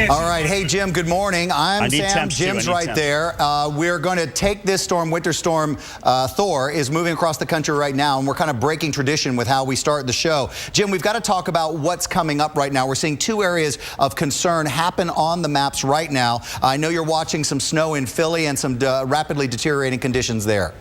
All right. Hey, Jim, good morning. I'm Sam. Jim's right there. We're going to take this storm, Winter Storm Thor, is moving across the country right now, and we're kind of breaking tradition with how we start the show. Jim, we've got to talk about what's coming up right now. We're seeing two areas of concern happen on the maps right now. I know you're watching some snow in Philly and some rapidly deteriorating conditions there.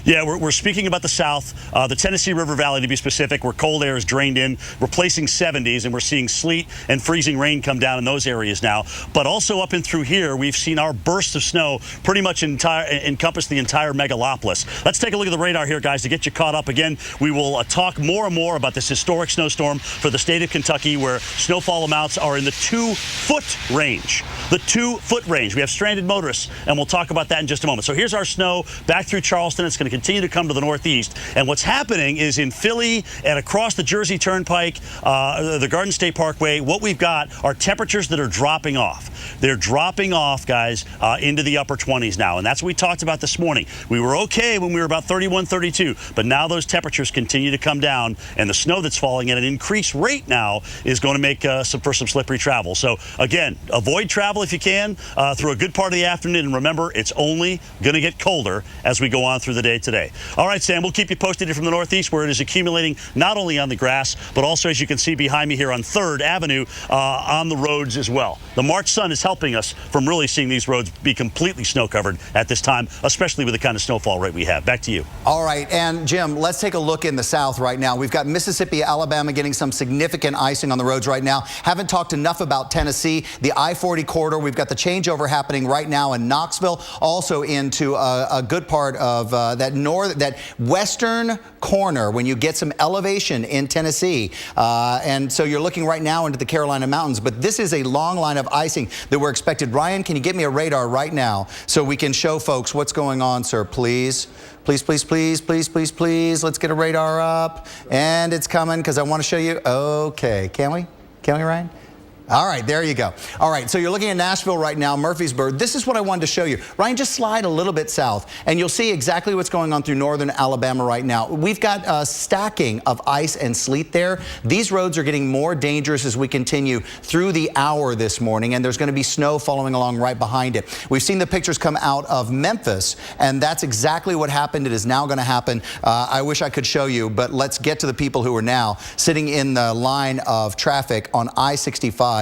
Yeah, we're speaking about the South, the Tennessee River Valley to be specific, where cold air is drained in, replacing 70s, and we're seeing sleet and freezing rain come down in those areas now. But also up and through here, we've seen our bursts of snow pretty much encompass the entire megalopolis. Let's take a look at the radar here, guys, to get you caught up. Again, we will talk more and more about this historic snowstorm for the state of Kentucky, where snowfall amounts are in the 2-foot range. The 2-foot range. We have stranded motorists, and we'll talk about that in just a moment. So here's our snow back through Charleston. It's going to continue to come to the northeast. And what's happening is in Philly and across the Jersey Turnpike, the Garden State Parkway, what we've got are temperatures that are dropping off. They're dropping off, guys, into the upper 20s now. And that's what we talked about this morning. We were okay when we were about 31, 32, but now those temperatures continue to come down, and the snow that's falling at an increased rate now is going to make for some slippery travel. So again, avoid travel if you can through a good part of the afternoon, and remember, it's only going to get colder as we go on through the day today. All right, Sam, we'll keep you posted from the northeast, where it is accumulating not only on the grass, but also, as you can see behind me here on 3rd Avenue, on the roads as well. The March sun is helping us from really seeing these roads be completely snow covered at this time, especially with the kind of snowfall rate we have. Back to you. All right, and Jim, let's take a look in the South right now. We've got Mississippi, Alabama getting some significant icing on the roads right now. Haven't talked enough about Tennessee, the I-40 corridor. We've got the changeover happening right now in Knoxville, also into a good part of that western corner when you get some elevation in Tennessee. And so you're looking right now into the Carolina Mountains, but this is a long line of icing that we're expected. Ryan, can you get me a radar right now so we can show folks what's going on, sir, please? Please, please, please, please, please, please. Let's get a radar up. And it's coming because I want to show you. Okay, can we? Can we, Ryan? All right, there you go. All right, so you're looking at Nashville right now, Murfreesboro. This is what I wanted to show you. Ryan, just slide a little bit south, and you'll see exactly what's going on through northern Alabama right now. We've got a stacking of ice and sleet there. These roads are getting more dangerous as we continue through the hour this morning, and there's going to be snow following along right behind it. We've seen the pictures come out of Memphis, and that's exactly what happened. It is now going to happen. I wish I could show you, but let's get to the people who are now sitting in the line of traffic on I-65.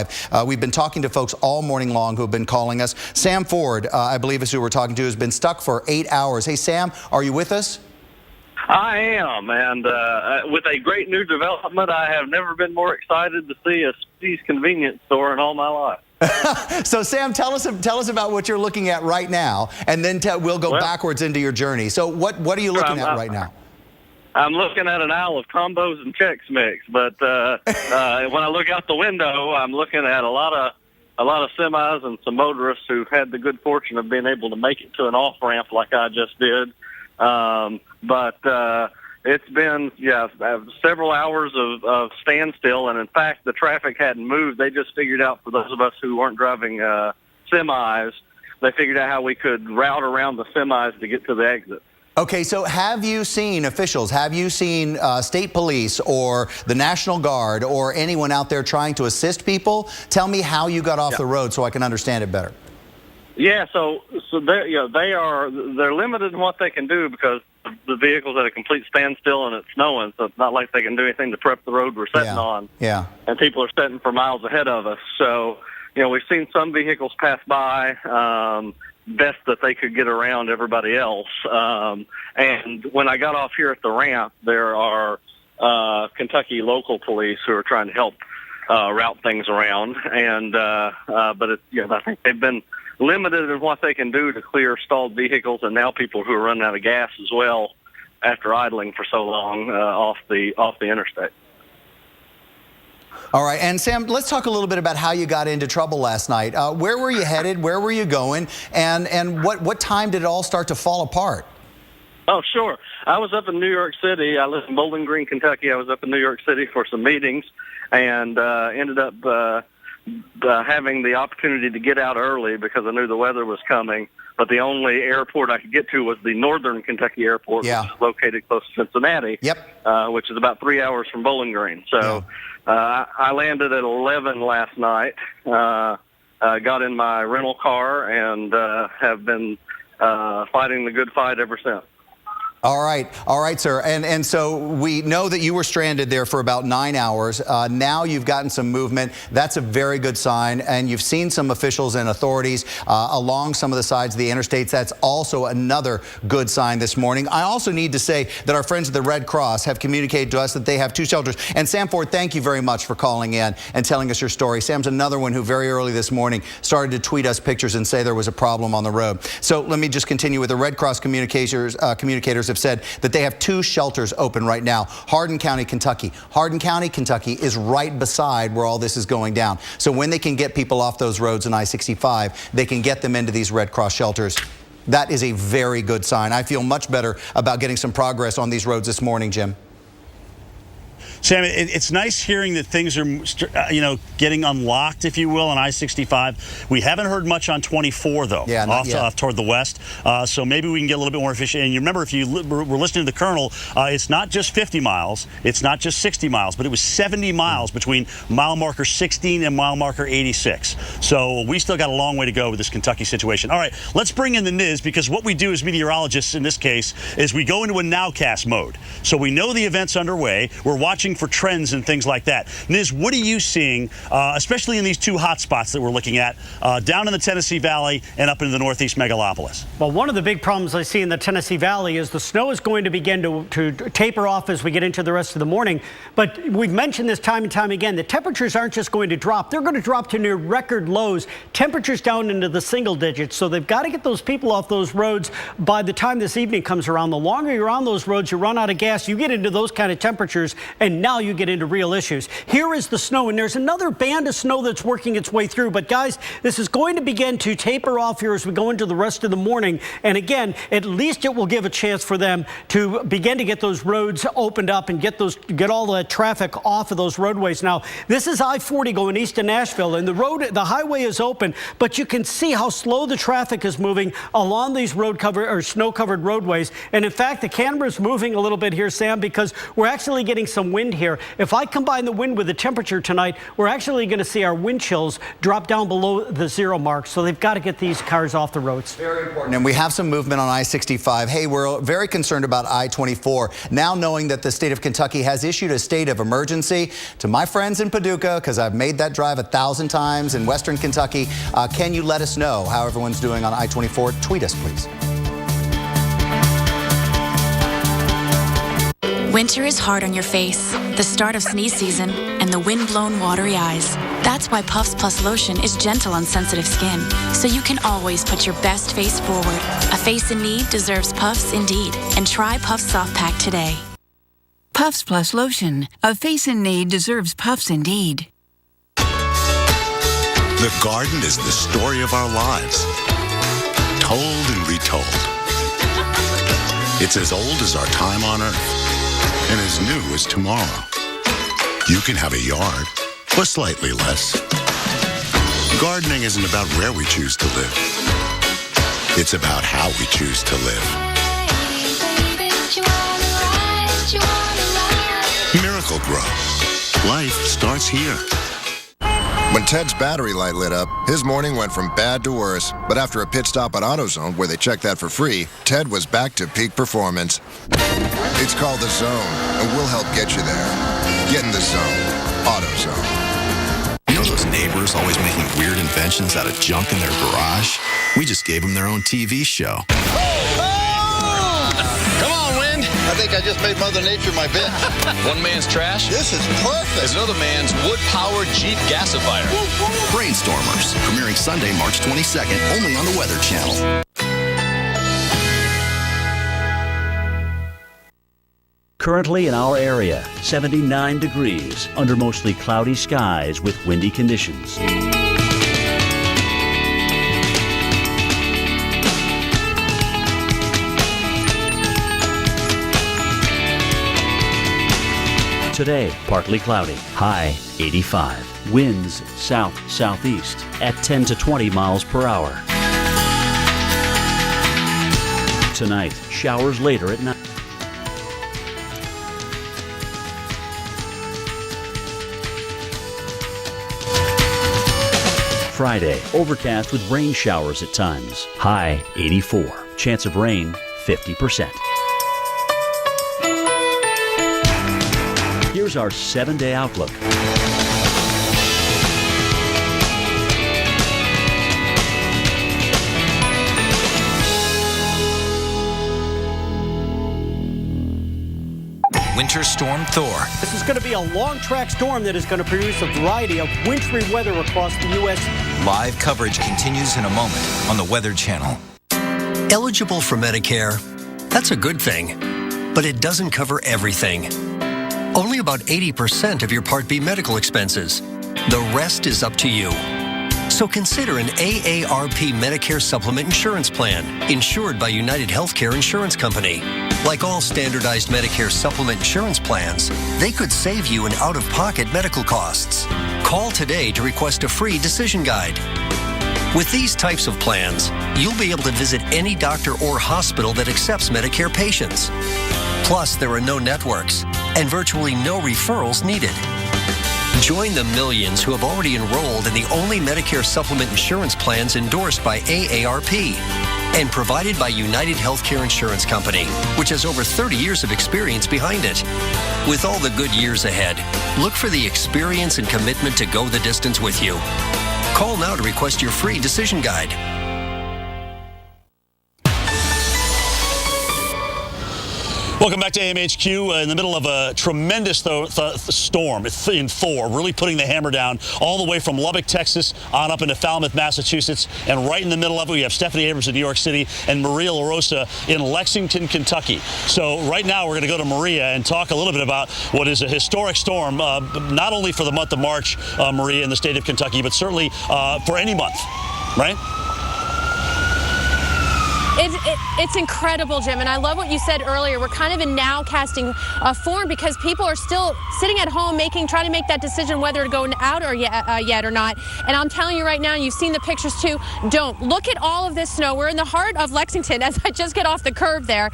We've been talking to folks all morning long who have been calling us. Sam Ford, I believe is who we're talking to, has been stuck for 8 hours. Hey, Sam, are you with us? I am, and with a great new development, I have never been more excited to see a Steve's convenience store in all my life. So, Sam, tell us about what you're looking at right now, and then we'll go backwards into your journey. So what are you looking at right now? I'm looking at an aisle of combos and Chex Mix, but when I look out the window, I'm looking at a lot of semis and some motorists who've had the good fortune of being able to make it to an off ramp like I just did. But it's been several hours of standstill, and in fact, the traffic hadn't moved. They just figured out, for those of us who weren't driving semis, they figured out how we could route around the semis to get to the exit. Okay, so have you seen officials, have you seen state police or the National Guard or anyone out there trying to assist people? Tell me how you got off the road so I can understand it better. Yeah, so they're limited in what they can do because the vehicle's at a complete standstill and it's snowing, so it's not like they can do anything to prep the road we're setting on. Yeah. And people are setting for miles ahead of us. So, we've seen some vehicles pass by. Best that they could get around everybody else. And when I got off here at the ramp, there are Kentucky local police who are trying to help route things around. And but I think they've been limited in what they can do to clear stalled vehicles, and now people who are running out of gas as well after idling for so long off the interstate. All right, and Sam, let's talk a little bit about how you got into trouble last night. Where were you headed? Where were you going? And what time did it all start to fall apart? Oh, sure. I was up in New York City. I live in Bowling Green, Kentucky. I was up in New York City for some meetings and ended up having the opportunity to get out early because I knew the weather was coming. but the only airport I could get to was the Northern Kentucky Airport, which is located close to Cincinnati, which is about 3 hours from Bowling Green. So I landed at 11 last night, got in my rental car, and have been fighting the good fight ever since. All right, sir. And so we know that you were stranded there for about 9 hours. Now you've gotten some movement. That's a very good sign. And you've seen some officials and authorities along some of the sides of the interstates. That's also another good sign this morning. I also need to say that our friends at the Red Cross have communicated to us that they have 2 shelters. And Sam Ford, thank you very much for calling in and telling us your story. Sam's another one who very early this morning started to tweet us pictures and say there was a problem on the road. So let me just continue with the Red Cross communicators have said that they have 2 shelters open right now. Hardin County, Kentucky. Hardin County, Kentucky is right beside where all this is going down. So when they can get people off those roads in I-65, they can get them into these Red Cross shelters. That is a very good sign. I feel much better about getting some progress on these roads this morning, Jim. Sam, it's nice hearing that things are, getting unlocked, if you will, on I-65. We haven't heard much on 24, though, off toward the west. So maybe we can get a little bit more efficient. And you remember, if you were listening to the Colonel, it's not just 50 miles, it's not just 60 miles, but it was 70 miles between mile marker 16 and mile marker 86. So we still got a long way to go with this Kentucky situation. All right, let's bring in the NIS, because what we do as meteorologists in this case is we go into a nowcast mode. So we know the event's underway. We're watching for trends and things like that. Niz, what are you seeing, especially in these 2 hot spots that we're looking at, down in the Tennessee Valley and up into the northeast megalopolis? Well, one of the big problems I see in the Tennessee Valley is the snow is going to begin to taper off as we get into the rest of the morning. But we've mentioned this time and time again, the temperatures aren't just going to drop. They're going to drop to near record lows, temperatures down into the single digits. So they've got to get those people off those roads by the time this evening comes around. The longer you're on those roads, you run out of gas, you get into those kind of temperatures, and now you get into real issues. Here is the snow, and there's another band of snow that's working its way through. But guys, this is going to begin to taper off here as we go into the rest of the morning. And again, at least it will give a chance for them to begin to get those roads opened up and get all the traffic off of those roadways. Now, this is I-40 going east to Nashville, and the highway is open, but you can see how slow the traffic is moving along these snow-covered roadways. And in fact, the camera's moving a little bit here, Sam, because we're actually getting some wind here. If I combine the wind with the temperature tonight, we're actually going to see our wind chills drop down below the 0 mark. So they've got to get these cars off the roads. Very important. And we have some movement on I-65. Hey, we're very concerned about I-24. Now knowing that the state of Kentucky has issued a state of emergency, to my friends in Paducah, because I've made that drive 1,000 times in western Kentucky, can you let us know how everyone's doing on I-24? Tweet us, please. Winter is hard on your face, the start of sneeze season, and the wind-blown watery eyes. That's why Puffs Plus Lotion is gentle on sensitive skin, so you can always put your best face forward. A face in need deserves Puffs indeed, and try Puffs Soft Pack today. Puffs Plus Lotion. A face in need deserves Puffs indeed. The garden is the story of our lives, told and retold. It's as old as our time on Earth, and as new as tomorrow. You can have a yard, or slightly less. Gardening isn't about where we choose to live. It's about how we choose to live. Miracle Grow. Life starts here. When Ted's battery light lit up, his morning went from bad to worse. But after a pit stop at AutoZone, where they checked that for free, Ted was back to peak performance. It's called The Zone, and we'll help get you there. Get in the zone. AutoZone. You know those neighbors always making weird inventions out of junk in their garage? We just gave them their own TV show. Come on, Wind. I think I just made Mother Nature my bitch. One man's trash. This is perfect. Is another man's wood-powered Jeep gasifier. Brainstormers, premiering Sunday, March 22nd, only on the Weather Channel. Currently in our area, 79 degrees under mostly cloudy skies with windy conditions. Today, partly cloudy, high 85. Winds south-southeast at 10 to 20 miles per hour. tonight. Showers later at night. Friday, overcast with rain showers at times. High 84. Chance of rain 50%. Here's our 7-day outlook. Winter Storm Thor. This is going to be a long track storm that is going to produce a variety of wintry weather across the U.S. Live coverage continues in a moment on the Weather Channel. Eligible for Medicare, that's a good thing, but it doesn't cover everything. Only about 80% of your Part B medical expenses. The rest is up to you. So consider an AARP Medicare Supplement Insurance Plan, insured by United Healthcare Insurance Company. Like all standardized Medicare Supplement Insurance plans, they could save you in out-of-pocket medical costs. Call today to request a free decision guide. With these types of plans, you'll be able to visit any doctor or hospital that accepts Medicare patients. Plus, there are no networks and virtually no referrals needed. Join the millions who have already enrolled in the only Medicare supplement insurance plans endorsed by AARP and provided by United Healthcare Insurance Company, which has over 30 years of experience behind it. With all the good years ahead, look for the experience and commitment to go the distance with you. Call now to request your free decision guide. Welcome back to AMHQ. In the middle of a tremendous storm in Thor, really putting the hammer down all the way from Lubbock, Texas, on up into Falmouth, Massachusetts. And right in the middle of it, we have Stephanie Abrams in New York City and Maria LaRosa in Lexington, Kentucky. So right now, we're going to go to Maria and talk a little bit about what is a historic storm, not only for the month of March, Maria, in the state of Kentucky, but certainly for any month, right? It's incredible, Jim, and I love what you said earlier. We're kind of in nowcasting form because people are still sitting at home trying to make that decision whether to go out or yet or not. And I'm telling you right now, you've seen the pictures too, don't. Look at all of this snow. We're in the heart of Lexington as I just get off the curve there.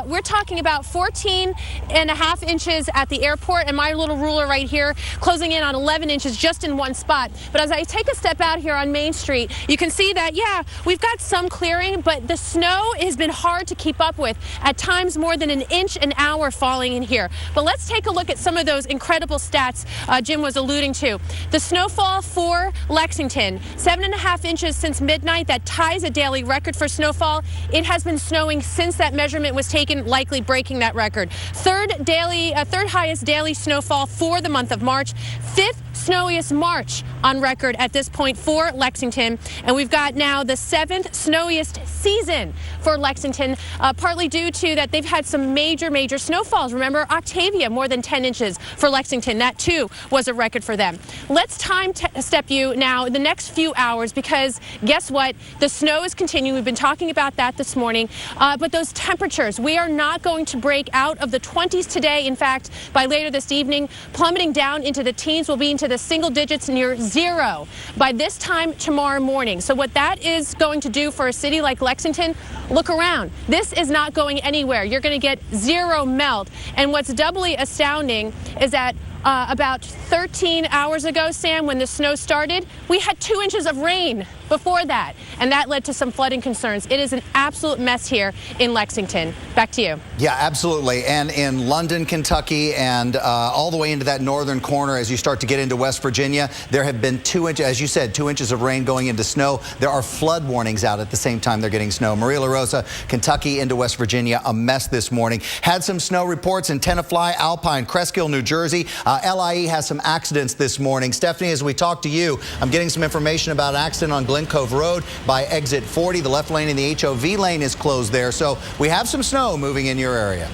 We're talking about 14.5 inches at the airport, and my little ruler right here closing in on 11 inches just in one spot. But as I take a step out here on Main Street, you can see that, yeah, we've got some clearing, but the snow has been hard to keep up with. At times, more than an inch an hour falling in here. But let's take a look at some of those incredible stats Jim was alluding to. The snowfall for Lexington, 7.5 inches since midnight. That ties a daily record for snowfall. It has been snowing since that measurement was taken, likely breaking that record. Third highest daily snowfall for the month of March. Fifth snowiest March on record at this point for Lexington. And we've got now the 7th snowiest season for Lexington, partly due to that they've had some major snowfalls. Remember, Octavia, more than 10 inches for Lexington. That too was a record for them. Let's time step you now the next few hours, because guess what? The snow is continuing. We've been talking about that this morning. But those temperatures, we are not going to break out of the 20s today. In fact, by later this evening, plummeting down into the teens, will be into the single digits near zero by this time tomorrow morning. So what that is going to do for a city like Lexington, look around. This is not going anywhere. You're going to get zero melt. And what's doubly astounding is that about 13 hours ago, Sam, when the snow started, we had 2 inches of rain before that, and that led to some flooding concerns. It is an absolute mess here in Lexington. Back to you. Yeah, absolutely. And in London, Kentucky, and all the way into that northern corner, as you start to get into West Virginia, there have been 2 inches, as you said, 2 inches of rain going into snow. There are flood warnings out at the same time they're getting snow. Maria LaRosa, Kentucky into West Virginia, a mess this morning. Had some snow reports in Tenafly, Alpine, Cresskill, New Jersey. LIE has some accidents this morning. Stephanie, as we talk to you, I'm getting some information about an accident on Glen Cove Road by exit 40. The left lane in the HOV lane is closed there. So we have some snow moving in your area.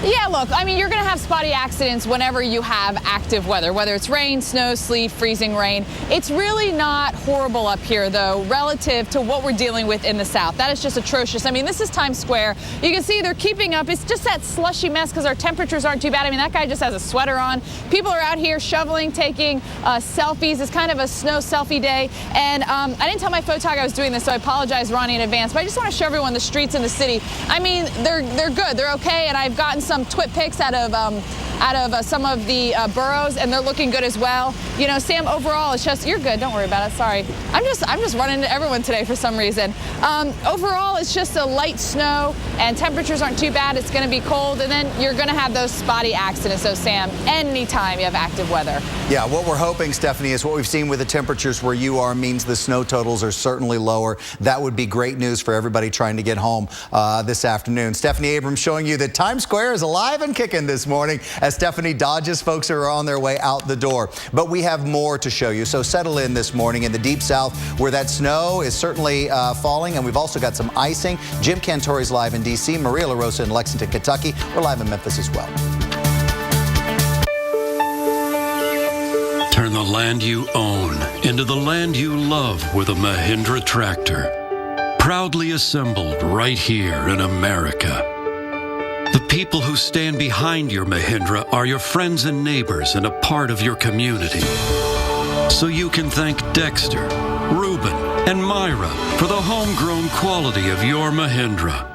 Yeah, look, I mean, you're going to have spotty accidents whenever you have active weather, whether it's rain, snow, sleet, freezing rain. It's really not horrible up here, though, relative to what we're dealing with in the south. That is just atrocious. I mean, this is Times Square. You can see they're keeping up. It's just that slushy mess because our temperatures aren't too bad. I mean, that guy just has a sweater on. People are out here shoveling, taking selfies. It's kind of a snow selfie day. And I didn't tell my photog I was doing this, so I apologize, Ronnie, in advance. But I just want to show everyone the streets in the city. I mean, they're good. They're okay. And I've gotten some twit pics out of some of the boroughs, and they're looking good as well. You know, Sam, overall, it's just, you're good. Don't worry about it. Sorry. I'm just running into everyone today for some reason. Overall, it's just a light snow, and temperatures aren't too bad. It's going to be cold, and then you're going to have those spotty accidents, so Sam, anytime you have active weather. Yeah, what we're hoping, Stephanie, is what we've seen with the temperatures where you are means the snow totals are certainly lower. That would be great news for everybody trying to get home this afternoon. Stephanie Abrams showing you that Times Square is alive and kicking this morning as Stephanie dodges folks who are on their way out the door. But we have more to show you, so settle in this morning in the deep south where that snow is certainly falling, and we've also got some icing. Jim Cantori's live in D.C., Maria LaRosa in Lexington, Kentucky. We're live in Memphis as well. Turn the land you own into the land you love with a Mahindra tractor. Proudly assembled right here in America. The people who stand behind your Mahindra are your friends and neighbors and a part of your community. So you can thank Dexter, Reuben, and Myra for the homegrown quality of your Mahindra.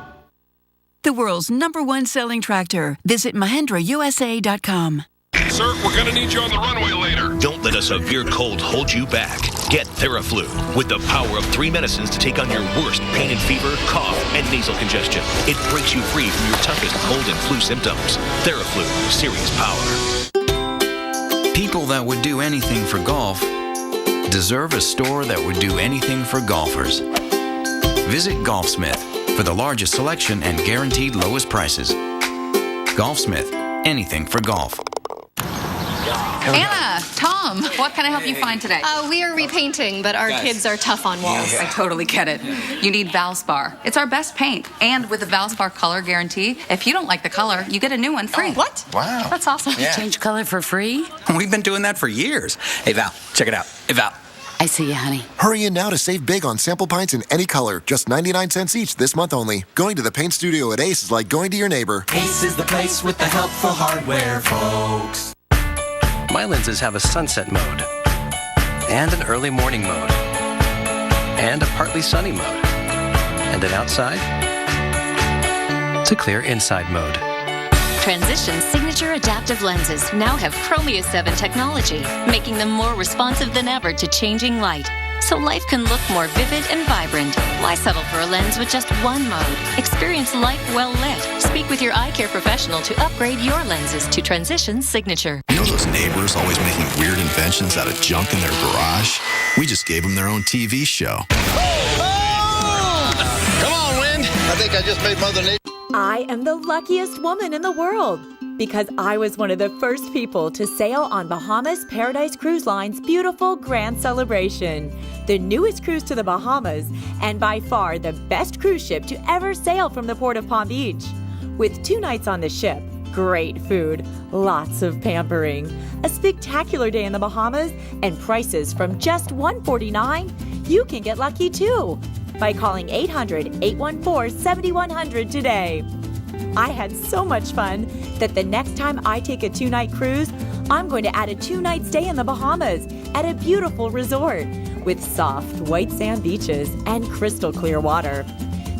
The world's #1 selling tractor. Visit MahindraUSA.com. Sir, we're going to need you on the runway later. Don't let a severe cold hold you back. Get Theraflu with the power of 3 medicines to take on your worst pain and fever, cough, and nasal congestion. It breaks you free from your toughest cold and flu symptoms. Theraflu, serious power. People that would do anything for golf deserve a store that would do anything for golfers. Visit Golfsmith for the largest selection and guaranteed lowest prices. Golfsmith, anything for golf. Anna, Tom, what can I help you find today? We are repainting, but our kids are tough on walls. I totally get it. You need Valspar. It's our best paint. And with the Valspar color guarantee, if you don't like the color, you get a new one free. What? Wow. That's awesome. Yeah. Change color for free? We've been doing that for years. Hey, Val, check it out. Hey, Val. I see you, honey. Hurry in now to save big on sample pints in any color. Just 99 cents each this month only. Going to the paint studio at Ace is like going to your neighbor. Ace is the place with the helpful hardware, folks. My lenses have a sunset mode, and an early morning mode, and a partly sunny mode, and an outside to clear inside mode. Transition's signature adaptive lenses now have Chromia 7 technology, making them more responsive than ever to changing light. So life can look more vivid and vibrant. Why settle for a lens with just one mode? Experience life well lit. Speak with your eye care professional to upgrade your lenses to Transition's signature. You know those neighbors always making weird inventions out of junk in their garage? We just gave them their own TV show. Come on, Wind. I think I just made Mother Nature. I am the luckiest woman in the world because I was one of the first people to sail on Bahamas Paradise Cruise Line's beautiful Grand Celebration, the newest cruise to the Bahamas and by far the best cruise ship to ever sail from the port of Palm Beach. With 2 nights on the ship, great food, lots of pampering, a spectacular day in the Bahamas, and prices from just $149, you can get lucky too by calling 800-814-7100 today. I had so much fun that the next time I take a 2-night cruise, I'm going to add a 2-night stay in the Bahamas at a beautiful resort with soft white sand beaches and crystal clear water.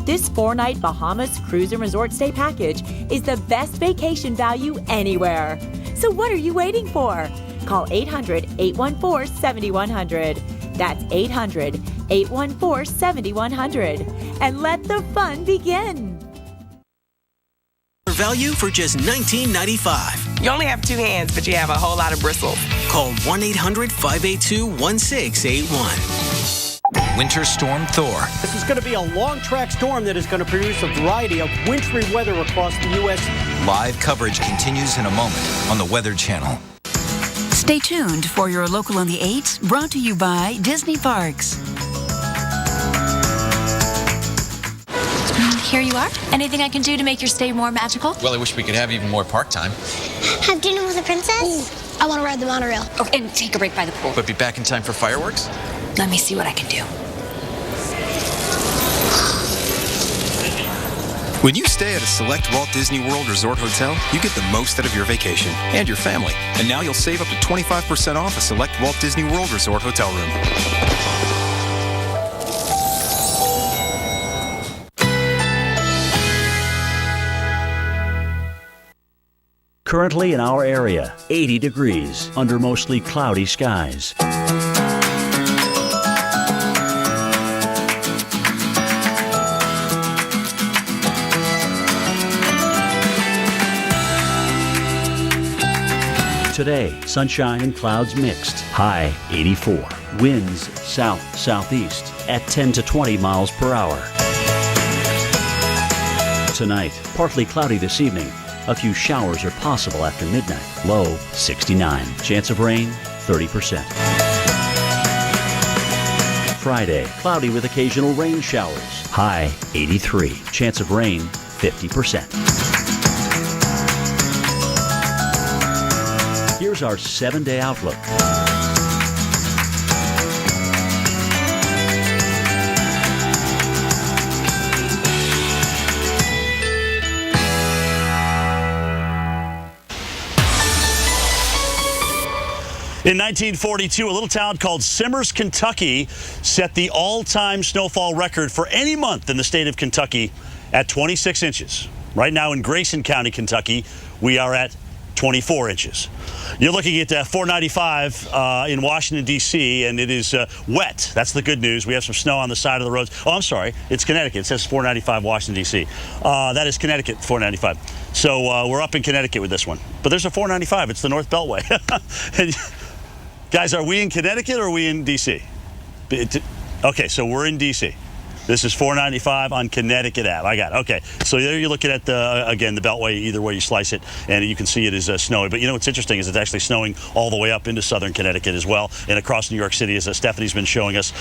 This 4-night Bahamas cruise and resort stay package is the best vacation value anywhere. So what are you waiting for? Call 800-814-7100. That's 800-814-7100. And let the fun begin. Value for just $19.95. You only have 2 hands, but you have a whole lot of bristles. Call 1-800-582-1681. Winter Storm Thor. This is going to be a long track storm that is going to produce a variety of wintry weather across the U.S. Live coverage continues in a moment on the Weather Channel. Stay tuned for your Local on the 8s, brought to you by Disney Parks. Here you are. Anything I can do to make your stay more magical? Well, I wish we could have even more park time. Have dinner with the princess? I want to ride the monorail. Oh, and take a break by the pool. But be back in time for fireworks? Let me see what I can do. When you stay at a select Walt Disney World Resort hotel, you get the most out of your vacation and your family. And now you'll save up to 25% off a select Walt Disney World Resort hotel room. Currently in our area, 80 degrees under mostly cloudy skies. Today, sunshine and clouds mixed. High 84. Winds south-southeast at 10 to 20 miles per hour. Tonight, partly cloudy this evening. A few showers are possible after midnight. Low 69. Chance of rain 30%. Friday, cloudy with occasional rain showers. High 83. Chance of rain 50%. Here's our 7-day outlook. In 1942, a little town called Simmers, Kentucky, set the all-time snowfall record for any month in the state of Kentucky at 26 inches. Right now in Grayson County, Kentucky, we are at 24 inches. You're looking at 495 in Washington, D.C., and it is wet. That's the good news. We have some snow on the side of the roads. Oh, I'm sorry. It's Connecticut. It says 495 Washington, D.C. That is Connecticut, 495. So we're up in Connecticut with this one. But there's a 495. It's the North Beltway. And, guys, are we in Connecticut or are we in D.C.? Okay, so we're in D.C. This is 495 on Connecticut Ave. I got it. Okay. So there you're looking at, again, the Beltway, either way you slice it, and you can see it is snowy. But you know what's interesting is it's actually snowing all the way up into southern Connecticut as well, and across New York City, as Stephanie's been showing us.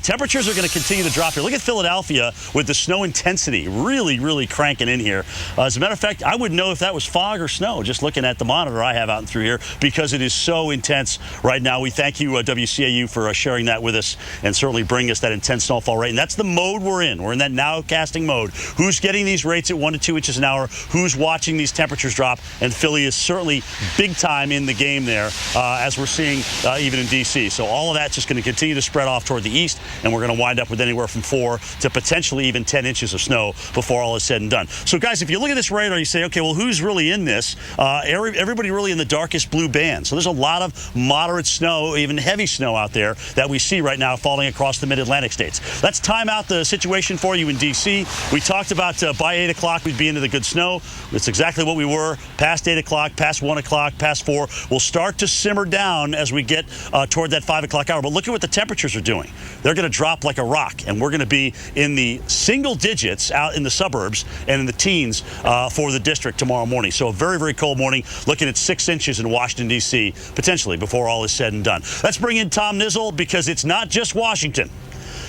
Temperatures are going to continue to drop here. Look at Philadelphia with the snow intensity really, really cranking in here. As a matter of fact, I wouldn't know if that was fog or snow, just looking at the monitor I have out through here, because it is so intense right now. We thank you, WCAU, for sharing that with us and certainly bringing us that intense snowfall rate. And that's the mode we're in. We're in that nowcasting mode. Who's getting these rates at 1 to 2 inches an hour? Who's watching these temperatures drop? And Philly is certainly big time in the game there, as we're seeing even in D.C. So all of that's just going to continue to spread off toward the east, and we're going to wind up with anywhere from 4 to potentially even 10 inches of snow before all is said and done. So, guys, if you look at this radar, you say, okay, well, who's really in this? Everybody really in the darkest blue band. So there's a lot of moderate snow, even heavy snow out there that we see right now falling across the mid-Atlantic states. Let's time out the situation for you in D.C. We talked about by 8 o'clock we'd be into the good snow. That's exactly what we were. Past 8 o'clock, past 1 o'clock, past 4. We'll start to simmer down as we get toward that 5 o'clock hour. But look at what the temperatures are doing. They're going to drop like a rock, and we're going to be in the single digits out in the suburbs and in the teens for the district tomorrow morning. So a very, very cold morning, looking at 6 inches in Washington, D.C., potentially, before all is said and done. Let's bring in Tom Nizzle, because it's not just Washington.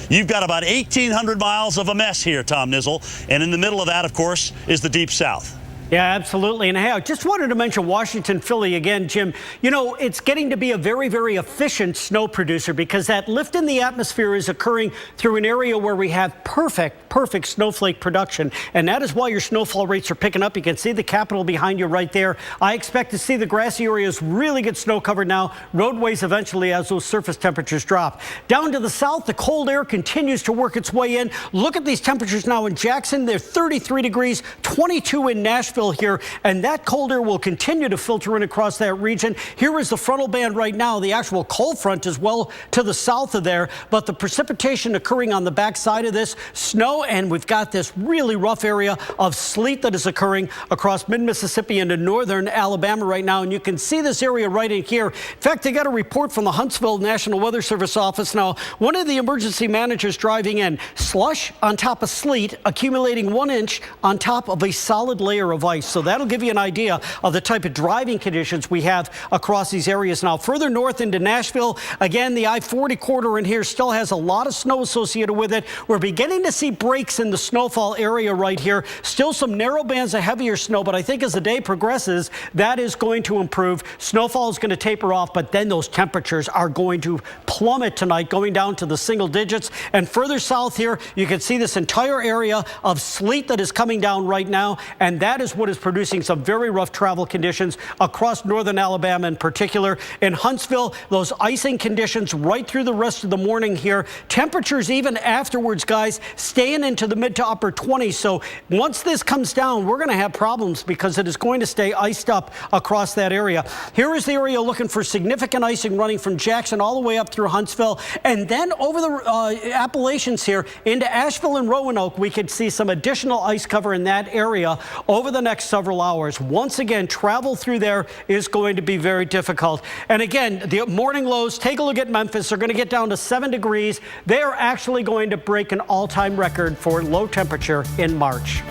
You've got about 1,800 miles of a mess here, Tom Nizzle, and in the middle of that, of course, is the Deep South. Yeah, absolutely. And hey, I just wanted to mention Washington, Philly again, Jim. You know, it's getting to be a very, very efficient snow producer, because that lift in the atmosphere is occurring through an area where we have perfect snowflake production. And that is why your snowfall rates are picking up. You can see the Capitol behind you right there. I expect to see the grassy areas really get snow covered now. Roadways eventually, as those surface temperatures drop. Down to the south, the cold air continues to work its way in. Look at these temperatures now in Jackson. They're 33 degrees, 22 in Nashville here, and that cold air will continue to filter in across that region. Here is the frontal band right now, the actual cold front as well to the south of there, but the precipitation occurring on the back side of this, snow, and we've got this really rough area of sleet that is occurring across mid-Mississippi into northern Alabama right now, and you can see this area right in here. In fact, I got a report from the Huntsville National Weather Service office now. One of the emergency managers driving in, slush on top of sleet, accumulating 1 inch on top of a solid layer of twice. So that'll give you an idea of the type of driving conditions we have across these areas. Now, further north into Nashville, again, the I-40 corridor in here still has a lot of snow associated with it. We're beginning to see breaks in the snowfall area right here. Still some narrow bands of heavier snow, but I think as the day progresses, that is going to improve. Snowfall is going to taper off, but then those temperatures are going to plummet tonight, going down to the single digits. And further south here, you can see this entire area of sleet that is coming down right now, and that is what is producing some very rough travel conditions across northern Alabama in particular. In Huntsville, those icing conditions right through the rest of the morning here. Temperatures even afterwards, guys, staying into the mid to upper 20s. So once this comes down, we're going to have problems because it is going to stay iced up across that area. Here is the area looking for significant icing running from Jackson all the way up through Huntsville. And then over the Appalachians here into Asheville and Roanoke, we could see some additional ice cover in that area over the next several hours. Once again, travel through there is going to be very difficult. And again, the morning lows, take a look at Memphis. They're going to get down to 7 degrees. They are actually going to break an all-time record for low temperature in March.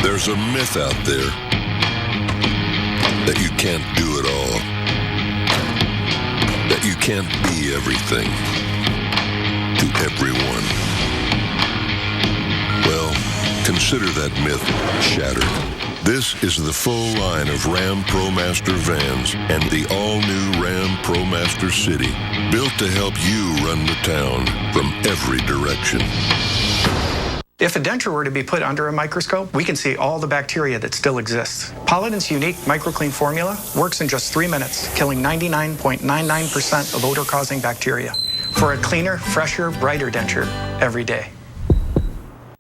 There's a myth out there that you can't do it all, that you can't be everything to everyone. Well, consider that myth shattered. This is the full line of Ram ProMaster vans and the all-new Ram ProMaster City, built to help you run the town from every direction. If a denture were to be put under a microscope, we can see all the bacteria that still exists. Polident's unique microclean formula works in just 3 minutes, killing 99.99% of odor-causing bacteria for a cleaner, fresher, brighter denture every day.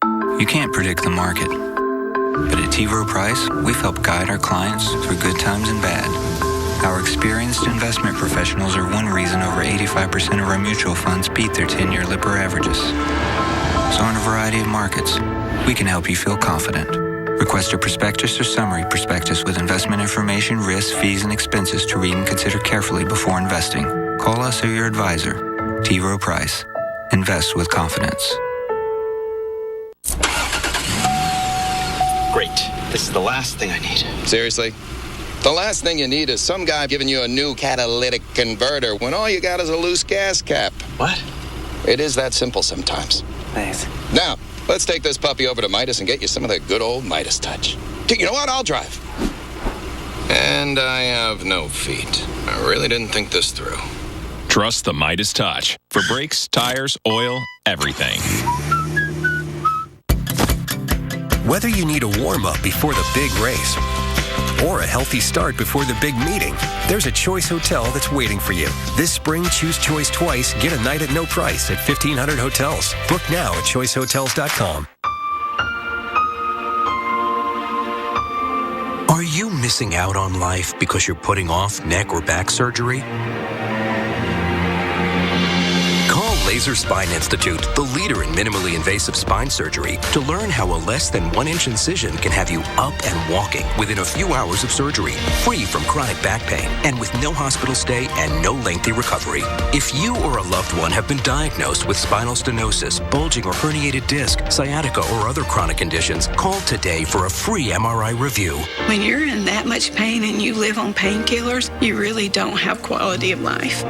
You can't predict the market, but at T. Rowe Price, we've helped guide our clients through good times and bad. Our experienced investment professionals are one reason over 85% of our mutual funds beat their 10-year Lipper averages. So in a variety of markets, we can help you feel confident. Request a prospectus or summary prospectus with investment information, risks, fees, and expenses to read and consider carefully before investing. Call us or your advisor. T. Rowe Price. Invest with confidence. Great. This is the last thing I need. Seriously? The last thing you need is some guy giving you a new catalytic converter when all you got is a loose gas cap. What? It is that simple sometimes. Thanks. Now, let's take this puppy over to Midas and get you some of that good old Midas touch. You know what? I'll drive. And I have no feet. I really didn't think this through. Trust the Midas Touch for brakes, tires, oil, everything. Whether you need a warm-up before the big race or a healthy start before the big meeting, there's a Choice Hotel that's waiting for you. This spring, choose Choice twice, get a night at no price at 1,500 hotels. Book now at choicehotels.com. Are you missing out on life because you're putting off neck or back surgery? Call Laser Spine Institute, the leader in minimally invasive spine surgery, to learn how a less than 1-inch incision can have you up and walking within a few hours of surgery, free from chronic back pain, and with no hospital stay and no lengthy recovery. If you or a loved one have been diagnosed with spinal stenosis, bulging or herniated disc, sciatica, or other chronic conditions, call today for a free MRI review. When you're in that much pain and you live on painkillers, you really don't have quality of life.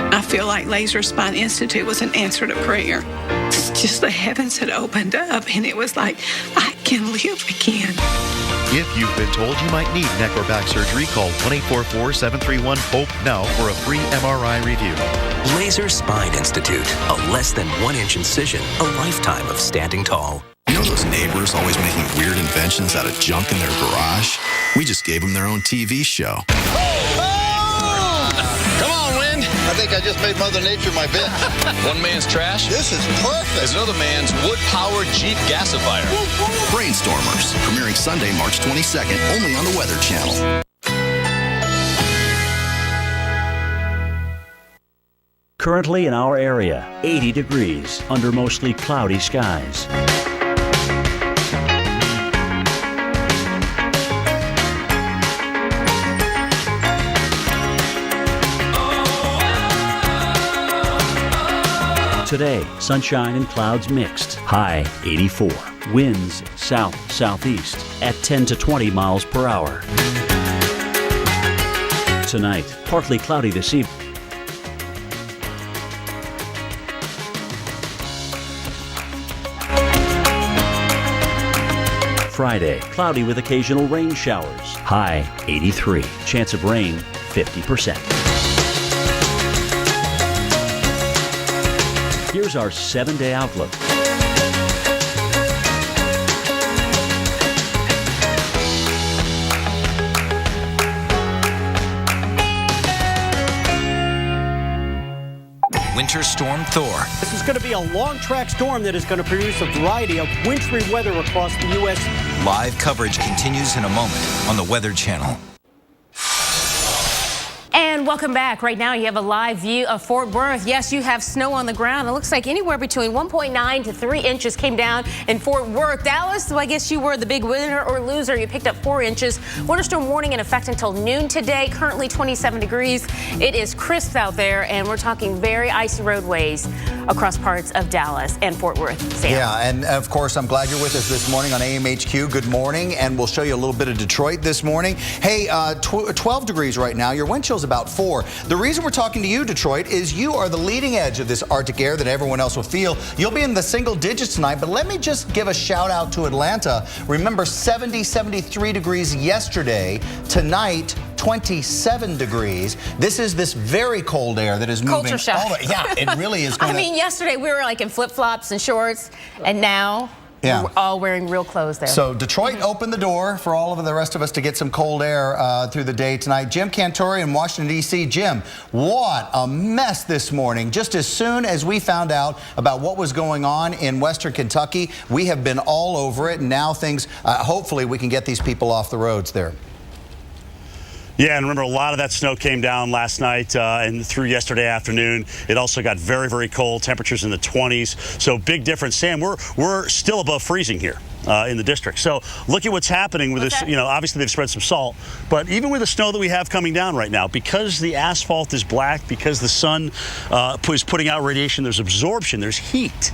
I feel like Laser Spine Institute was an answer to prayer. It's just the heavens had opened up, and it was like, I can live again. If you've been told you might need neck or back surgery, call 1-844-731-HOPE now for a free MRI review. Laser Spine Institute, a less than 1-inch incision, a lifetime of standing tall. You know those neighbors always making weird inventions out of junk in their garage? We just gave them their own TV show. Come on, Wind. I think I just made Mother Nature my bitch. One man's trash. This is perfect. Is another man's wood-powered Jeep gasifier. Brainstormers, premiering Sunday, March 22nd, only on the Weather Channel. Currently in our area, 80 degrees under mostly cloudy skies. Today, sunshine and clouds mixed. High 84. Winds south-southeast at 10 to 20 miles per hour. Tonight, partly cloudy this evening. Friday, cloudy with occasional rain showers. High 83. Chance of rain 50%. Here's our 7-day outlook. Winter Storm Thor. This is going to be a long track storm that is going to produce a variety of wintry weather across the U.S. Live coverage continues in a moment on the Weather Channel. And welcome back. Right now you have a live view of Fort Worth. Yes, you have snow on the ground. It looks like anywhere between 1.9 to 3 inches came down in Fort Worth. Dallas, so I guess you were the big winner or loser. You picked up 4 inches. Winter storm warning in effect until noon today. Currently 27 degrees. It is crisp out there, and we're talking very icy roadways across parts of Dallas and Fort Worth. Sam. Yeah, and of course, I'm glad you're with us this morning on AMHQ. Good morning, and we'll show you a little bit of Detroit this morning. Hey, 12 degrees right now. Your wind chill's about 4. The reason we're talking to you, Detroit, is you are the leading edge of this Arctic air that everyone else will feel. You'll be in the single digits tonight, but let me just give a shout out to Atlanta. Remember, 73 degrees yesterday. Tonight, 27 degrees. This is this very cold air that is moving. Culture shock. Yeah, it really is going I mean, yesterday we were like in flip-flops and shorts, and now we're all wearing real clothes there. So Detroit opened the door for all of the rest of us to get some cold air through the day tonight. Jim Cantori in Washington, D.C. Jim, what a mess this morning. Just as soon as we found out about what was going on in Western Kentucky, we have been all over it, and now things, hopefully we can get these people off the roads there. Yeah, and remember, a lot of that snow came down last night and through yesterday afternoon. It also got very, very cold, temperatures in the 20s. So big difference. Sam, we're still above freezing here in the district. So look at what's happening with this. You know, obviously they've spread some salt, but even with the snow that we have coming down right now, because the asphalt is black, because the sun is putting out radiation, there's absorption, there's heat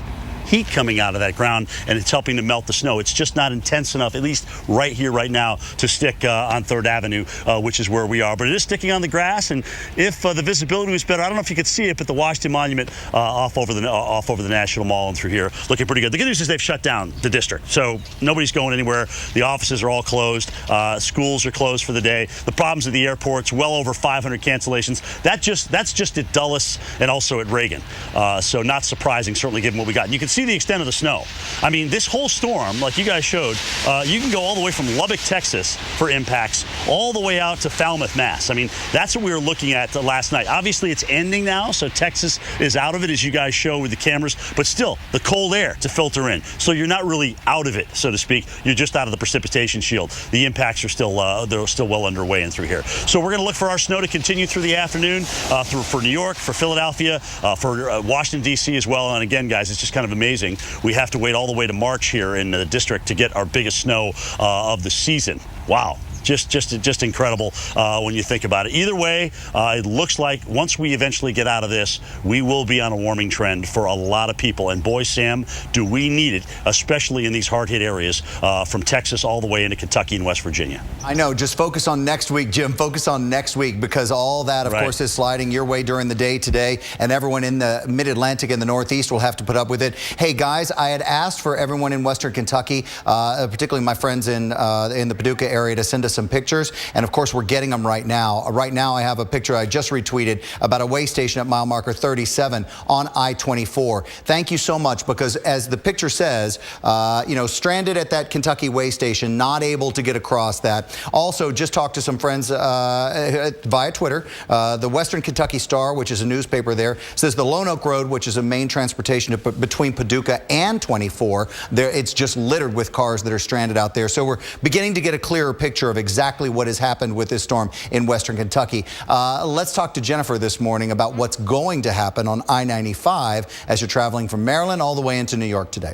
coming out of that ground, and it's helping to melt the snow. It's just not intense enough, at least right here, right now, to stick on 3rd Avenue, which is where we are. But it is sticking on the grass, and if the visibility was better, I don't know if you could see it, but the Washington Monument off over the National Mall and through here, looking pretty good. The good news is they've shut down the district, so nobody's going anywhere. The offices are all closed. Schools are closed for the day. The problems at the airports, well over 500 cancellations. That's just at Dulles and also at Reagan. So not surprising, certainly given what we got. And you can see the extent of the snow. I mean, this whole storm, like you guys showed, you can go all the way from Lubbock, Texas for impacts, all the way out to Falmouth, Mass. I mean, that's what we were looking at last night. Obviously, it's ending now, so Texas is out of it, as you guys show with the cameras, but still, the cold air to filter in. So you're not really out of it, so to speak. You're just out of the precipitation shield. The impacts are still they're still well underway and through here. So we're going to look for our snow to continue through the afternoon, for New York, for Philadelphia, for Washington, D.C. as well. And again, guys, it's just kind of amazing. We have to wait all the way to March here in the district to get our biggest snow of the season. Wow. Just incredible when you think about it. Either way, it looks like once we eventually get out of this, we will be on a warming trend for a lot of people. And boy, Sam, do we need it, especially in these hard-hit areas from Texas all the way into Kentucky and West Virginia. I know. Just focus on next week, Jim. Focus on next week, because all that, of course, is sliding your way during the day today, and everyone in the Mid-Atlantic and the Northeast will have to put up with it. Hey, guys, I had asked for everyone in Western Kentucky, particularly my friends in the Paducah area, to send us some pictures, and of course we're getting them right now. Right now I have a picture I just retweeted about a way station at mile marker 37 on I-24. Thank you so much, because as the picture says, you know, stranded at that Kentucky way station, not able to get across that. Also, just talked to some friends via Twitter. The Western Kentucky Star, which is a newspaper there, says the Lone Oak Road, which is a main transportation between Paducah and 24, it's just littered with cars that are stranded out there. So we're beginning to get a clearer picture of exactly what has happened with this storm in Western Kentucky. Let's talk to Jennifer this morning about what's going to happen on I-95 as you're traveling from Maryland all the way into New York today.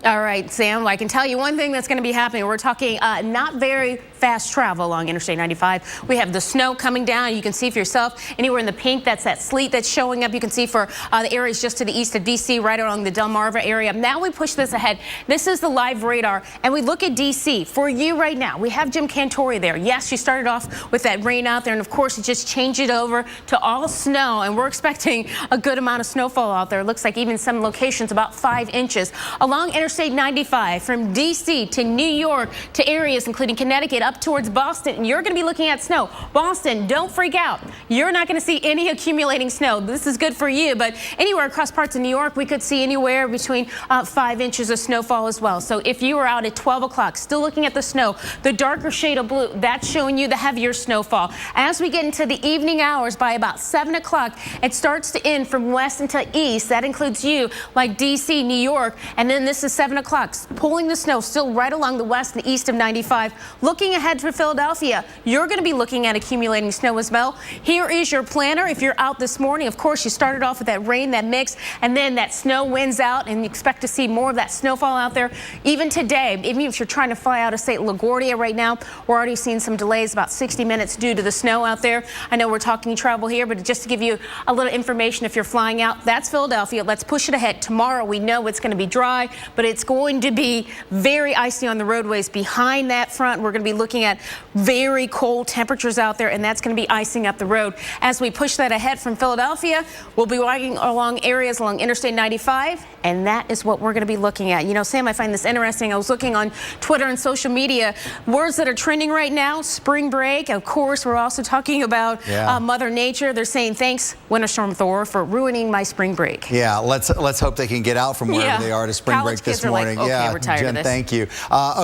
All right, Sam, I can tell you one thing that's going to be happening. We're talking not very fast travel along Interstate 95. We have the snow coming down. You can see for yourself anywhere in the pink, that's that sleet that's showing up. You can see for the areas just to the east of D.C., right along the Delmarva area. Now we push this ahead. This is the live radar, and we look at D.C. For you right now, we have Jim Cantori there. Yes, you started off with that rain out there, and of course, it just changed it over to all snow, and we're expecting a good amount of snowfall out there. It looks like even some locations about 5 inches. Along Interstate 95 from D.C. to New York to areas including Connecticut up towards Boston, you're going to be looking at snow. Boston, don't freak out. You're not going to see any accumulating snow. This is good for you, but anywhere across parts of New York, we could see anywhere between 5 inches of snowfall as well. So if you were out at 12 o'clock, still looking at the snow, the darker shade of blue, that's showing you the heavier snowfall. As we get into the evening hours, by about 7 o'clock, it starts to end from west into east. That includes you like D.C., New York, and then this is 7 o'clock, pulling the snow still right along the west and east of 95. Looking ahead to Philadelphia, you're going to be looking at accumulating snow as well. Here is your planner. If you're out this morning, of course, you started off with that rain, that mix, and then that snow winds out, and you expect to see more of that snowfall out there. Even today, even if you're trying to fly out of St. LaGuardia right now, we're already seeing some delays, about 60 minutes due to the snow out there. I know we're talking travel here, but just to give you a little information, if you're flying out, that's Philadelphia. Let's push it ahead. Tomorrow, we know it's going to be dry, but it's going to be very icy on the roadways. Behind that front, we're going to be looking at very cold temperatures out there, and that's going to be icing up the road. As we push that ahead from Philadelphia, we'll be walking along areas along Interstate 95, and that is what we're going to be looking at. You know, Sam, I find this interesting. I was looking on Twitter and social media. Words that are trending right now, spring break. Of course, we're also talking about Mother Nature. They're saying, thanks, Winter Storm Thor, for ruining my spring break. Yeah, let's hope they can get out from wherever they are to spring break this morning. Like, okay, we're tired Jen, of this. thank you.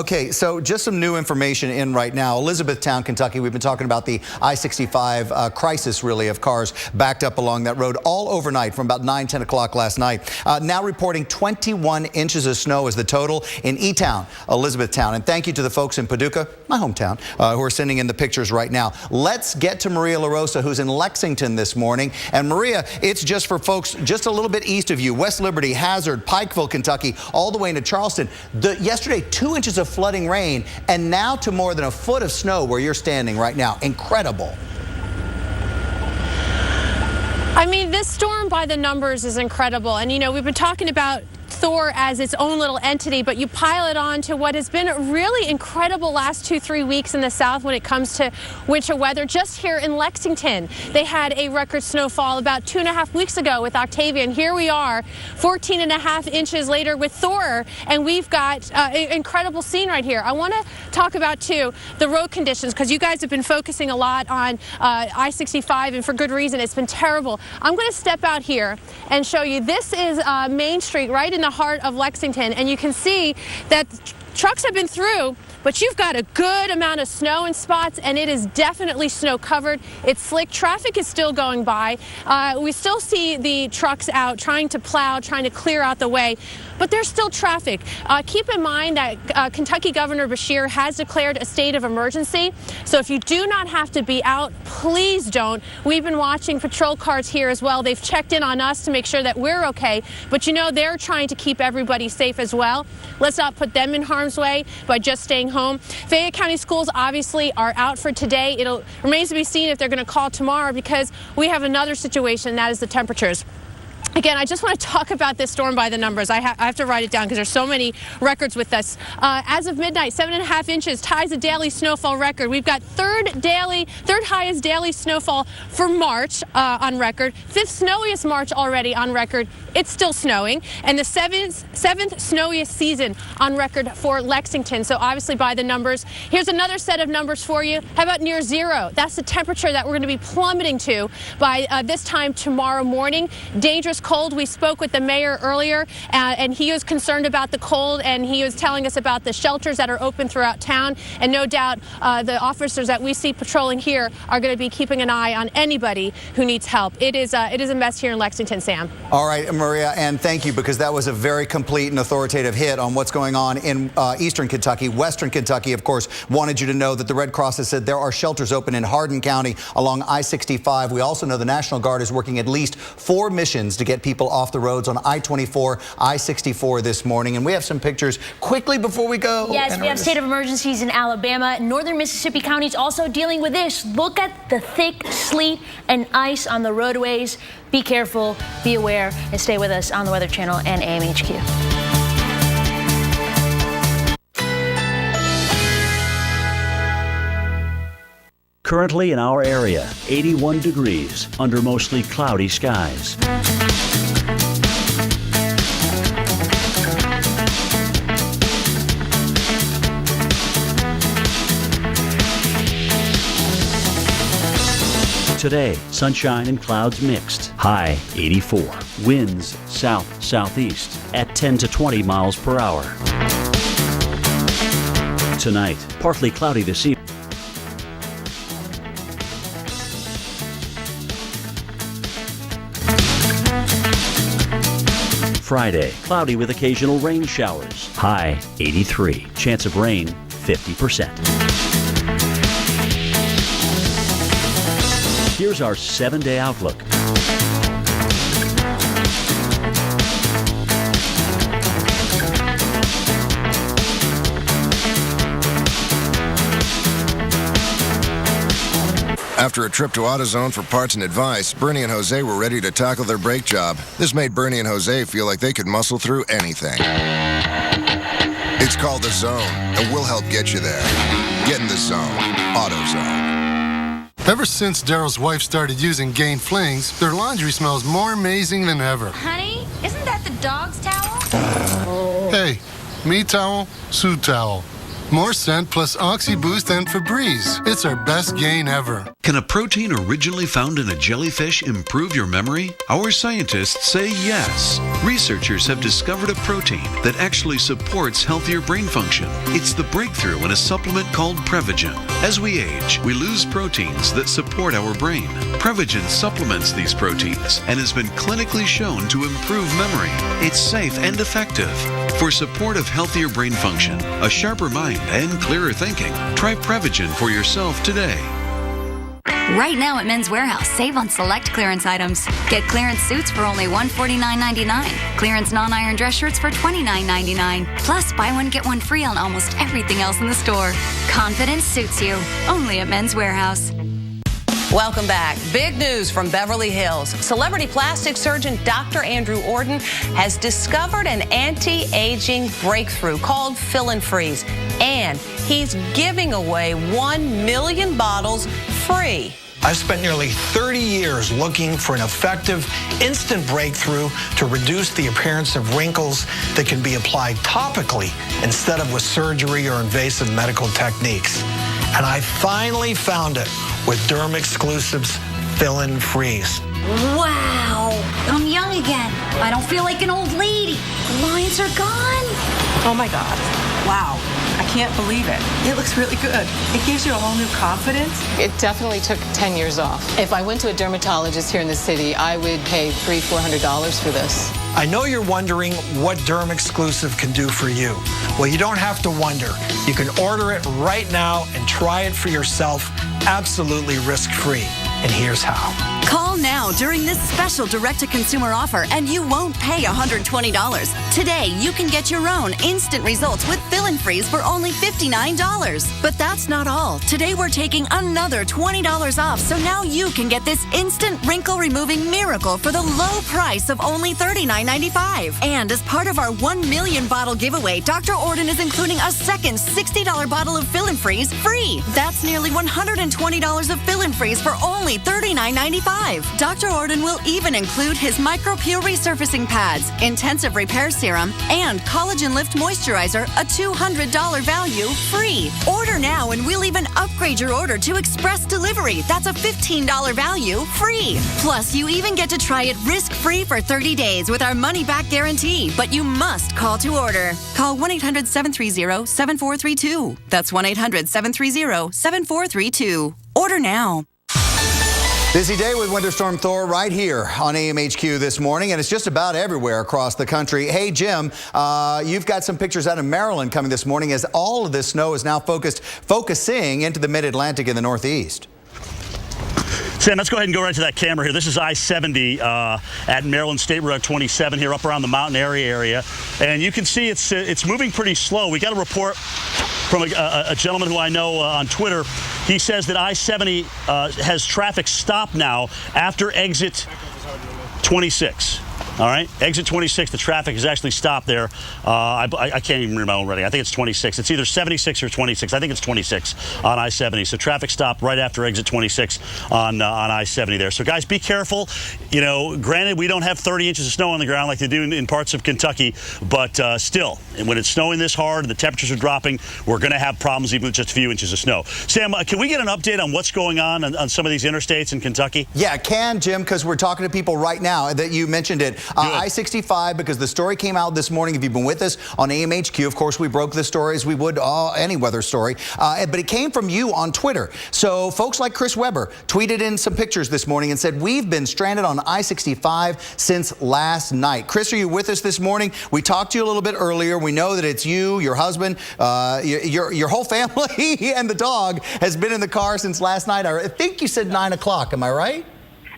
Okay, so just some new information in right now. Elizabethtown, Kentucky. We've been talking about the I-65 crisis, really, of cars backed up along that road all overnight from about 9, 10 o'clock last night. Now reporting 21 inches of snow is the total in E-Town, Elizabethtown. And thank you to the folks in Paducah, my hometown, who are sending in the pictures right now. Let's get to Maria LaRosa, who's in Lexington this morning. And Maria, it's just for folks just a little bit east of you, West Liberty, Hazard, Pikeville, Kentucky, all the way into Charleston. Yesterday, 2 inches of flooding rain, and now to more than a foot of snow where you're standing right now. Incredible. I mean, this storm by the numbers is incredible. And, you know, we've been talking about Thor as its own little entity, but you pile it on to what has been a really incredible last 2-3 weeks in the south when it comes to winter weather. Just here in Lexington, they had a record snowfall about 2.5 weeks ago with Octavia, and here we are 14.5 inches later with Thor, and we've got an incredible scene right here. I want to talk about, too, the road conditions, because you guys have been focusing a lot on I-65, and for good reason. It's been terrible. I'm going to step out here and show you. This is Main Street right in the heart of Lexington, and you can see that trucks have been through, but you've got a good amount of snow in spots, and it is definitely snow covered. It's slick. Traffic is still going by. We still see the trucks out trying to plow, trying to clear out the way, but there's still traffic. Keep in mind that Kentucky Governor Beshear has declared a state of emergency, so if you do not have to be out, please don't. We've been watching patrol cars here as well. They've checked in on us to make sure that we're okay, but you know, they're trying to keep everybody safe as well. Let's not put them in harm's way by just staying home. Fayette County schools obviously are out for today. It remains to be seen if they're going to call tomorrow, because we have another situation, that is the temperatures. Again, I just want to talk about this storm by the numbers. I have to write it down because there's so many records with this. As of midnight, 7.5 inches ties a daily snowfall record. We've got third highest daily snowfall for March on record. 5th snowiest March already on record. It's still snowing. And the 7th snowiest season on record for Lexington. So obviously by the numbers. Here's another set of numbers for you. How about near zero? That's the temperature that we're going to be plummeting to by this time tomorrow morning. Dangerous cold. We spoke with the mayor earlier, and he was concerned about the cold, and he was telling us about the shelters that are open throughout town. And no doubt the officers that we see patrolling here are going to be keeping an eye on anybody who needs help. It is a mess here in Lexington, Sam. All right, Maria, and thank you, because that was a very complete and authoritative hit on what's going on in eastern Kentucky. Western Kentucky, of course, wanted you to know that the Red Cross has said there are shelters open in Hardin County along I-65. We also know the National Guard is working at least 4 missions to get people off the roads on I-24, I-64 this morning. And we have some pictures quickly before we go. Yes, we have state of emergencies in Alabama. Northern Mississippi counties also dealing with this. Look at the thick sleet and ice on the roadways. Be careful, be aware, and stay with us on the Weather Channel and AMHQ. Currently in our area, 81 degrees under mostly cloudy skies. Today, sunshine and clouds mixed. High 84. Winds south-southeast at 10 to 20 miles per hour. Tonight, partly cloudy this evening. Friday, cloudy with occasional rain showers. High 83. Chance of rain 50%. Here's our 7-day outlook. After a trip to AutoZone for parts and advice, Bernie and Jose were ready to tackle their brake job. This made Bernie and Jose feel like they could muscle through anything. It's called The Zone, and we'll help get you there. Get in the zone. AutoZone. Ever since Daryl's wife started using Gain Flings, their laundry smells more amazing than ever. Honey, isn't that the dog's towel? Hey, me towel, Sue towel. More scent plus Oxy Boost and Febreze. It's our best gain ever. Can a protein originally found in a jellyfish improve your memory? Our scientists say yes. Researchers have discovered a protein that actually supports healthier brain function. It's the breakthrough in a supplement called Prevagen. As we age, we lose proteins that support our brain. Prevagen supplements these proteins and has been clinically shown to improve memory. It's safe and effective. For support of healthier brain function, a sharper mind, and clearer thinking, try Prevagen for yourself today. Right now at Men's Warehouse, save on select clearance items. Get clearance suits for only $149.99. Clearance non-iron dress shirts for $29.99. Plus, buy one, get one free on almost everything else in the store. Confidence suits you. Only at Men's Warehouse. Welcome back. Big news from Beverly Hills. Celebrity plastic surgeon Dr. Andrew Orden has discovered an anti-aging breakthrough called Fill and Freeze. And he's giving away 1 million bottles free. I've spent nearly 30 years looking for an effective, instant breakthrough to reduce the appearance of wrinkles that can be applied topically instead of with surgery or invasive medical techniques. And I finally found it with Derm Exclusives Fill and Freeze. Wow, I'm young again. I don't feel like an old lady. The lines are gone. Oh my God. Wow. I can't believe it. It looks really good. It gives you a whole new confidence. It definitely took 10 years off. If I went to a dermatologist here in the city, I would pay $300-400 for this. I know you're wondering what Derm Exclusive can do for you. Well, you don't have to wonder. You can order it right now and try it for yourself absolutely risk-free. And here's how. Call now during this special direct-to-consumer offer and you won't pay $120. Today, you can get your own instant results with Fill and Freeze for only $59. But that's not all. Today, we're taking another $20 off, so now you can get this instant wrinkle-removing miracle for the low price of only $39.95. And as part of our 1 million bottle giveaway, Dr. Orden is including a second $60 bottle of Fill and Freeze free. That's nearly $120 of Fill and Freeze for only $39.95. Dr. Orden will even include his Micro Pure Resurfacing Pads, Intensive Repair Serum, and Collagen Lift Moisturizer, a $200 value, free. Order now and we'll even upgrade your order to Express Delivery. That's a $15 value, free. Plus, you even get to try it risk-free for 30 days with our money-back guarantee. But you must call to order. Call 1-800-730-7432. That's 1-800-730-7432. Order now. Busy day with Winter Storm Thor right here on AMHQ this morning, and it's just about everywhere across the country. Hey, Jim, you've got some pictures out of Maryland coming this morning as all of this snow is now focusing into the mid-Atlantic and the Northeast. Sam, let's go ahead and go right to that camera here. This is I-70 at Maryland State Road 27 here up around the Mountain area. And you can see it's moving pretty slow. We got a report from a gentleman who I know on Twitter. He says that I-70 has traffic stopped now after exit 26. All right, exit 26, the traffic is actually stopped there. I can't even remember already. I think it's 26. It's either 76 or 26. I think it's 26 on I-70. So traffic stopped right after exit 26 on I-70 there. So guys, be careful. You know, granted, we don't have 30 inches of snow on the ground like they do in parts of Kentucky, but still, when it's snowing this hard and the temperatures are dropping, we're going to have problems even with just a few inches of snow. Sam, can we get an update on what's going on some of these interstates in Kentucky? Yeah, Jim, because we're talking to people right now that you mentioned it. I-65, because the story came out this morning. If you've been with us on AMHQ, of course, we broke the story as we would any weather story. But it came from you on Twitter. So folks like Chris Weber tweeted in some pictures this morning and said, we've been stranded on I-65 since last night. Chris, are you with us this morning? We talked to you a little bit earlier. We know that it's you, your husband, your whole family, and the dog has been in the car since last night. I think you said 9 o'clock. Am I right?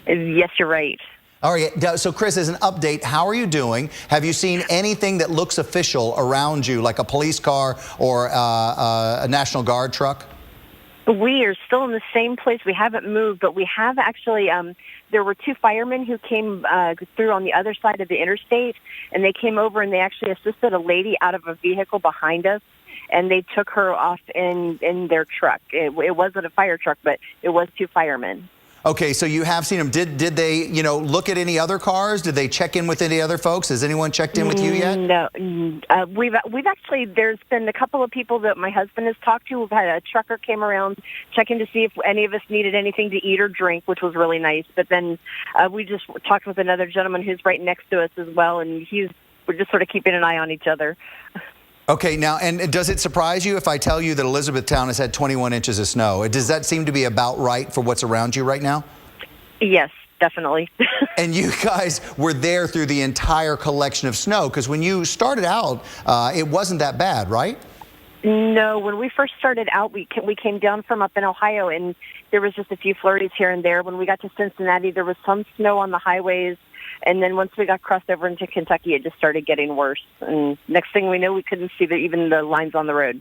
Yes, you're right. All right, so Chris, as an update, how are you doing? Have you seen anything that looks official around you, like a police car or a National Guard truck? We are still in the same place. We haven't moved, but we have actually, there were 2 firemen who came through on the other side of the interstate, and they came over and they actually assisted a lady out of a vehicle behind us, and they took her off in their truck. It wasn't a fire truck, but it was 2 firemen. Okay, so you have seen them. Did they, look at any other cars? Did they check in with any other folks? Has anyone checked in with you yet? No. We've actually, there's been a couple of people that my husband has talked to. We've had a trucker came around checking to see if any of us needed anything to eat or drink, which was really nice. But then we just talked with another gentleman who's right next to us as well, and we're just sort of keeping an eye on each other. Okay, now, and does it surprise you if I tell you that Elizabethtown has had 21 inches of snow? Does that seem to be about right for what's around you right now? Yes, definitely. And you guys were there through the entire collection of snow, because when you started out, it wasn't that bad, right? No, when we first started out, we came down from up in Ohio, and there was just a few flurries here and there. When we got to Cincinnati, there was some snow on the highways. And then once we got crossed over into Kentucky, it just started getting worse. And next thing we know, we couldn't see even the lines on the road.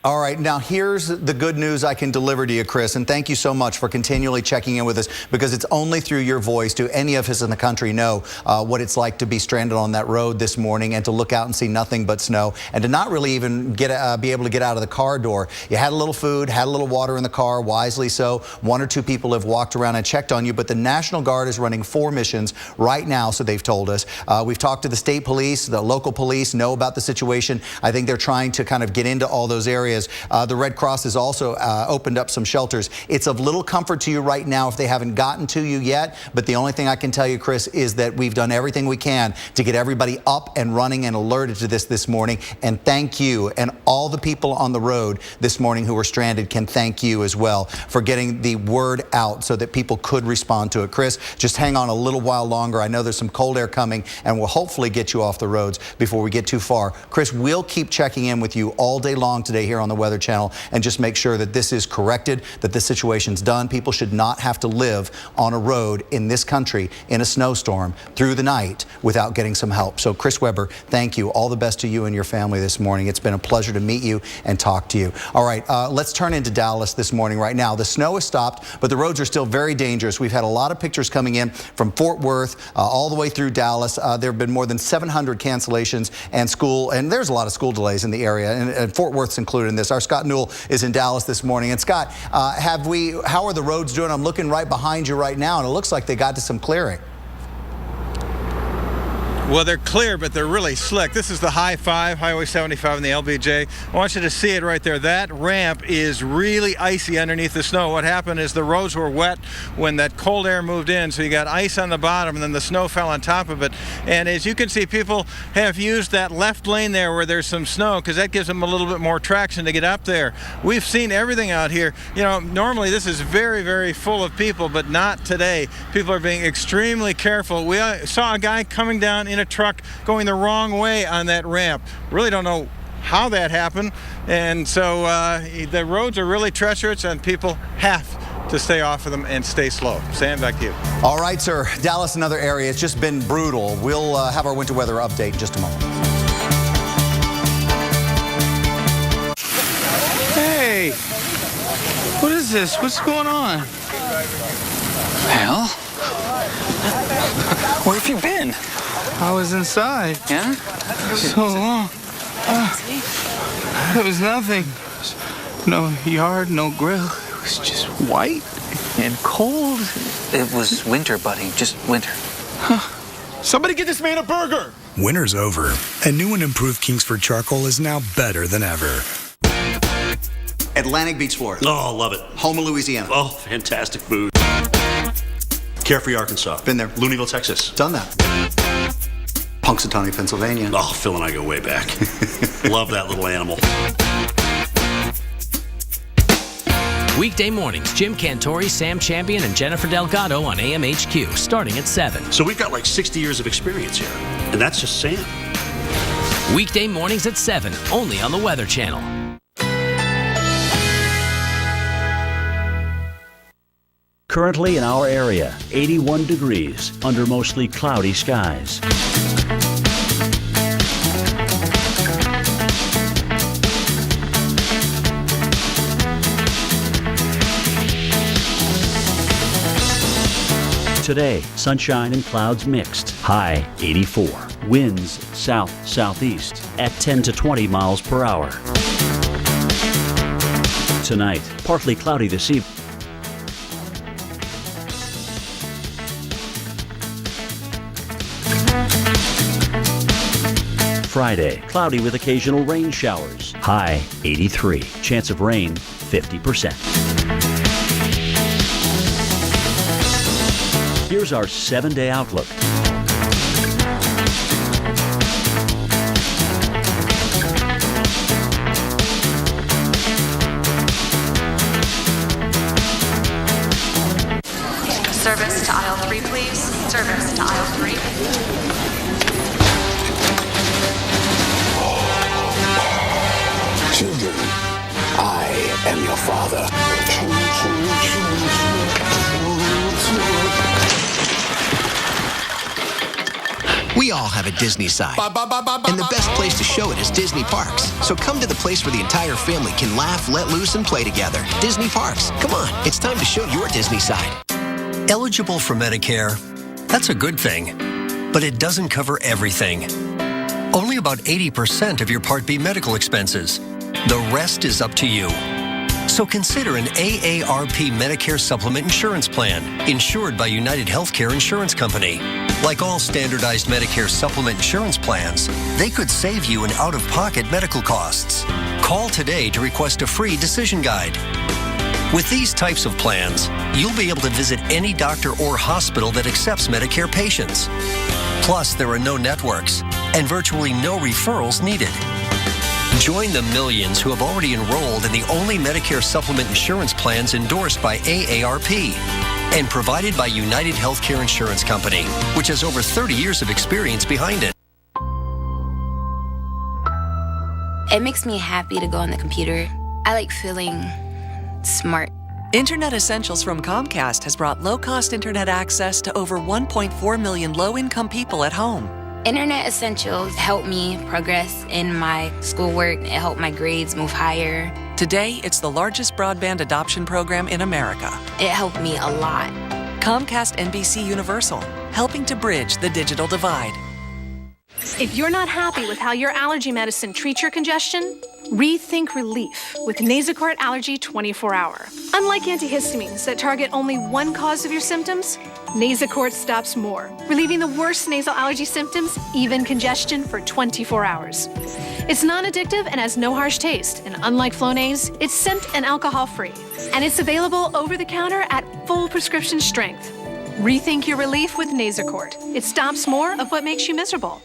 All right, now here's the good news I can deliver to you, Chris, and thank you so much for continually checking in with us, because it's only through your voice do any of us in the country know what it's like to be stranded on that road this morning and to look out and see nothing but snow and to not really even be able to get out of the car door. You had a little food, had a little water in the car, wisely so. 1 or 2 people have walked around and checked on you, but the National Guard is running 4 missions right now, so they've told us. We've talked to the state police, the local police know about the situation. I think they're trying to kind of get into all those areas. The Red Cross has also opened up some shelters. It's of little comfort to you right now if they haven't gotten to you yet, but the only thing I can tell you, Chris, is that we've done everything we can to get everybody up and running and alerted to this morning, and thank you. And all the people on the road this morning who were stranded can thank you as well for getting the word out so that people could respond to it. Chris, just hang on a little while longer. I know there's some cold air coming, and we'll hopefully get you off the roads before we get too far. Chris, we'll keep checking in with you all day long today here on the Weather Channel and just make sure that this is corrected, that this situation's done. People should not have to live on a road in this country in a snowstorm through the night without getting some help. So Chris Weber, thank you. All the best to you and your family this morning. It's been a pleasure to meet you and talk to you. All right, let's turn into Dallas this morning right now. The snow has stopped, but the roads are still very dangerous. We've had a lot of pictures coming in from Fort Worth all the way through Dallas. There have been more than 700 cancellations and there's a lot of school delays in the area, and Fort Worth's included in this. Our Scott Newell is in Dallas this morning. And Scott, how are the roads doing? I'm looking right behind you right now, and it looks like they got to some clearing. Well, they're clear, but they're really slick. This is the High-5, Highway 75 and the LBJ. I want you to see it right there. That ramp is really icy underneath the snow. What happened is the roads were wet when that cold air moved in, so you got ice on the bottom, and then the snow fell on top of it. And as you can see, people have used that left lane there where there's some snow, because that gives them a little bit more traction to get up there. We've seen everything out here. You know, normally this is very, very full of people, but not today. People are being extremely careful. We saw a guy coming down in a truck going the wrong way on that ramp. Really don't know how that happened, and so the roads are really treacherous, and people have to stay off of them and stay slow. Sam, back to you. All right, sir. Dallas, another area. It's just been brutal. We'll have our winter weather update in just a moment. Hey, what is this? What's going on? Well, where have you been? I was inside. Yeah? So long. There was nothing. No yard, no grill. It was just white and cold. It was winter, buddy. Just winter. Somebody get this man a burger! Winter's over, and new and improved Kingsford charcoal is now better than ever. Atlantic Beach, Florida. Oh, love it. Houma, Louisiana. Oh, fantastic food. Carefree, Arkansas. Been there. Looneyville, Texas. Done that. Punxsutawney, Pennsylvania. Oh, Phil and I go way back. Love that little animal. Weekday mornings, Jim Cantori, Sam Champion, and Jennifer Delgado on AMHQ, starting at 7. So we've got like 60 years of experience here, and that's just Sam. Weekday mornings at 7, only on the Weather Channel. Currently in our area, 81 degrees under mostly cloudy skies. Today, sunshine and clouds mixed. High 84. Winds south-southeast at 10 to 20 miles per hour. Tonight, partly cloudy this evening. Friday, cloudy with occasional rain showers. High 83. Chance of rain 50%. Here's our 7-day outlook. Service to aisle 3, please. Service to aisle 3. Children, I am your father. We all have a Disney side, and the best place to show it is Disney Parks. So come to the place where the entire family can laugh, let loose, and play together. Disney Parks. Come on, it's time to show your Disney side. Eligible for Medicare, that's a good thing, but it doesn't cover everything. Only about 80% of your Part B medical expenses. The rest is up to you. So consider an AARP Medicare Supplement Insurance Plan, insured by United Healthcare Insurance Company. Like all standardized Medicare Supplement Insurance plans, they could save you in out-of-pocket medical costs. Call today to request a free decision guide. With these types of plans, you'll be able to visit any doctor or hospital that accepts Medicare patients. Plus, there are no networks and virtually no referrals needed. Join the millions who have already enrolled in the only Medicare supplement insurance plans endorsed by AARP and provided by United Healthcare Insurance Company, which has over 30 years of experience behind it. It makes me happy to go on the computer. I like feeling smart. Internet Essentials from Comcast has brought low-cost internet access to over 1.4 million low-income people at home. Internet Essentials helped me progress in my schoolwork. It helped my grades move higher. Today, it's the largest broadband adoption program in America. It helped me a lot. Comcast NBC Universal, helping to bridge the digital divide. If you're not happy with how your allergy medicine treats your congestion, rethink relief with Nasacort Allergy 24-Hour. Unlike antihistamines that target only one cause of your symptoms, Nasacort stops more, relieving the worst nasal allergy symptoms, even congestion, for 24 hours. It's non-addictive and has no harsh taste, and unlike Flonase, it's scent and alcohol-free. And it's available over-the-counter at full prescription strength. Rethink your relief with Nasacort. It stops more of what makes you miserable.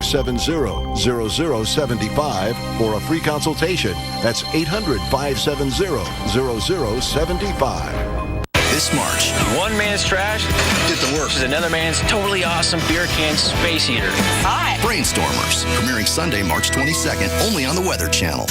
70-0075 for a free consultation. That's 800-570-0075. This March, one man's trash did the work is another man's totally awesome beer can space heater. Hi. Brainstormers, premiering Sunday, March 22nd, only on the Weather Channel.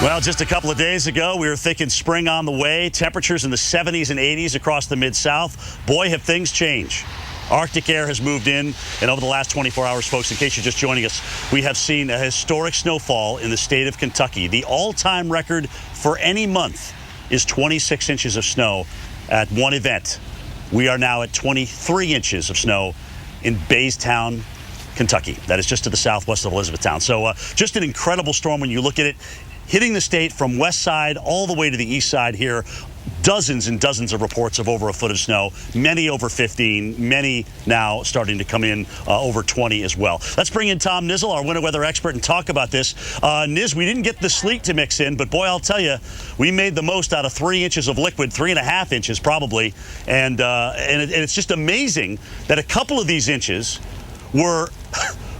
Well, just a couple of days ago, we were thinking spring on the way. Temperatures in the 70s and 80s across the Mid-South. Boy, have things changed. Arctic air has moved in, and over the last 24 hours, folks, in case you're just joining us, we have seen a historic snowfall in the state of Kentucky. The all-time record for any month is 26 inches of snow at one event. We are now at 23 inches of snow in Baystown, Kentucky. That is just to the southwest of Elizabethtown. So just an incredible storm when you look at it, hitting the state from west side all the way to the east side here. Dozens and dozens of reports of over a foot of snow, many over 15, many now starting to come in over 20 as well. Let's bring in Tom Nizzle, our winter weather expert, and talk about this. Niz, we didn't get the sleet to mix in, but boy, I'll tell you, we made the most out of 3 inches of liquid, 3.5 inches probably, and it's just amazing that a couple of these inches were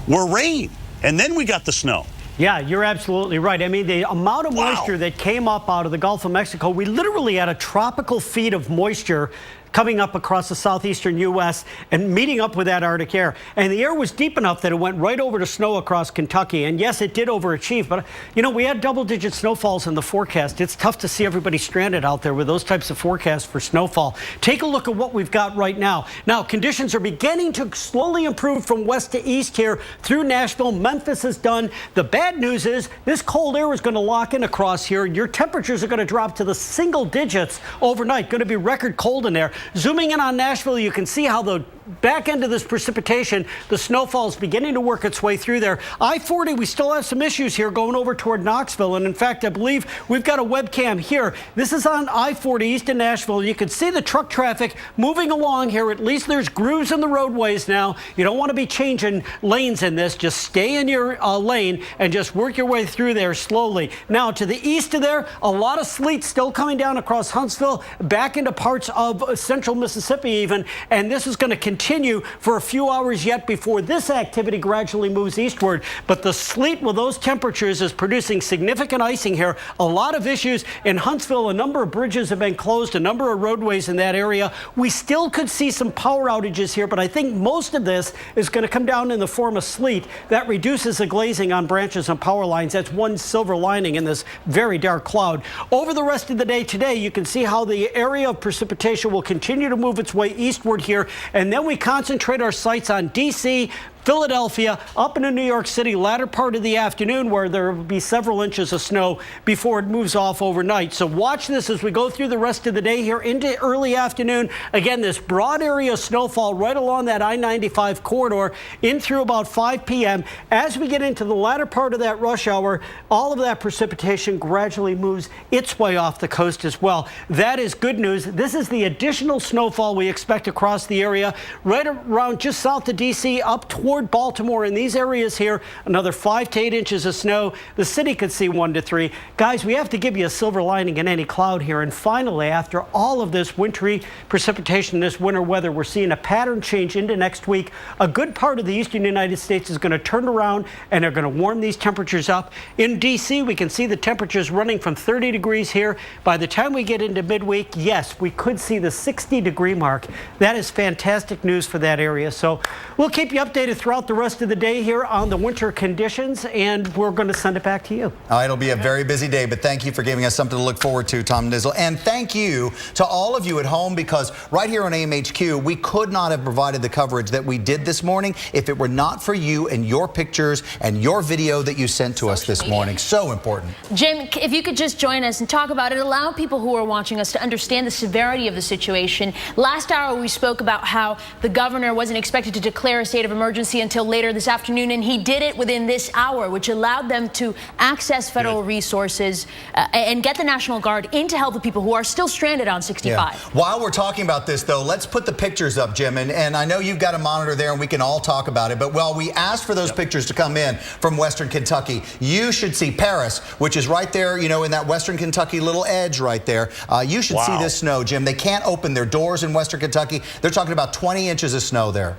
rain, and then we got the snow. Yeah, you're absolutely right. I mean, the amount of moisture that came up out of the Gulf of Mexico, we literally had a tropical feed of moisture coming up across the southeastern U.S. and meeting up with that Arctic air. And the air was deep enough that it went right over to snow across Kentucky. And yes, it did overachieve. But, you know, we had double-digit snowfalls in the forecast. It's tough to see everybody stranded out there with those types of forecasts for snowfall. Take a look at what we've got right now. Now, conditions are beginning to slowly improve from west to east here through Nashville. Memphis is done. The bad news is this cold air is going to lock in across here. Your temperatures are going to drop to the single digits overnight. Going to be record cold in there. Zooming in on Nashville, you can see how the back end of this precipitation, the snowfall is beginning to work its way through there. I-40, we still have some issues here going over toward Knoxville. And in fact, I believe we've got a webcam here. This is on I-40 east of Nashville. You can see the truck traffic moving along here. At least there's grooves in the roadways now. You don't want to be changing lanes in this. Just stay in your lane and just work your way through there slowly. Now, to the east of there, a lot of sleet still coming down across Huntsville, back into parts of central Mississippi even. And this is going to continue for a few hours yet before this activity gradually moves eastward. But the sleet with those temperatures is producing significant icing here. A lot of issues in Huntsville. A number of bridges have been closed, a number of roadways in that area. We still could see some power outages here, but I think most of this is going to come down in the form of sleet. That reduces the glazing on branches and power lines. That's one silver lining in this very dark cloud. Over the rest of the day today, you can see how the area of precipitation will continue to move its way eastward here, and then we concentrate our sights on D.C., Philadelphia, up into New York City, latter part of the afternoon, where there will be several inches of snow before it moves off overnight. So watch this as we go through the rest of the day here into early afternoon. Again, this broad area of snowfall right along that I-95 corridor in through about 5 p.m. As we get into the latter part of that rush hour, all of that precipitation gradually moves its way off the coast as well. That is good news. This is the additional snowfall we expect across the area, right around just south of D.C., up toward Baltimore. In these areas here, another 5 to 8 inches of snow. The city could see 1 to 3. Guys, we have to give you a silver lining in any cloud here. And finally, after all of this wintry precipitation, this winter weather, we're seeing a pattern change into next week. A good part of the eastern United States is going to turn around and they're going to warm these temperatures up. In D.C., we can see the temperatures running from 30 degrees here. By the time we get into midweek, yes, we could see the 60-degree mark. That is fantastic news for that area. So we'll keep you updated throughout the rest of the day here on the winter conditions, and we're going to send it back to you. It'll be a very busy day, but thank you for giving us something to look forward to, Tom Nizzle. And thank you to all of you at home, because right here on AMHQ, we could not have provided the coverage that we did this morning if it were not for you and your pictures and your video that you sent to us this morning. So important. Jim, if you could just join us and talk about it, allow people who are watching us to understand the severity of the situation. Last hour, we spoke about how the governor wasn't expected to declare a state of emergency until later this afternoon, and he did it within this hour, which allowed them to access federal resources and get the National Guard in to help the people who are still stranded on 65. Yeah. While we're talking about this, though, let's put the pictures up, Jim, and I know you've got a monitor there and we can all talk about it, but while we asked for those pictures to come in from Western Kentucky, you should see Paris, which is right there, you know, in that Western Kentucky little edge right there. You should see this snow, Jim. They can't open their doors in Western Kentucky. They're talking about 20 inches of snow there.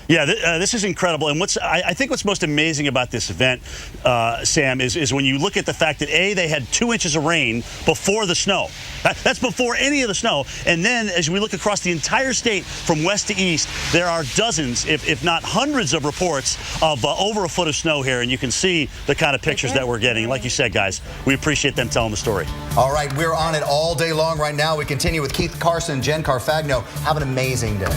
Yeah, this is incredible. And I think what's most amazing about this event, Sam, is when you look at the fact that, A, they had 2 inches of rain before the snow. That's before any of the snow. And then as we look across the entire state from west to east, there are dozens, if not hundreds of reports of over a foot of snow here. And you can see the kind of pictures that we're getting. Like you said, guys, we appreciate them telling the story. All right, we're on it all day long right now. We continue with Keith Carson and Jen Carfagno. Have an amazing day.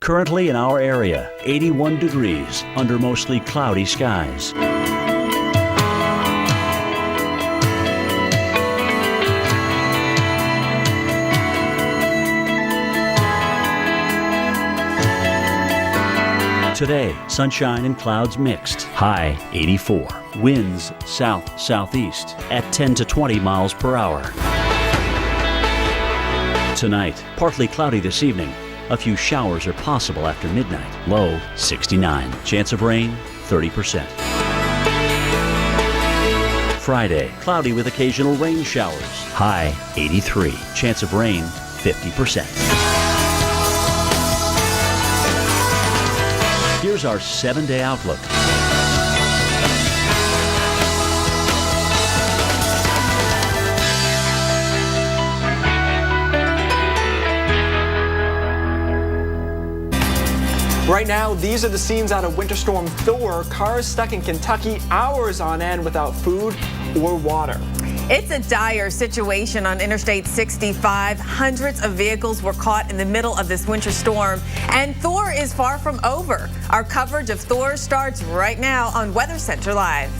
Currently in our area, 81 degrees under mostly cloudy skies. Today, sunshine and clouds mixed. High 84. Winds south-southeast at 10 to 20 miles per hour. Tonight, partly cloudy this evening. A few showers are possible after midnight. Low 69. Chance of rain 30%. Friday, cloudy with occasional rain showers. High 83. Chance of rain 50%. Here's our 7-day outlook. Right now, these are the scenes out of Winter Storm Thor. Cars stuck in Kentucky hours on end without food or water. It's a dire situation on Interstate 65. Hundreds of vehicles were caught in the middle of this winter storm, and Thor is far from over. Our coverage of Thor starts right now on Weather Center Live.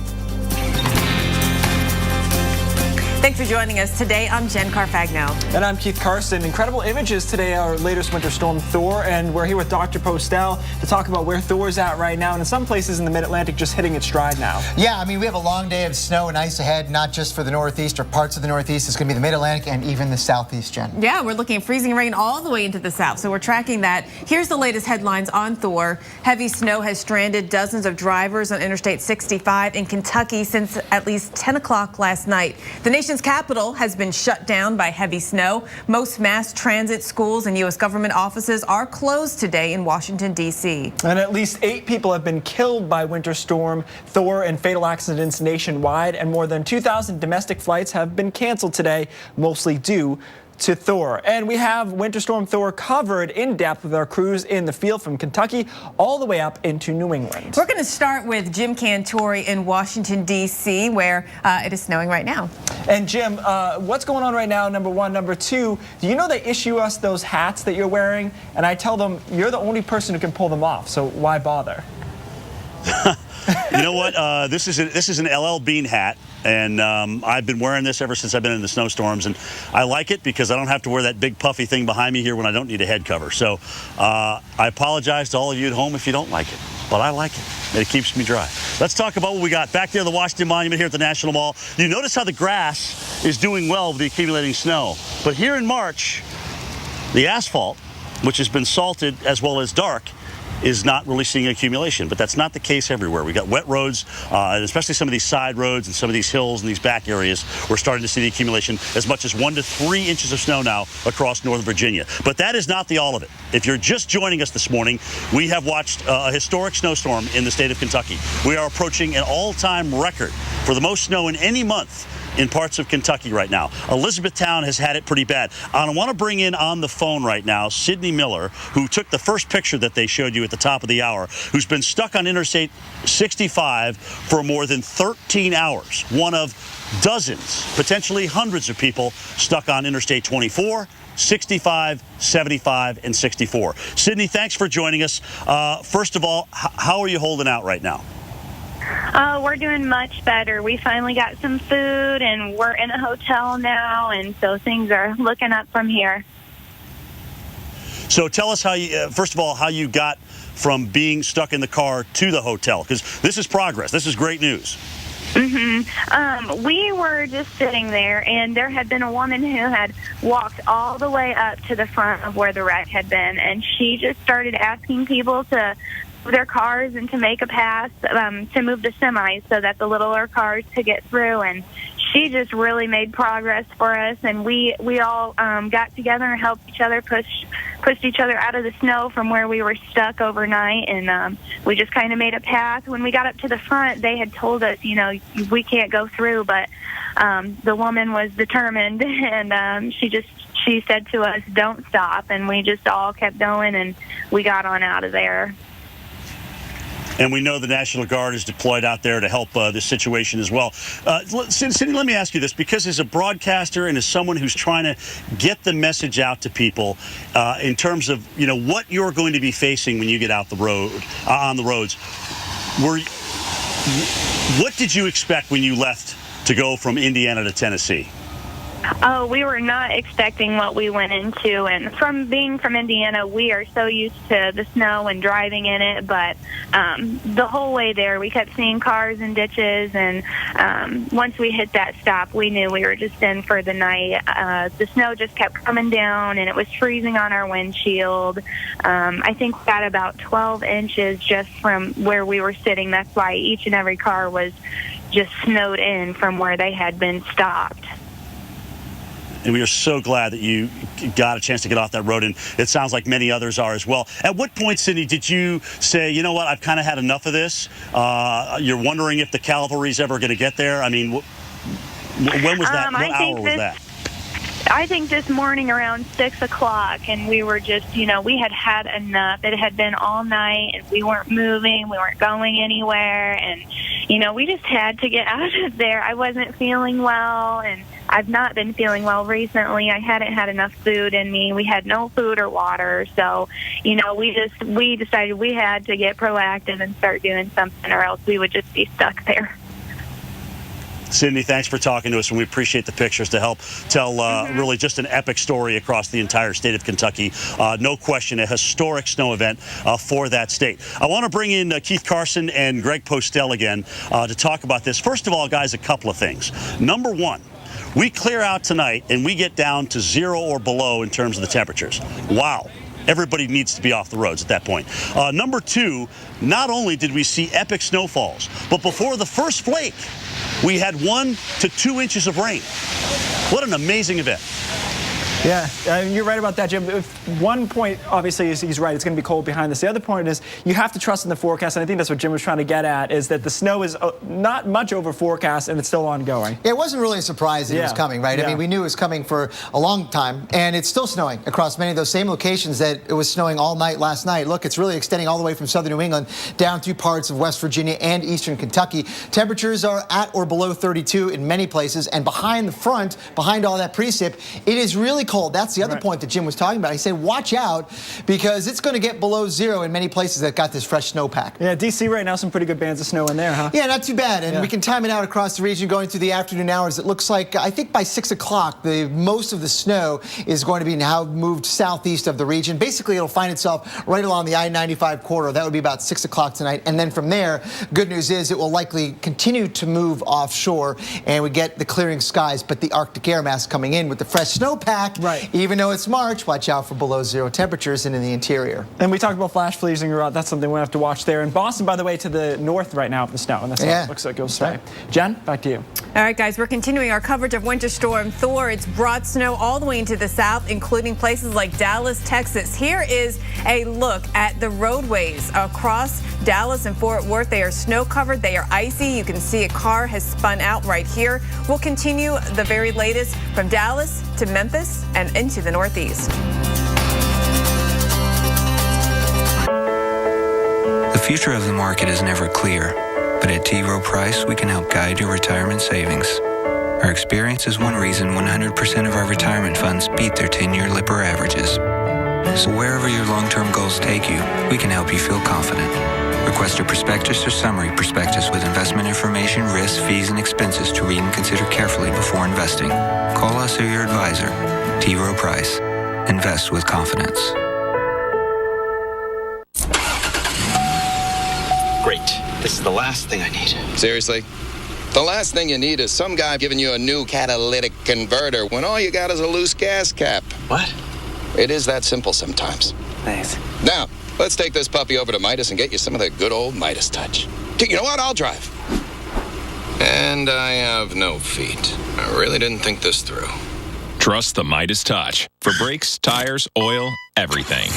Thanks for joining us today. I'm Jen Carfagno. And I'm Keith Carson. Incredible images today, our latest winter storm Thor, and we're here with Dr. Postel to talk about where Thor's at right now, and in some places in the mid-Atlantic just hitting its stride now. Yeah, I mean, we have a long day of snow and ice ahead, not just for the Northeast or parts of the Northeast. It's going to be the mid-Atlantic and even the Southeast, Jen. Yeah, we're looking at freezing rain all the way into the South, so we're tracking that. Here's the latest headlines on Thor. Heavy snow has stranded dozens of drivers on Interstate 65 in Kentucky since at least 10 o'clock last night. The nation's capital has been shut down by heavy snow. Most mass transit, schools, and U.S. government offices are closed today in Washington, D.C. And at least 8 people have been killed by Winter Storm Thor in fatal accidents nationwide, and more than 2,000 domestic flights have been canceled today, mostly due to Thor. And we have Winter Storm Thor covered in depth with our crews in the field from Kentucky all the way up into New England. We're going to start with Jim Cantori in Washington, D.C., where it is snowing right now. And Jim, what's going on right now, number one? Number two, do you know they issue us those hats that you're wearing? And I tell them, you're the only person who can pull them off, so why bother? You know what? This is an LL Bean hat. And I've been wearing this ever since I've been in the snowstorms, and I like it because I don't have to wear that big puffy thing behind me here when I don't need a head cover. So I apologize to all of you at home if you don't like it, but I like it, and it keeps me dry. Let's talk about what we got back there, the Washington Monument here at the National Mall. You notice how the grass is doing well with the accumulating snow, but here in March, the asphalt, which has been salted as well as dark, is not really seeing accumulation, but that's not the case everywhere. We got wet roads, and especially some of these side roads and some of these hills and these back areas. We're starting to see the accumulation as much as 1 to 3 inches of snow now across Northern Virginia. But that is not the all of it. If you're just joining us this morning, we have watched a historic snowstorm in the state of Kentucky. We are approaching an all-time record for the most snow in any month in parts of Kentucky right now. Elizabethtown has had it pretty bad. I want to bring in on the phone right now Sydney Miller, who took the first picture that they showed you at the top of the hour, who's been stuck on Interstate 65 for more than 13 hours. One of dozens, potentially hundreds of people stuck on Interstate 24, 65, 75, and 64. Sydney, thanks for joining us. First of all, how are you holding out right now? We're doing much better. We finally got some food, and we're in a hotel now, and so things are looking up from here. So tell us how you, first of all, how you got from being stuck in the car to the hotel, because this is progress. This is great news. We were just sitting there, and there had been a woman who had walked all the way up to the front of where the wreck had been, and she just started asking people to their cars and to make a pass to move the semis so that the littler cars could get through. And she just really made progress for us, and we all got together and helped each other pushed each other out of the snow from where we were stuck overnight, and we just kind of made a path. When we got up to the front, they had told us, we can't go through, but the woman was determined, and she said to us, don't stop, and we just all kept going, and we got on out of there. And we know the National Guard is deployed out there to help this situation as well. Cindy, let me ask you this, because as a broadcaster and as someone who's trying to get the message out to people in terms of, what you're going to be facing when you get out the road, on the roads, what did you expect when you left to go from Indiana to Tennessee? Oh, we were not expecting what we went into, and from being from Indiana, we are so used to the snow and driving in it, but the whole way there, we kept seeing cars and ditches, and once we hit that stop, we knew we were just in for the night. The snow just kept coming down, and it was freezing on our windshield. I think we got about 12 inches just from where we were sitting. That's why each and every car was just snowed in from where they had been stopped. And we are so glad that you got a chance to get off that road, and it sounds like many others are as well. At what point, Cindy, did you say, you know what, I've kind of had enough of this? You're wondering if the cavalry's ever going to get there? I mean, when was that? What hour was that? I think this morning around 6 o'clock, and we were just, we had enough. It had been all night, and we weren't moving, we weren't going anywhere, and, we just had to get out of there. I wasn't feeling well, and I've not been feeling well recently. I hadn't had enough food in me. We had no food or water, so, we decided we had to get proactive and start doing something, or else we would just be stuck there. Cindy, thanks for talking to us, and we appreciate the pictures to help tell really just an epic story across the entire state of Kentucky. No question, a historic snow event for that state. I want to bring in Keith Carson and Greg Postel again to talk about this. First of all, guys, a couple of things. Number one, we clear out tonight, and we get down to 0 or below in terms of the temperatures. Wow. Everybody needs to be off the roads at that point. Number two, not only did we see epic snowfalls, but before the first flake, we had 1 to 2 inches of rain. What an amazing event. Yeah, you're right about that, Jim. One point, obviously, is he's right. It's going to be cold behind this. The other point is you have to trust in the forecast, and I think that's what Jim was trying to get at, is that the snow is not much over forecast, and it's still ongoing. Yeah, it wasn't really a surprise that it was coming, right? Yeah. I mean, we knew it was coming for a long time, and it's still snowing across many of those same locations that it was snowing all night last night. Look, it's really extending all the way from southern New England down through parts of West Virginia and eastern Kentucky. Temperatures are at or below 32 in many places, and behind the front, behind all that precip, it is really cold. That's the other point that Jim was talking about. He said, watch out, because it's going to get below 0 in many places that got this fresh snowpack. Yeah, D.C. right now, some pretty good bands of snow in there, huh? Yeah, not too bad. And we can time it out across the region going through the afternoon hours. It looks like, I think by 6 o'clock, most of the snow is going to be now moved southeast of the region. Basically, it'll find itself right along the I-95 corridor. That would be about 6 o'clock tonight. And then from there, good news is it will likely continue to move offshore, and we get the clearing skies, but the Arctic air mass coming in with the fresh snowpack. Right. Even though it's March, watch out for below 0 temperatures and in the interior. And we talked about flash freezing. That's something we'll have to watch there. And Boston, by the way, to the north right now of the snow. And that's how it looks like it goes today. Jen, back to you. All right, guys, we're continuing our coverage of Winter Storm Thor. It's brought snow all the way into the south, including places like Dallas, Texas. Here is a look at the roadways across Dallas and Fort Worth. They are snow covered. They are icy. You can see a car has spun out right here. We'll continue the very latest from Dallas to Memphis and into the Northeast. The future of the market is never clear, but at T. Rowe Price, we can help guide your retirement savings. Our experience is one reason 100% of our retirement funds beat their 10-year Lipper averages. So wherever your long-term goals take you, we can help you feel confident. Request a prospectus or summary prospectus with investment information, risks, fees, and expenses to read and consider carefully before investing. Call us or your advisor. T. Rowe Price. Invest with confidence. Great. This is the last thing I need. Seriously? The last thing you need is some guy giving you a new catalytic converter when all you got is a loose gas cap. What? It is that simple sometimes. Thanks. Now, Let's take this puppy over to Midas and get you some of that good old Midas touch. You know what? I'll drive. And I have no feet. I really didn't think this through. Trust the Midas Touch for brakes, tires, oil, everything.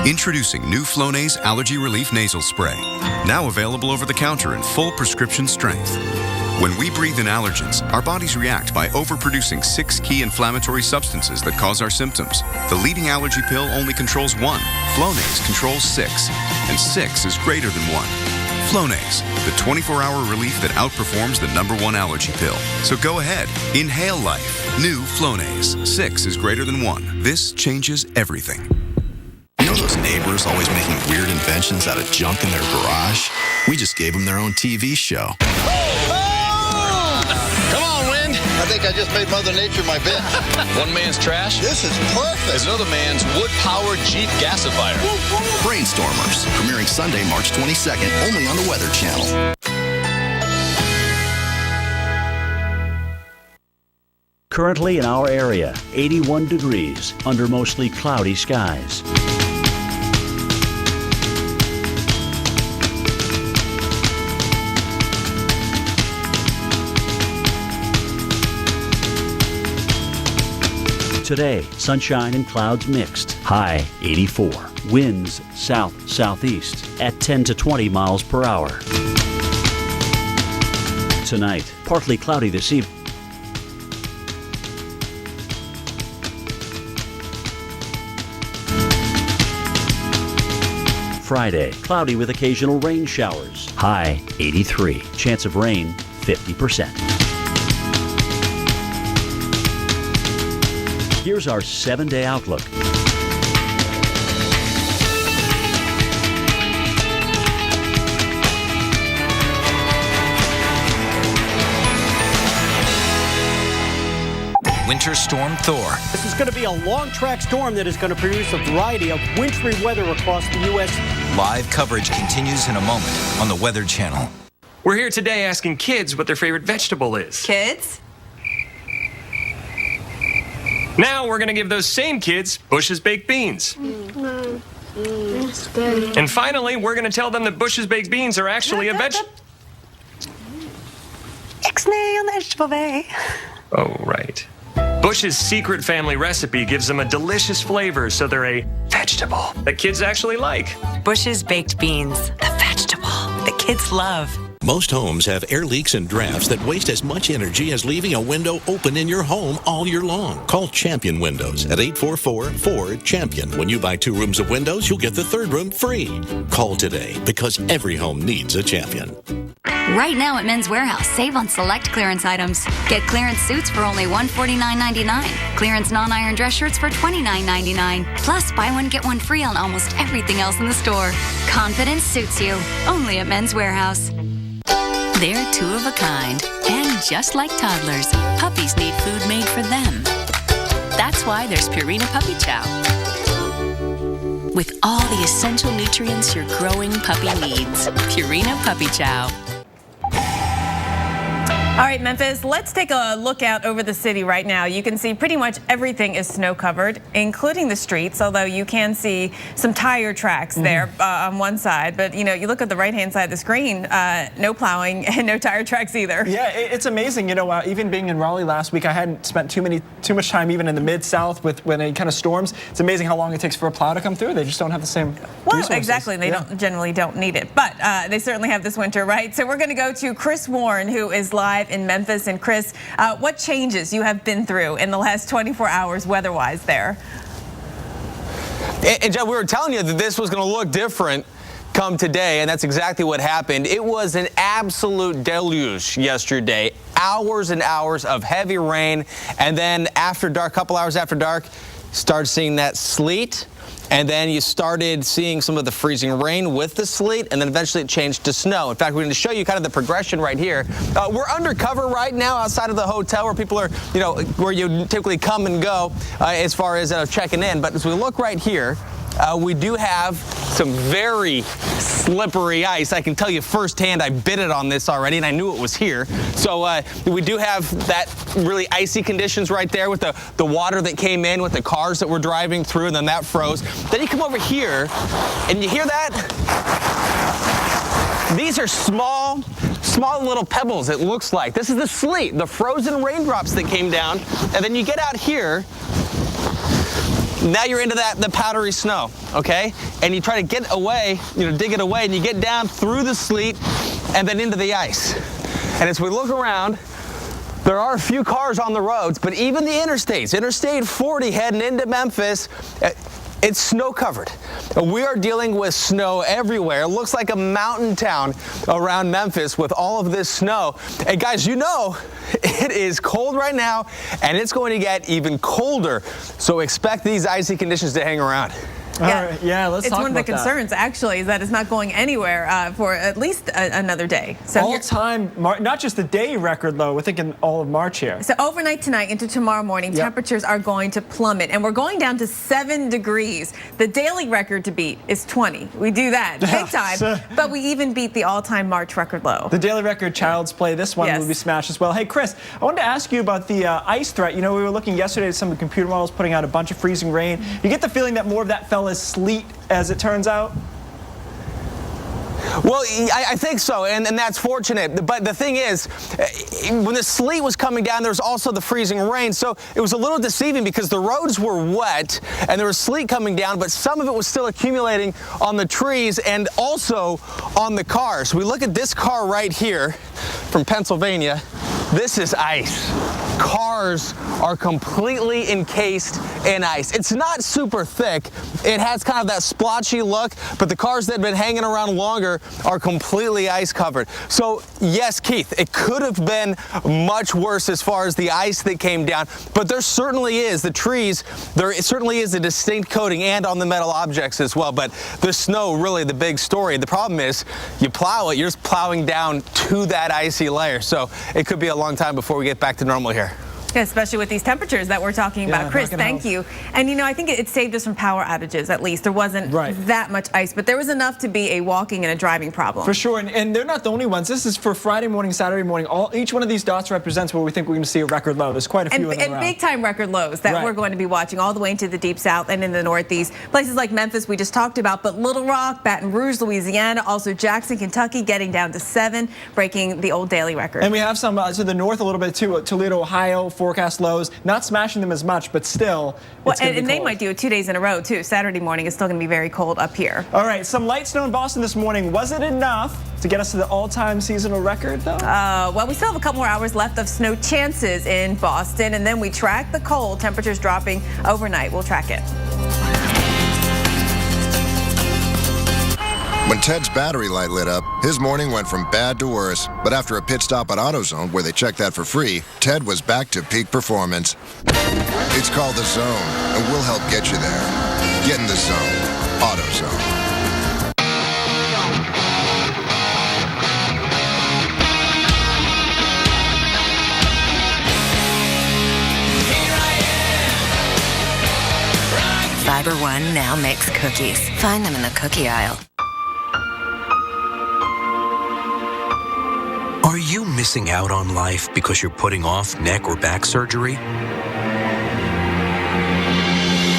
Introducing new Flonase Allergy Relief Nasal Spray. Now available over the counter in full prescription strength. When we breathe in allergens, our bodies react by overproducing 6 key inflammatory substances that cause our symptoms. The leading allergy pill only controls 1. Flonase controls 6. And 6 is greater than 1. Flonase, the 24-hour relief that outperforms the #1 allergy pill. So go ahead, inhale life. New Flonase. 6 is greater than 1. This changes everything. You know those neighbors always making weird inventions out of junk in their garage? We just gave them their own TV show. Come on, wind. I think I just made Mother Nature my bitch. One man's trash. This is perfect. Is another man's wood-powered Jeep gasifier. Brainstormers, premiering Sunday, March 22nd, only on the Weather Channel. Currently in our area, 81 degrees under mostly cloudy skies. Today, sunshine and clouds mixed. High 84. Winds south-southeast at 10 to 20 miles per hour. Tonight, partly cloudy this evening. Friday, cloudy with occasional rain showers. High 83. Chance of rain 50%. Here's our 7-day outlook. Winter Storm Thor. This is going to be a long-track storm that is going to produce a variety of wintry weather across the U.S. Live coverage continues in a moment on the Weather Channel. We're here today asking kids what their favorite vegetable is. Kids? Now we're going to give those same kids Bush's baked beans. That's good. And finally, we're going to tell them that Bush's baked beans are actually a vegetable. Ixnay on the vegetable bay. Oh, right. Bush's secret family recipe gives them a delicious flavor, so they're a vegetable that kids actually like. Bush's baked beans, the vegetable that kids love. Most homes have air leaks and drafts that waste as much energy as leaving a window open in your home all year long. Call Champion Windows at 844-4CHAMPION. When you buy 2 rooms of windows, you'll get the 3rd room free. Call today because every home needs a champion. Right now at Men's Warehouse, save on select clearance items. Get clearance suits for only $149.99. Clearance non-iron dress shirts for $29.99. Plus, buy one, get one free on almost everything else in the store. Confidence suits you. Only at Men's Warehouse. They're 2 of a kind. And just like toddlers, puppies need food made for them. That's why there's Purina Puppy Chow. With all the essential nutrients your growing puppy needs. Purina Puppy Chow. All right, Memphis, let's take a look out over the city right now. You can see pretty much everything is snow covered, including the streets, although you can see some tire tracks there on one side. But, you know, you look at the right-hand side of the screen, no plowing and no tire tracks either. Yeah, it's amazing. You know, even being in Raleigh last week, I hadn't spent too much time even in the Mid-South when it kind of storms. It's amazing how long it takes for a plow to come through. They just don't have the same resources. Exactly. They generally don't need it. But they certainly have this winter, right? So we're going to go to Chris Warren, who is live in Memphis. And Chris, what changes you have been through in the last 24 hours weather-wise there? And Jeff, we were telling you that this was going to look different come today, and that's exactly what happened. It was an absolute deluge yesterday. Hours and hours of heavy rain, and then after dark, a couple hours after dark, started seeing that sleet. And then you started seeing some of the freezing rain with the sleet, and then eventually it changed to snow. In fact, we're going to show you kind of the progression right here. We're undercover right now outside of the hotel where people are, you know, where you typically come and go as far as checking in. But as we look right here, we do have some very slippery ice. I can tell you firsthand, I bit it on this already, and I knew it was here. So we do have that really icy conditions right there with the water that came in with the cars that were driving through, and then that froze. Then you come over here, and you hear that? These are small little pebbles, it looks like. This is the sleet, the frozen raindrops that came down. And then you get out here, now you're into the powdery snow, okay? And you try to get away, dig it away, and you get down through the sleet and then into the ice. And as we look around, there are a few cars on the roads, but even the interstates, Interstate 40 heading into Memphis, it's snow covered. We are dealing with snow everywhere. It looks like a mountain town around Memphis with all of this snow. And guys, you know, it is cold right now, and it's going to get even colder. So expect these icy conditions to hang around. All right, let's talk about that. It's one of the concerns, actually, is that it's not going anywhere for at least another day. So all-time, not just the day record low, we're thinking all of March here. So overnight tonight into tomorrow morning, temperatures are going to plummet, and we're going down to 7 degrees. The daily record to beat is 20. We do that big time, but we even beat the all-time March record low. The daily record, Child's Play, this one will be smashed as well. Hey, Chris, I wanted to ask you about the ice threat. You know, we were looking yesterday at some of the computer models putting out a bunch of freezing rain. You get the feeling that more of that fell as sleet, as it turns out? Well, I think so, and that's fortunate. But the thing is, when the sleet was coming down, there was also the freezing rain. So it was a little deceiving because the roads were wet and there was sleet coming down, but some of it was still accumulating on the trees and also on the cars. We look at this car right here from Pennsylvania. This is ice. Cars are completely encased in ice. It's not super thick. It has kind of that splotchy look, but the cars that have been hanging around longer are completely ice covered. So yes, Keith, it could have been much worse as far as the ice that came down, but there certainly is, the trees, there certainly is a distinct coating and on the metal objects as well, but the snow, really the big story. The problem is you plow it, you're just plowing down to that icy layer. So it could be a long time before we get back to normal here. Especially with these temperatures that we're talking about. Chris, thank you. And you know, I think it saved us from power outages, at least. There wasn't that much ice, but there was enough to be a walking and a driving problem. For sure, and they're not the only ones. This is for Friday morning, Saturday morning. Each one of these dots represents where we think we're going to see a record low. There's quite a few of them around. And big-time record lows that we're going to be watching all the way into the deep south and in the northeast. Places like Memphis we just talked about, but Little Rock, Baton Rouge, Louisiana, also Jackson, Kentucky, getting down to 7, breaking the old daily record. And we have some to the north a little bit too. Toledo, Ohio, forecast lows. Not smashing them as much, but still. Well, and they might do it 2 days in a row too. Saturday morning is still going to be very cold up here. All right, some light snow in Boston this morning. Was it enough to get us to the all-time seasonal record, though? Well, we still have a couple more hours left of snow chances in Boston, and then we track the cold. Temperatures dropping overnight. We'll track it. When Ted's battery light lit up, his morning went from bad to worse. But after a pit stop at AutoZone, where they checked that for free, Ted was back to peak performance. It's called The Zone, and we'll help get you there. Get in the zone. AutoZone. Fiber One now makes cookies. Find them in the cookie aisle. Are you missing out on life because you're putting off neck or back surgery?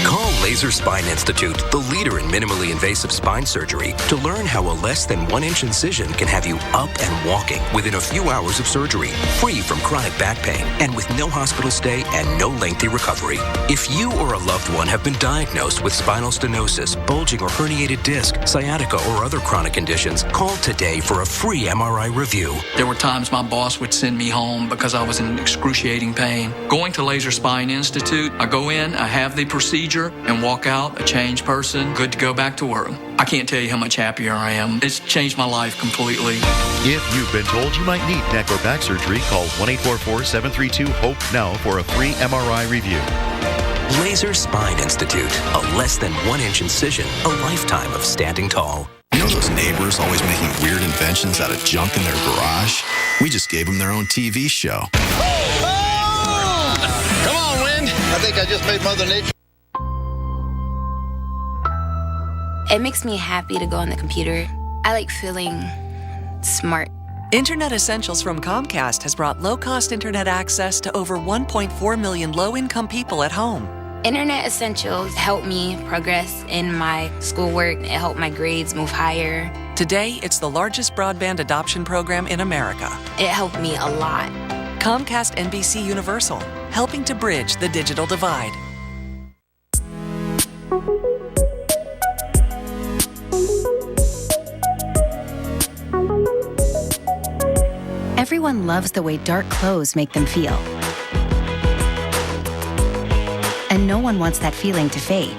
Call Laser Spine Institute, the leader in minimally invasive spine surgery, to learn how a less than 1-inch incision can have you up and walking within a few hours of surgery, free from chronic back pain, and with no hospital stay and no lengthy recovery. If you or a loved one have been diagnosed with spinal stenosis, bulging or herniated disc, sciatica, or other chronic conditions, call today for a free MRI review. There were times my boss would send me home because I was in excruciating pain. Going to Laser Spine Institute, I go in, I have the procedure, and walk out a changed person, good to go back to work. I can't tell you how much happier I am. It's changed my life completely. If you've been told you might need neck or back surgery, call 1-844-732-HOPE now for a free MRI review. Laser Spine Institute, a less than 1-inch incision, a lifetime of standing tall. You know those neighbors always making weird inventions out of junk in their garage? We just gave them their own TV show. Come on, wind. I think I just made Mother Nature. It makes me happy to go on the computer. I like feeling smart. Internet Essentials from Comcast has brought low-cost internet access to over 1.4 million low-income people at home. Internet Essentials help me progress in my schoolwork. It helped my grades move higher. Today, it's the largest broadband adoption program in America. It helped me a lot. Comcast NBC Universal, helping to bridge the digital divide. Everyone loves the way dark clothes make them feel. And no one wants that feeling to fade.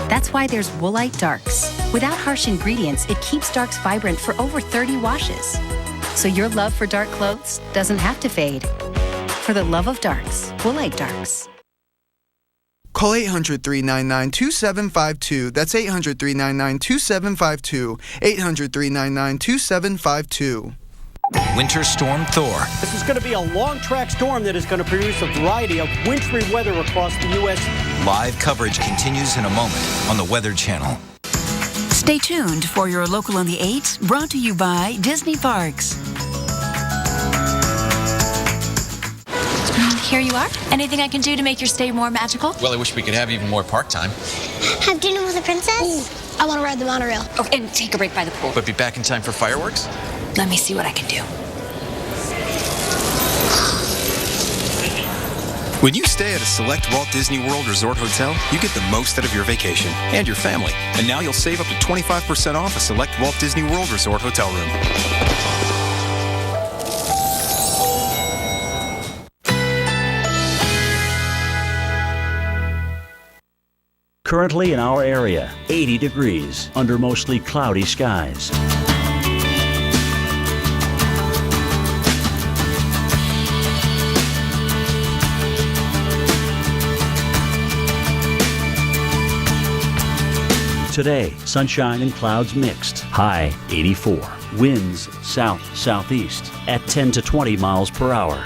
That's why there's Woolite Darks. Without harsh ingredients, it keeps darks vibrant for over 30 washes. So your love for dark clothes doesn't have to fade. For the love of darks, Woolite Darks. Call 800-399-2752. That's 800-399-2752. 800-399-2752. Winter Storm Thor. This is going to be a long-track storm that is going to produce a variety of wintry weather across the U.S. Live coverage continues in a moment on the Weather Channel. Stay tuned for your Local on the 8, brought to you by Disney Parks. Here you are. Anything I can do to make your stay more magical? Well, I wish we could have even more park time. Have dinner with a princess? Ooh, I want to ride the monorail. Oh, and take a break by the pool. But be back in time for fireworks? Let me see what I can do. When you stay at a select Walt Disney World Resort hotel, you get the most out of your vacation and your family. And now you'll save up to 25% off a select Walt Disney World Resort hotel room. Currently in our area, 80 degrees under mostly cloudy skies. Today, sunshine and clouds mixed. High 84. Winds south-southeast at 10 to 20 miles per hour.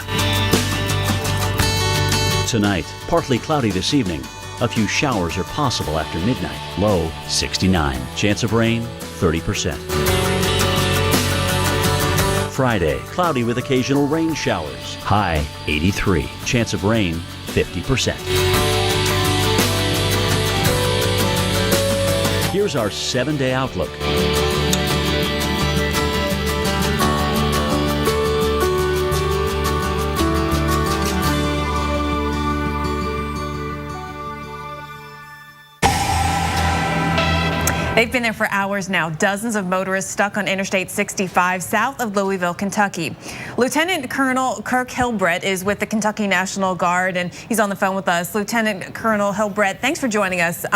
Tonight, partly cloudy this evening. A few showers are possible after midnight. Low 69. Chance of rain 30%. Friday, cloudy with occasional rain showers. High 83. Chance of rain 50%. Here's our 7-day outlook. They've been there for hours now. Dozens of motorists stuck on Interstate 65 south of Louisville, Kentucky. Lieutenant Colonel Kirk Hillbrett is with the Kentucky National Guard, and he's on the phone with us. Lieutenant Colonel Hillbrett, thanks for joining us.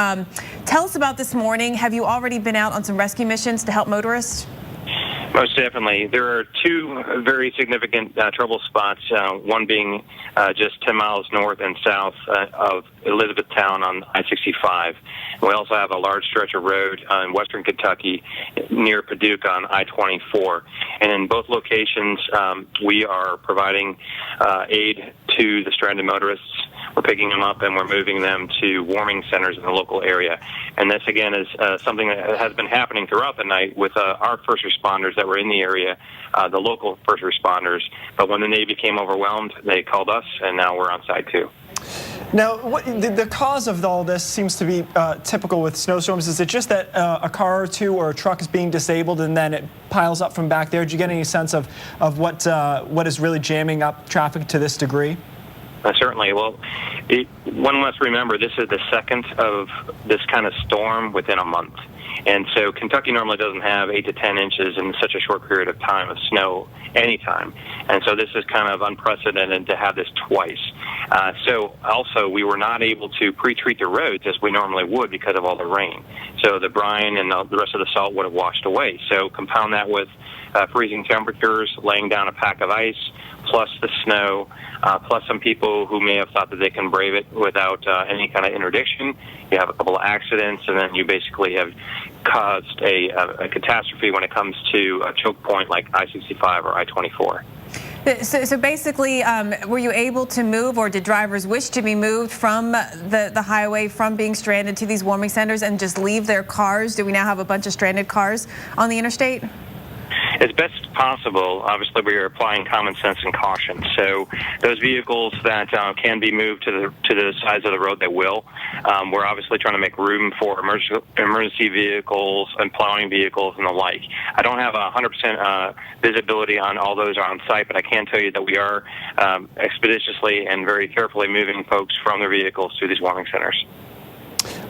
Tell us about this morning. Have you already been out on some rescue missions to help motorists? Most definitely. There are two very significant trouble spots, one being just 10 miles north and south of Elizabethtown on I-65. We also have a large stretch of road in western Kentucky near Paducah on I-24. And in both locations, we are providing aid to the stranded motorists. We're picking them up and we're moving them to warming centers in the local area. And this, again, is something that has been happening throughout the night with our first responders that were in the area, the local first responders. But when the Navy became overwhelmed, they called us, and now we're on site too. Now, the cause of all this seems to be typical with snowstorms. Is it just that a car or two or a truck is being disabled and then it piles up from back there? Did you get any sense of what is really jamming up traffic to this degree? Certainly. Well, one must remember this is the second of this kind of storm within a month. And so Kentucky normally doesn't have 8 to 10 inches in such a short period of time of snow anytime. And so this is kind of unprecedented to have this twice. So also we were not able to pre-treat the roads as we normally would because of all the rain. So the brine and the rest of the salt would have washed away. So compound that with freezing temperatures, laying down a pack of ice, plus the snow, plus some people who may have thought that they can brave it without any kind of interdiction. You have a couple of accidents, and then you basically have caused a catastrophe when it comes to a choke point like I-65 or I-24. So basically, were you able to move, or did drivers wish to be moved from the highway, from being stranded to these warming centers, and just leave their cars? Do we now have a bunch of stranded cars on the interstate? As best possible, obviously we are applying common sense and caution. So those vehicles that can be moved to the sides of the road, they will. We're obviously trying to make room for emergency vehicles and plowing vehicles and the like. I don't have 100% visibility on all those on site, but I can tell you that we are expeditiously and very carefully moving folks from their vehicles to these warming centers.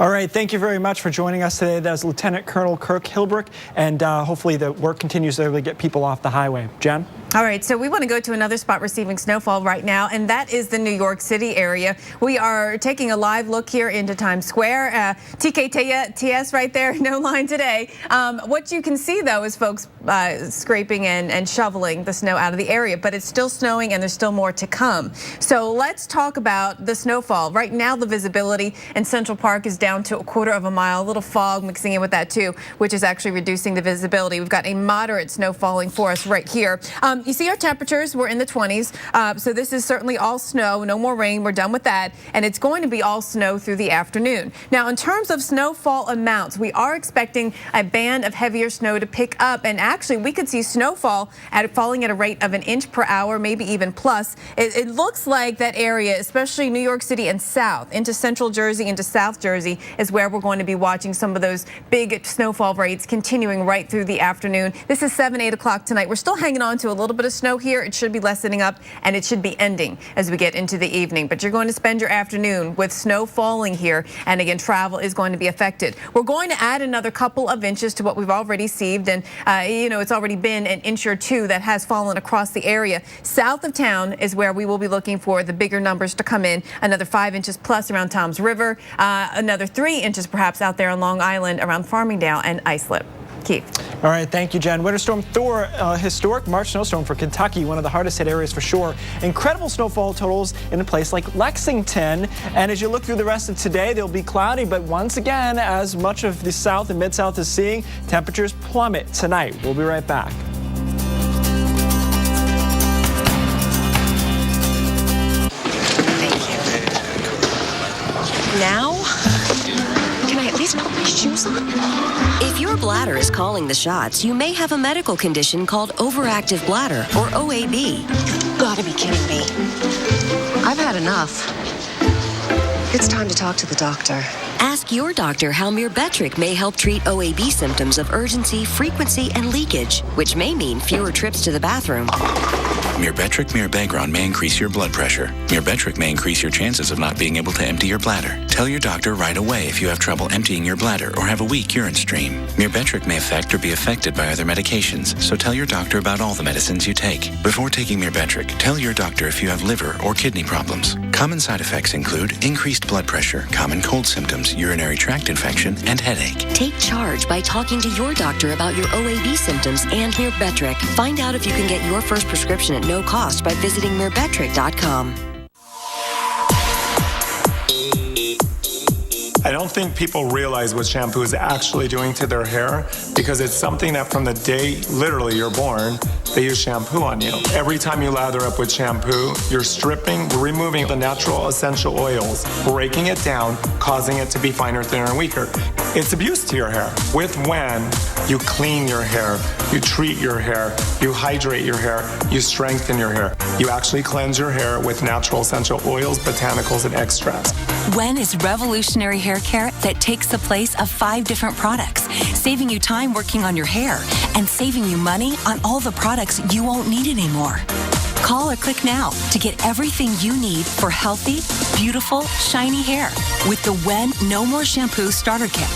All right, thank you very much for joining us today. That was Lieutenant Colonel Kirk Hilbrick, and hopefully the work continues there to get people off the highway. Jen? All right, so we want to go to another spot receiving snowfall right now, and that is the New York City area. We are taking a live look here into Times Square. TKTS right there, no line today. What you can see, though, is folks scraping and shoveling the snow out of the area, but it's still snowing and there's still more to come. So let's talk about the snowfall. Right now, the visibility in Central Park is down to 1/4 mile, a little fog mixing in with that too, which is actually reducing the visibility. We've got a moderate snow falling for us right here. You see our temperatures, we're in the 20s. So this is certainly all snow, no more rain, we're done with that. And it's going to be all snow through the afternoon. Now, in terms of snowfall amounts, we are expecting a band of heavier snow to pick up. And actually, we could see snowfall falling at a rate of 1 inch per hour, maybe even plus. It looks like that area, especially New York City and south, into central Jersey, into South Jersey, is where we're going to be watching some of those big snowfall rates continuing right through the afternoon. This is 7, 8 o'clock tonight. We're still hanging on to a little bit of snow here. It should be lessening up, and it should be ending as we get into the evening. But you're going to spend your afternoon with snow falling here, and again, travel is going to be affected. We're going to add another couple of inches to what we've already received, and it's already been 1 inch or 2 that has fallen across the area. South of town is where we will be looking for the bigger numbers to come in. Another 5 inches plus around Toms River, another 3 inches perhaps out there on Long Island around Farmingdale and Islip. Keith. All right, thank you, Jen. Winter Storm Thor, historic March snowstorm for Kentucky, one of the hardest hit areas for sure. Incredible snowfall totals in a place like Lexington. And as you look through the rest of today, they'll be cloudy, but once again, as much of the South and Mid-South is seeing, temperatures plummet tonight. We'll be right back. Now? Can I at least put my shoes on? If your bladder is calling the shots, you may have a medical condition called overactive bladder, or OAB. You gotta be kidding me. I've had enough. It's time to talk to the doctor. Ask your doctor how Mirbetriq may help treat OAB symptoms of urgency, frequency, and leakage, which may mean fewer trips to the bathroom. Mirbetriq Mirabegron may increase your blood pressure. Mirbetriq may increase your chances of not being able to empty your bladder. Tell your doctor right away if you have trouble emptying your bladder or have a weak urine stream. Mirbetriq may affect or be affected by other medications, so tell your doctor about all the medicines you take. Before taking Mirbetriq, tell your doctor if you have liver or kidney problems. Common side effects include increased blood pressure, common cold symptoms, urinary tract infection, and headache. Take charge by talking to your doctor about your OAB symptoms and Mirbetriq. Find out if you can get your first prescription at no cost by visiting Mirbetriq.com. I don't think people realize what shampoo is actually doing to their hair, because it's something that from the day literally you're born, they use shampoo on you. Every time you lather up with shampoo, you're stripping, removing the natural essential oils, breaking it down, causing it to be finer, thinner, and weaker. It's abuse to your hair. With When, you clean your hair, you treat your hair, you hydrate your hair, you strengthen your hair. You actually cleanse your hair with natural essential oils, botanicals, and extracts. When is revolutionary hair care that takes the place of 5 different products, saving you time working on your hair and saving you money on all the products you won't need anymore. Call or click now to get everything you need for healthy, beautiful, shiny hair with the When No More Shampoo Starter Kit.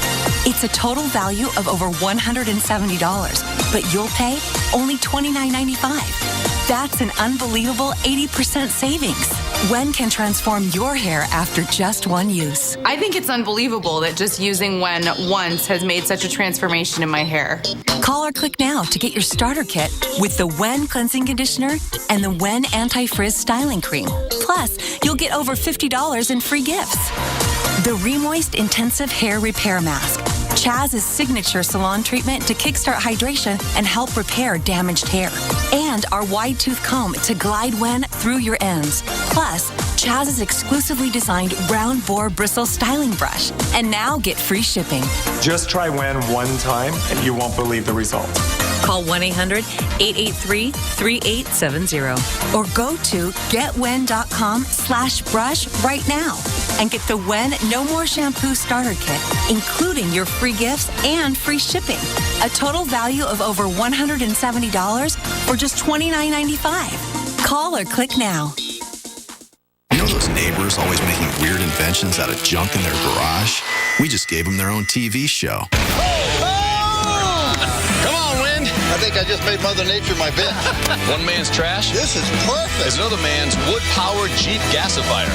It's a total value of over $170, but you'll pay only $29.95. That's an unbelievable 80% savings. When can transform your hair after just one use. I think it's unbelievable that just using When once has made such a transformation in my hair. Call or click now to get your starter kit with the When Cleansing Conditioner and the When Anti-Frizz Styling Cream. Plus, you'll get over $50 in free gifts. The Remoist Intensive Hair Repair Mask. Chaz's signature salon treatment to kickstart hydration and help repair damaged hair. and our wide tooth comb to glide when through your ends. Plus, Chaz's exclusively designed round bore bristle styling brush. And now get free shipping. Just try Wen one time and you won't believe the results. Call 1-800-883-3870. Or go to getwen.com/brush right now and get the Wen No More Shampoo Starter Kit, including your free gifts and free shipping. A total value of over $170 for just $29.95. Call or click now. You know those neighbors always making weird inventions out of junk in their garage? We just gave them their own TV show. Come on, Wind. I think I just made Mother Nature my bet. One man's trash This is perfect. is another man's wood-powered Jeep gasifier.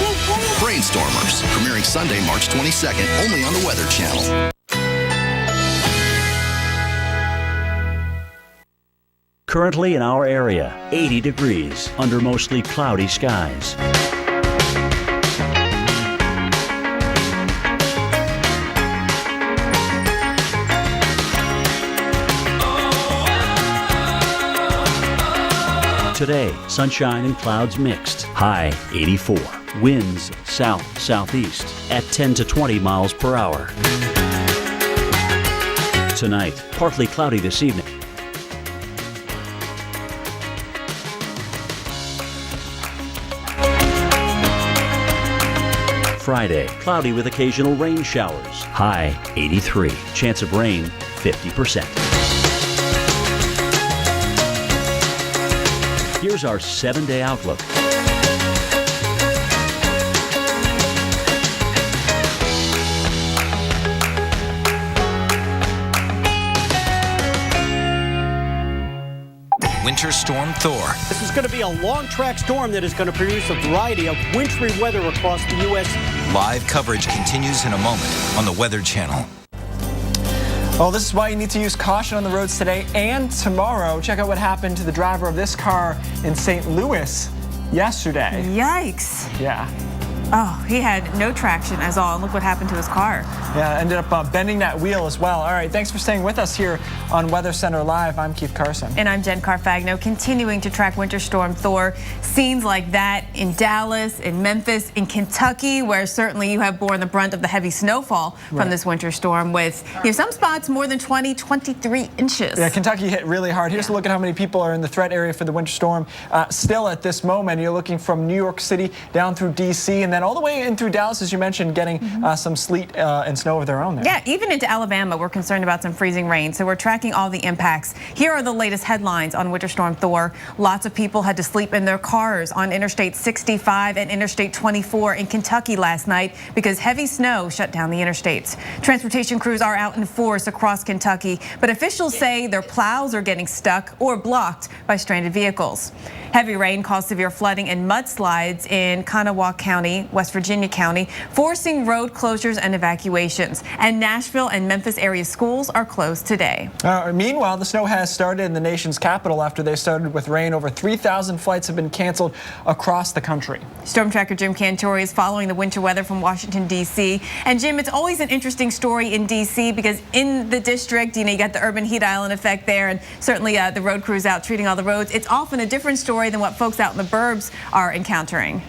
Brainstormers, premiering Sunday, March 22nd, only on the Weather Channel. Currently in our area, 80 degrees under mostly cloudy skies. Today, sunshine and clouds mixed. High 84. Winds south-southeast at 10 to 20 miles per hour. Tonight, partly cloudy this evening. Friday, cloudy with occasional rain showers. High 83. Chance of rain 50%. Here's our 7-day outlook. Winter Storm Thor. This is going to be a long-track storm that is going to produce a variety of wintry weather across the U.S. Live coverage continues in a moment on the Weather Channel. Well, this is why you need to use caution on the roads today and tomorrow. Check out what happened to the driver of this car in St. Louis yesterday. Yikes. Yeah. Oh, he had no traction at all. And look what happened to his car. Yeah, ended up bending that wheel as well. All right, thanks for staying with us here on Weather Center Live. I'm Keith Carson. And I'm Jen Carfagno, continuing to track Winter Storm Thor. Scenes like that in Dallas, in Memphis, in Kentucky, where certainly you have borne the brunt of the heavy snowfall from this winter storm with some spots more than 23 inches. Yeah, Kentucky hit really hard. Here's a look at how many people are in the threat area for the winter storm. Still at this moment, you're looking from New York City down through D.C. and then all the way in through Dallas, as you mentioned, getting some sleet and snow of their own there. Yeah, even into Alabama, we're concerned about some freezing rain, so we're tracking all the impacts. Here are the latest headlines on Winter Storm Thor. Lots of people had to sleep in their cars on Interstate 65 and Interstate 24 in Kentucky last night because heavy snow shut down the interstates. Transportation crews are out in force across Kentucky, but officials say their plows are getting stuck or blocked by stranded vehicles. Heavy rain caused severe flooding and mudslides in Kanawha County, West Virginia County, forcing road closures and evacuations. And Nashville and Memphis area schools are closed today. Meanwhile, the snow has started in the nation's capital after they started with rain. Over 3,000 flights have been canceled across the country. Storm tracker Jim Cantori is following the winter weather from Washington, D.C. And Jim, it's always an interesting story in D.C. because in the district, you got the urban heat island effect there, and certainly the road crews out treating all the roads. It's often a different story than what folks out in the burbs are encountering.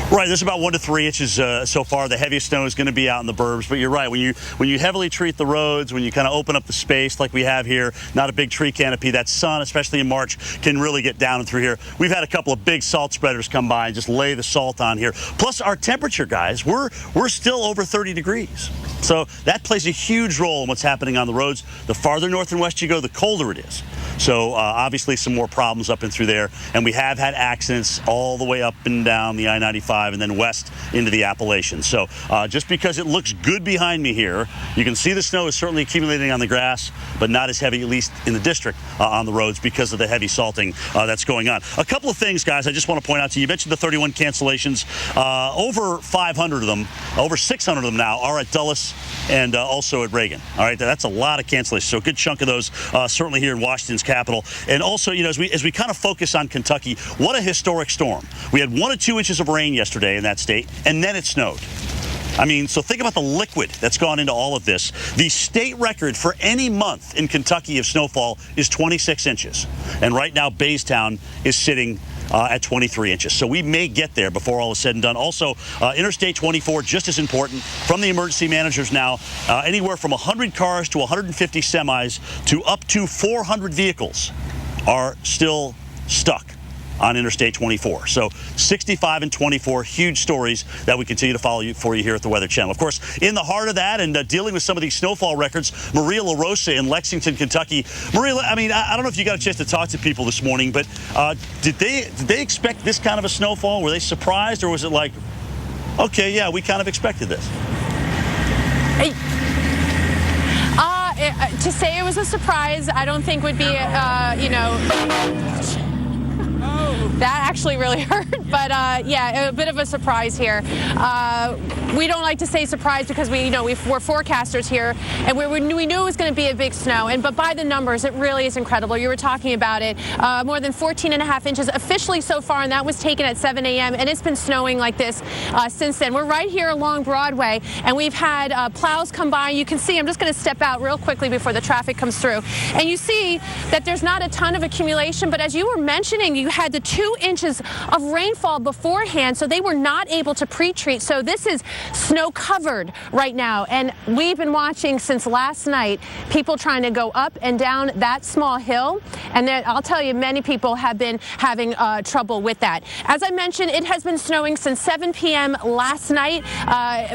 Right, there's about 1 to 3 inches so far. The heaviest snow is going to be out in the burbs, but you're right. When you heavily treat the roads, when you kind of open up the space like we have here, not a big tree canopy, that sun, especially in March, can really get down and through here. We've had a couple of big salt spreaders come by and just lay the salt on here. Plus our temperature, guys, we're still over 30 degrees. So that plays a huge role in what's happening on the roads. The farther north and west you go, the colder it is. So obviously some more problems up and through there. And we have had accidents all the way up and down the I-95 and then west into the Appalachians. So just because it looks good behind me here, you can see the snow is certainly accumulating on the grass, but not as heavy, at least in the district, on the roads because of the heavy salting that's going on. A couple of things, guys, I just want to point out to you. You mentioned the 31 cancellations. Over 500 of them, over 600 of them now are at Dulles and also at Reagan. All right, that's a lot of cancellations. So a good chunk of those certainly here in Washington's capital. And also, as we kind of focus on Kentucky, what a historic storm. We had 1 to 2 inches of rain yesterday in that state, and then it snowed. I mean, so think about the liquid that's gone into all of this. The state record for any month in Kentucky of snowfall is 26 inches. And right now, Baystown is sitting at 23 inches. So we may get there before all is said and done. Also, Interstate 24, just as important, from the emergency managers now, anywhere from 100 cars to 150 semis to up to 400 vehicles are still stuck on Interstate 24. So 65 and 24, huge stories that we continue to follow for you here at the Weather Channel. Of course, in the heart of that and dealing with some of these snowfall records, Maria LaRosa in Lexington, Kentucky. Maria, I mean, I don't know if you got a chance to talk to people this morning, but did they expect this kind of a snowfall? Were they surprised, or was it like, okay, yeah, we kind of expected this? To say it was a surprise, I don't think would be, that actually really hurt, but yeah, a bit of a surprise here. We don't like to say surprise because we're forecasters here, and we knew it was going to be a big snow. But by the numbers, it really is incredible. You were talking about it, more than 14.5 inches officially so far, and that was taken at 7 a.m. And it's been snowing like this since then. We're right here along Broadway, and we've had plows come by. You can see, I'm just going to step out real quickly before the traffic comes through, and you see that there's not a ton of accumulation. But as you were mentioning, you had the 2 inches of rainfall beforehand, so they were not able to pre-treat. So this is snow covered right now, and we've been watching since last night people trying to go up and down that small hill, and then I'll tell you, many people have been having trouble with that. As I mentioned, it has been snowing since 7 p.m. last night,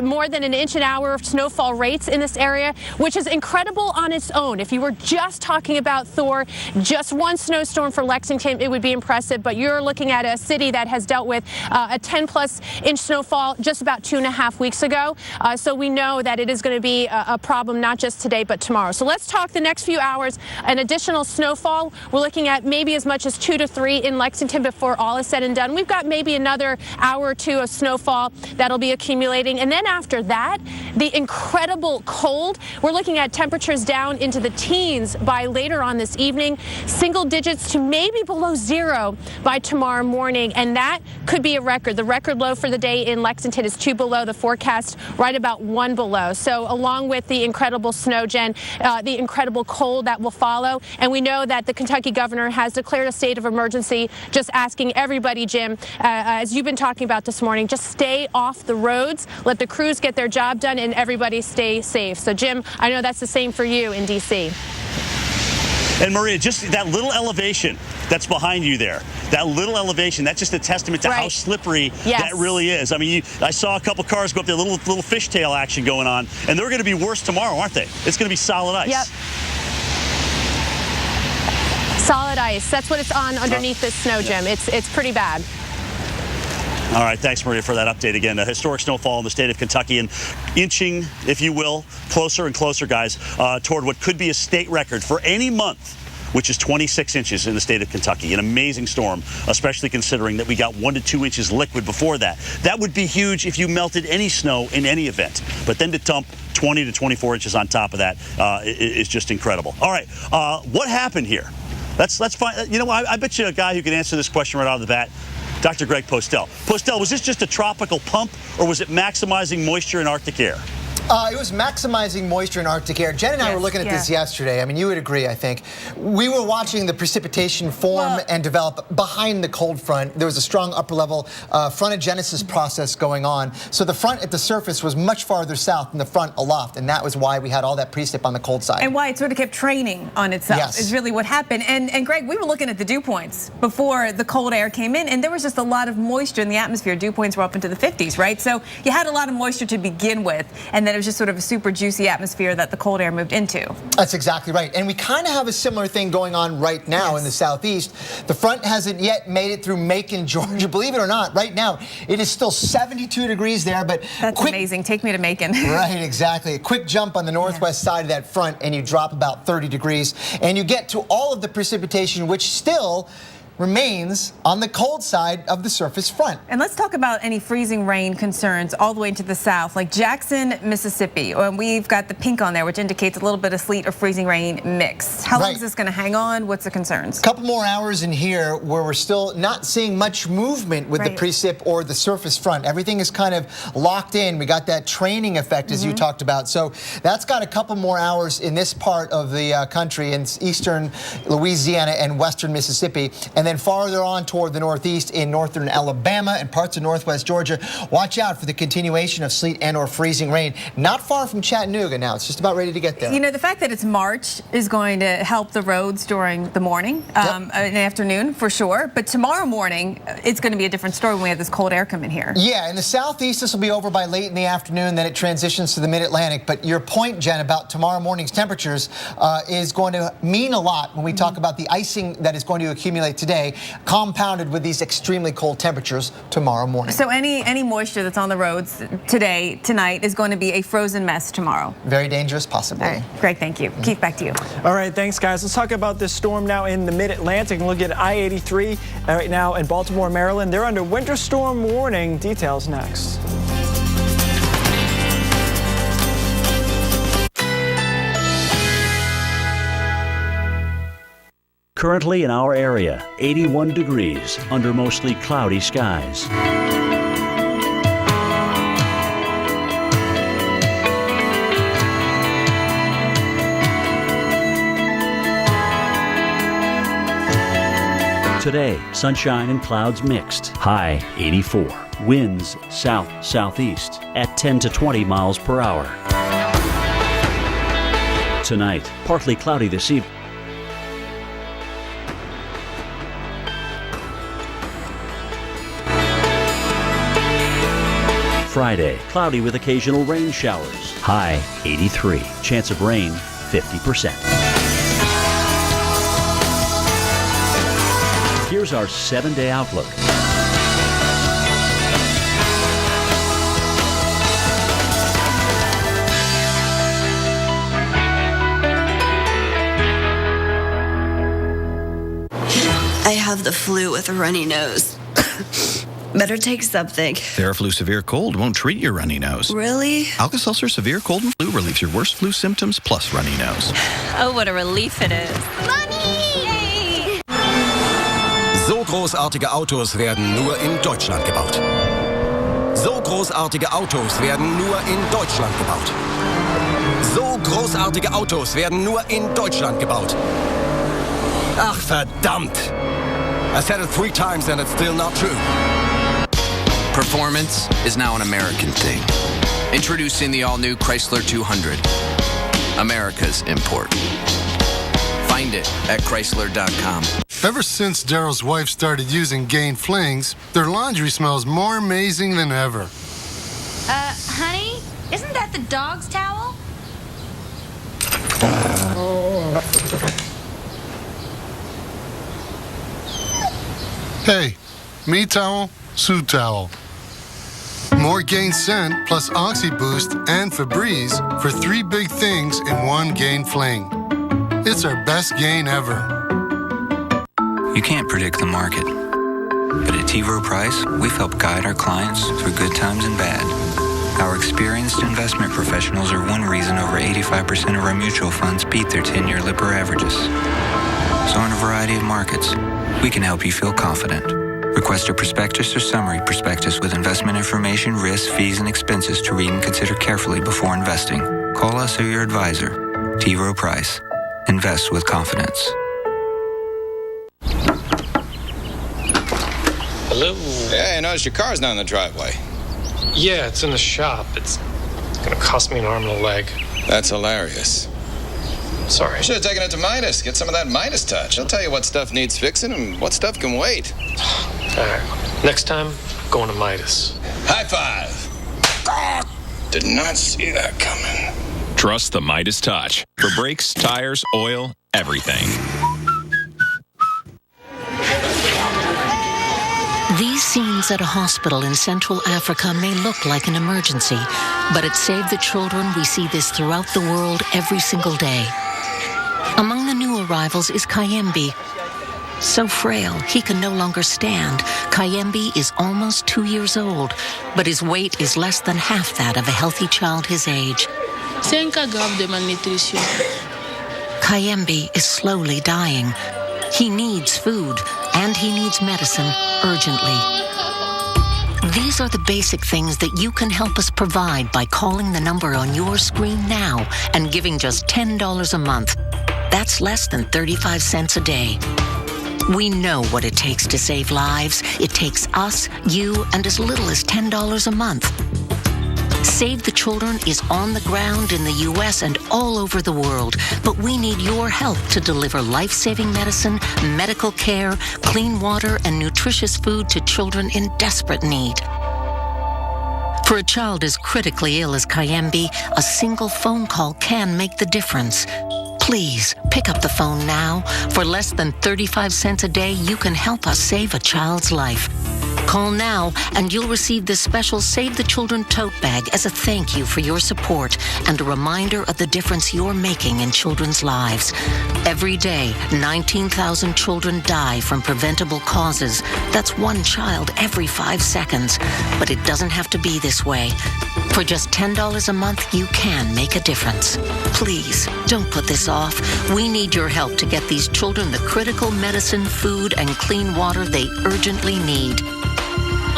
more than an inch an hour of snowfall rates in this area, which is incredible on its own. If you were just talking about Thor, just one snowstorm for Lexington, it would be impressive, but you're looking at a city that has dealt with a 10-plus inch snowfall just about 2.5 weeks ago. So we know that it is going to be a problem not just today but tomorrow. So let's talk the next few hours. An additional snowfall. We're looking at maybe as much as 2 to 3 in Lexington before all is said and done. We've got maybe another hour or two of snowfall that'll be accumulating. And then after that, the incredible cold. We're looking at temperatures down into the teens by later on this evening, single digits to maybe below 0 by tomorrow morning, and that could be a record. The record low for the day in Lexington is 2 below, the forecast right about 1 below. So along with the incredible snow, Jen, the incredible cold that will follow, and we know that the Kentucky governor has declared a state of emergency, just asking everybody, Jim, as you've been talking about this morning, just stay off the roads, let the crews get their job done, and everybody stay safe. So Jim, I know that's the same for you in D.C. And Maria, just that little elevation that's behind you there, that little elevation, that's just a testament to how slippery that really is. I mean, I saw a couple cars go up there, little fishtail action going on, and they're going to be worse tomorrow, aren't they? It's going to be solid ice. Yep. Solid ice. That's what it's on underneath this snow, Jim. It's pretty bad. All right, thanks, Maria, for that update again. A historic snowfall in the state of Kentucky and inching, if you will, closer and closer, guys, toward what could be a state record for any month, which is 26 inches in the state of Kentucky. An amazing storm, especially considering that we got 1 to 2 inches liquid before that. That would be huge if you melted any snow in any event. But then to dump 20 to 24 inches on top of that is just incredible. All right, what happened here? Let's find. You know, I bet you a guy who can answer this question right out of the bat. Dr. Greg Postel. Postel, was this just a tropical pump, or was it maximizing moisture in Arctic air? It was maximizing moisture in Arctic air. Jen and I were looking at this yesterday. I mean, you would agree, I think. We were watching the precipitation form and develop behind the cold front. There was a strong upper level frontogenesis process going on. So the front at the surface was much farther south than the front aloft, and that was why we had all that precip on the cold side. And why it sort of kept training on itself is really what happened. And Greg, we were looking at the dew points before the cold air came in, and there was just a lot of moisture in the atmosphere. Dew points were up into the 50s, right? So you had a lot of moisture to begin with, and then it was just sort of a super juicy atmosphere that the cold air moved into. That's exactly right. And we kind of have a similar thing going on right now in the southeast. The front hasn't yet made it through Macon, Georgia. Believe it or not, right now it is still 72 degrees there, but that's amazing. Take me to Macon. Right, exactly. A quick jump on the northwest side of that front and you drop about 30 degrees and you get to all of the precipitation, which still remains on the cold side of the surface front. And let's talk about any freezing rain concerns all the way to the south, like Jackson, Mississippi. We've got the pink on there, which indicates a little bit of sleet or freezing rain mix. How long is this going to hang on? What's the concerns? A couple more hours in here where we're still not seeing much movement with the precip or the surface front. Everything is kind of locked in. We got that training effect, as you talked about. So that's got a couple more hours in this part of the country, in eastern Louisiana and western Mississippi. And then farther on toward the northeast in northern Alabama and parts of northwest Georgia, watch out for the continuation of sleet and or freezing rain. Not far from Chattanooga now. It's just about ready to get there. You know, the fact that it's March is going to help the roads during the morning and afternoon for sure. But tomorrow morning, it's going to be a different story when we have this cold air come in here. Yeah, in the southeast, this will be over by late in the afternoon. Then it transitions to the mid-Atlantic. But your point, Jen, about tomorrow morning's temperatures is going to mean a lot when we talk about the icing that is going to accumulate today, compounded with these extremely cold temperatures tomorrow morning. So any moisture that's on the roads tonight is going to be a frozen mess tomorrow. Very dangerous, possibly. All right, Greg, thank you. Keith, back to you. All right, thanks, guys. Let's talk about this storm now in the mid-Atlantic and look at I-83 right now in Baltimore, Maryland. They're under winter storm warning. Details next. Currently in our area, 81 degrees under mostly cloudy skies. Today, sunshine and clouds mixed. High 84. Winds south-southeast at 10 to 20 miles per hour. Tonight, partly cloudy this evening. Friday, cloudy with occasional rain showers. High 83. Chance of rain 50%. Here's our 7-day outlook. I have the flu with a runny nose. Better take something. Theraflu Severe Cold won't treat your runny nose. Really? Alka-Seltzer Severe Cold and Flu relieves your worst flu symptoms plus runny nose. Oh, what a relief it is. Mommy! So großartige Autos werden nur in Deutschland gebaut. So großartige Autos werden nur in Deutschland gebaut. So großartige Autos werden nur in Deutschland gebaut. Ach, verdammt! I said it 3 times and it's still not true. Performance is now an American thing. Introducing the all-new Chrysler 200. America's import. Find it at Chrysler.com. Ever since Daryl's wife started using Gain Flings, their laundry smells more amazing than ever. Honey, isn't that the dog's towel? Hey, me towel, Sue towel. More Gain Scent plus Oxy Boost and Febreze for 3 big things in one Gain Fling. It's our best gain ever. You can't predict the market, but at T. Rowe Price, we've helped guide our clients through good times and bad. Our experienced investment professionals are one reason over 85% of our mutual funds beat their 10-year Lipper averages. So in a variety of markets, we can help you feel confident. Request a prospectus or summary prospectus with investment information, risks, fees, and expenses to read and consider carefully before investing. Call us or your advisor. T. Rowe Price. Invest with confidence. Hello? Hey, I noticed your car's not in the driveway. Yeah, it's in the shop. It's gonna cost me an arm and a leg. That's hilarious. Sorry. You should have taken it to Midas. Get some of that Midas touch. I'll tell you what stuff needs fixing and what stuff can wait. All right. Next time, going to Midas. High five. Did not see that coming. Trust the Midas touch for brakes, tires, oil, everything. These scenes at a hospital in Central Africa may look like an emergency, but at Save the Children, we see this throughout the world every single day. Among the new arrivals is Kayembe. So frail, he can no longer stand. Kayembe is almost 2 years old, but his weight is less than half that of a healthy child his age. 5 grammes de malnutrition. Kayembe is slowly dying. He needs food, and he needs medicine urgently. These are the basic things that you can help us provide by calling the number on your screen now and giving just $10 a month. That's less than 35 cents a day. We know what it takes to save lives. It takes us, you, and as little as $10 a month. Save the Children is on the ground in the U.S. and all over the world, but we need your help to deliver life-saving medicine, medical care, clean water, and nutritious food to children in desperate need. For a child as critically ill as Kayembe, a single phone call can make the difference. Please pick up the phone now. For less than 35 cents a day, you can help us save a child's life. Call now and you'll receive this special Save the Children tote bag as a thank you for your support and a reminder of the difference you're making in children's lives. Every day, 19,000 children die from preventable causes. That's one child every 5 seconds. But it doesn't have to be this way. For just $10 a month, you can make a difference. Please, don't put this off. We need your help to get these children the critical medicine, food, and clean water they urgently need.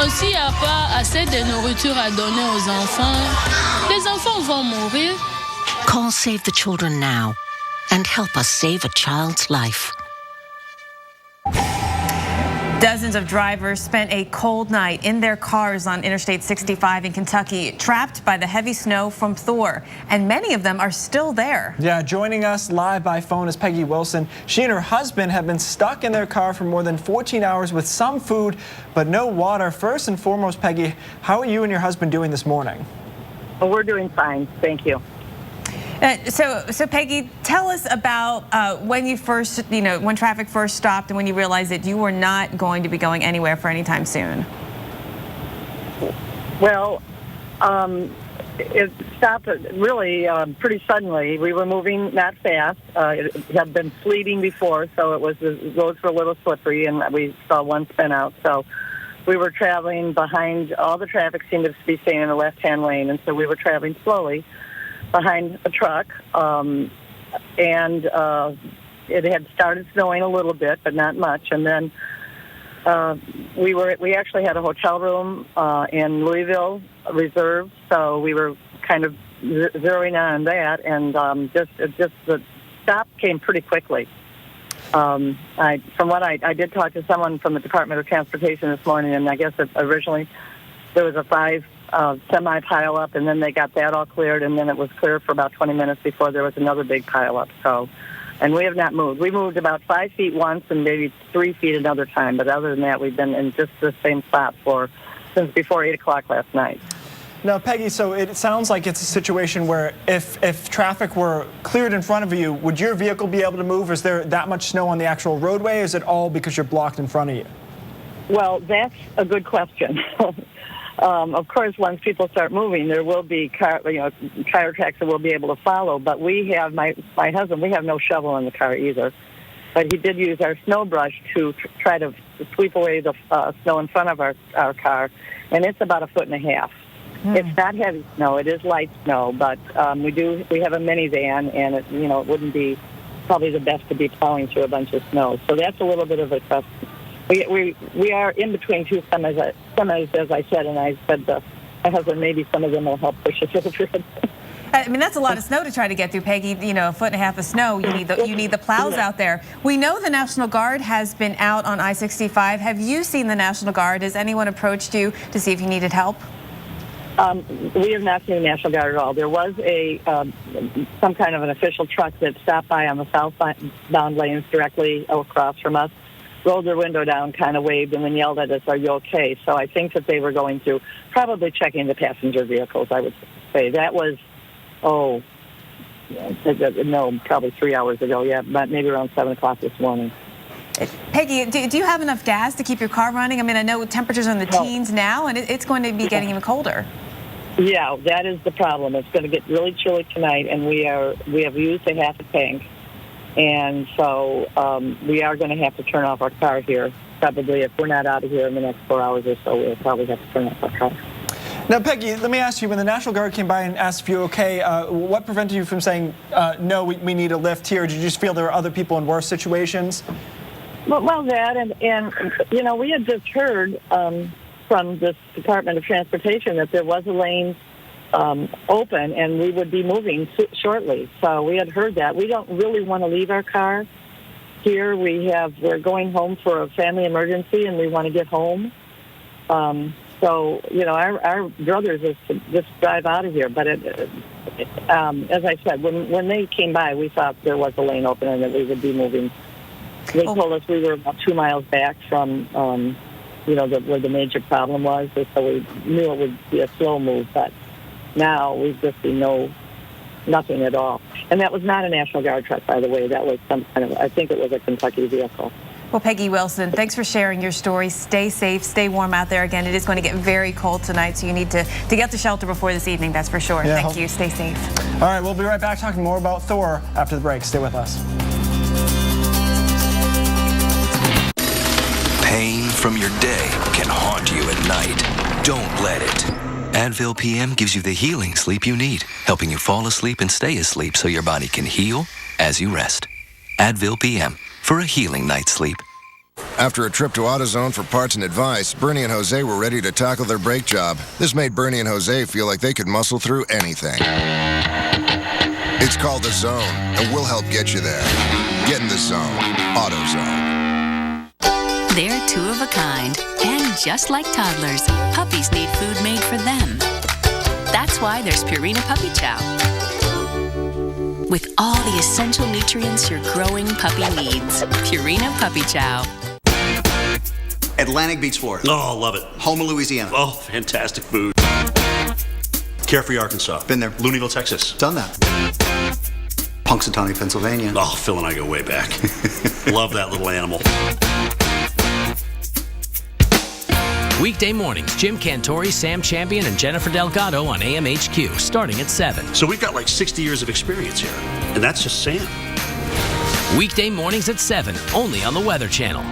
S'il n'y a pas assez de nourriture à donner aux enfants, les enfants vont mourir. Call Save the Children now and help us save a child's life. Dozens of drivers spent a cold night in their cars on Interstate 65 in Kentucky, trapped by the heavy snow from Thor, and many of them are still there. Yeah, joining us live by phone is Peggy Wilson. She and her husband have been stuck in their car for more than 14 hours with some food, but no water. First and foremost, Peggy, how are you and your husband doing this morning? Well, we're doing fine, thank you. So Peggy, tell us about when you first, when traffic first stopped and when you realized that you were not going to be going anywhere for any time soon. Well, it stopped really pretty suddenly. We were moving not fast. It had been sleeting before, so the roads were a little slippery, and we saw one spin out. So we were traveling behind. All the traffic seemed to be staying in the left-hand lane, and so we were traveling slowly behind a truck, and it had started snowing a little bit, but not much. And then we actually had a hotel room in Louisville reserved, so we were kind of zeroing on that, and just the stop came pretty quickly. From what I did talk to someone from the Department of Transportation this morning, and I guess originally there was a 5 semi pile up, and then they got that all cleared, and then it was clear for about 20 minutes before there was another big pile up. So, and we have not moved. We moved about 5 feet once and maybe 3 feet another time, but other than that, we've been in just the same spot since before 8 o'clock last night. Now, Peggy, so it sounds like it's a situation where if traffic were cleared in front of you, would your vehicle be able to move? Is there that much snow on the actual roadway, or is it all because you're blocked in front of you? Well, that's a good question. Of course, once people start moving, there will be tire tracks that we'll be able to follow. But we have, my husband, we have no shovel in the car either. But he did use our snow brush to try to sweep away the snow in front of our car, and it's about 1.5 feet. It's not heavy snow; it is light snow. But we have a minivan, and it wouldn't be probably the best to be plowing through a bunch of snow. So that's a little bit of a tough. We are in between two semis, as I said, and I said to my husband, maybe some of them will help push us over it. I mean, that's a lot of snow to try to get through, Peggy. 1.5 feet of snow. You need the plows out there. We know the National Guard has been out on I-65. Have you seen the National Guard? Has anyone approached you to see if you needed help? We have not seen the National Guard at all. There was some kind of an official truck that stopped by on the southbound lanes directly across from us, rolled their window down, kind of waved, and then yelled at us, "Are you okay?" So I think that they were going to probably checking the passenger vehicles, I would say. That was, probably 3 hours ago, but maybe around 7 o'clock this morning. Peggy, do you have enough gas to keep your car running? I mean, I know temperatures are in the teens now, and it's going to be getting even colder. Yeah, that is the problem. It's going to get really chilly tonight, and we have used a half a tank. And so we are going to have to turn off our car here. Probably if we're not out of here in the next 4 hours or so, we'll probably have to turn off our car. Now, Peggy, let me ask you, when the National Guard came by and asked if you were okay, what prevented you from saying, no, we need a lift here? Did you just feel there were other people in worse situations? Well, that, and you know, we had just heard from this Department of Transportation that there was a lane open and we would be moving shortly. So we had heard that. We don't really want to leave our car here. We're going home for a family emergency and we want to get home. So, you know, our druthers is to just drive out of here. But as I said, when they came by, we thought there was a lane open and that we would be moving. They told us we were about 2 miles back from, you know, where the major problem was. So we knew it would be a slow move. But now we just see nothing at all. And that was not a National Guard truck, by the way. That was some kind of, I think it was a Kentucky vehicle. Well, Peggy Wilson, thanks for sharing your story. Stay safe, stay warm out there. Again, it is going to get very cold tonight, so you need to get to shelter before this evening, that's for sure. Yeah, Thank you. Stay safe. All right, we'll be right back talking more about Thor after the break. Stay with us. Pain from your day can haunt you at night. Don't let it. Advil PM gives you the healing sleep you need, helping you fall asleep and stay asleep so your body can heal as you rest. Advil PM for a healing night's sleep. After a trip to AutoZone for parts and advice, Bernie and Jose were ready to tackle their brake job. This made Bernie and Jose feel like they could muscle through anything. It's called The Zone, and we'll help get you there. Get in the zone. AutoZone. They're two of a kind, and just like toddlers, puppies need food made for them. That's why there's Purina Puppy Chow. With all the essential nutrients your growing puppy needs. Purina Puppy Chow. Atlantic Beach, Florida. Oh, love it. Houma, Louisiana. Oh, fantastic food. Carefree, Arkansas. Been there. Looneyville, Texas. Done that. Punxsutawney, Pennsylvania. Oh, Phil and I go way back. Love that little animal. Weekday mornings, Jim Cantori, Sam Champion, and Jennifer Delgado on AMHQ, starting at 7. So we've got like 60 years of experience here, and that's just Sam. Weekday mornings at 7, only on the Weather Channel.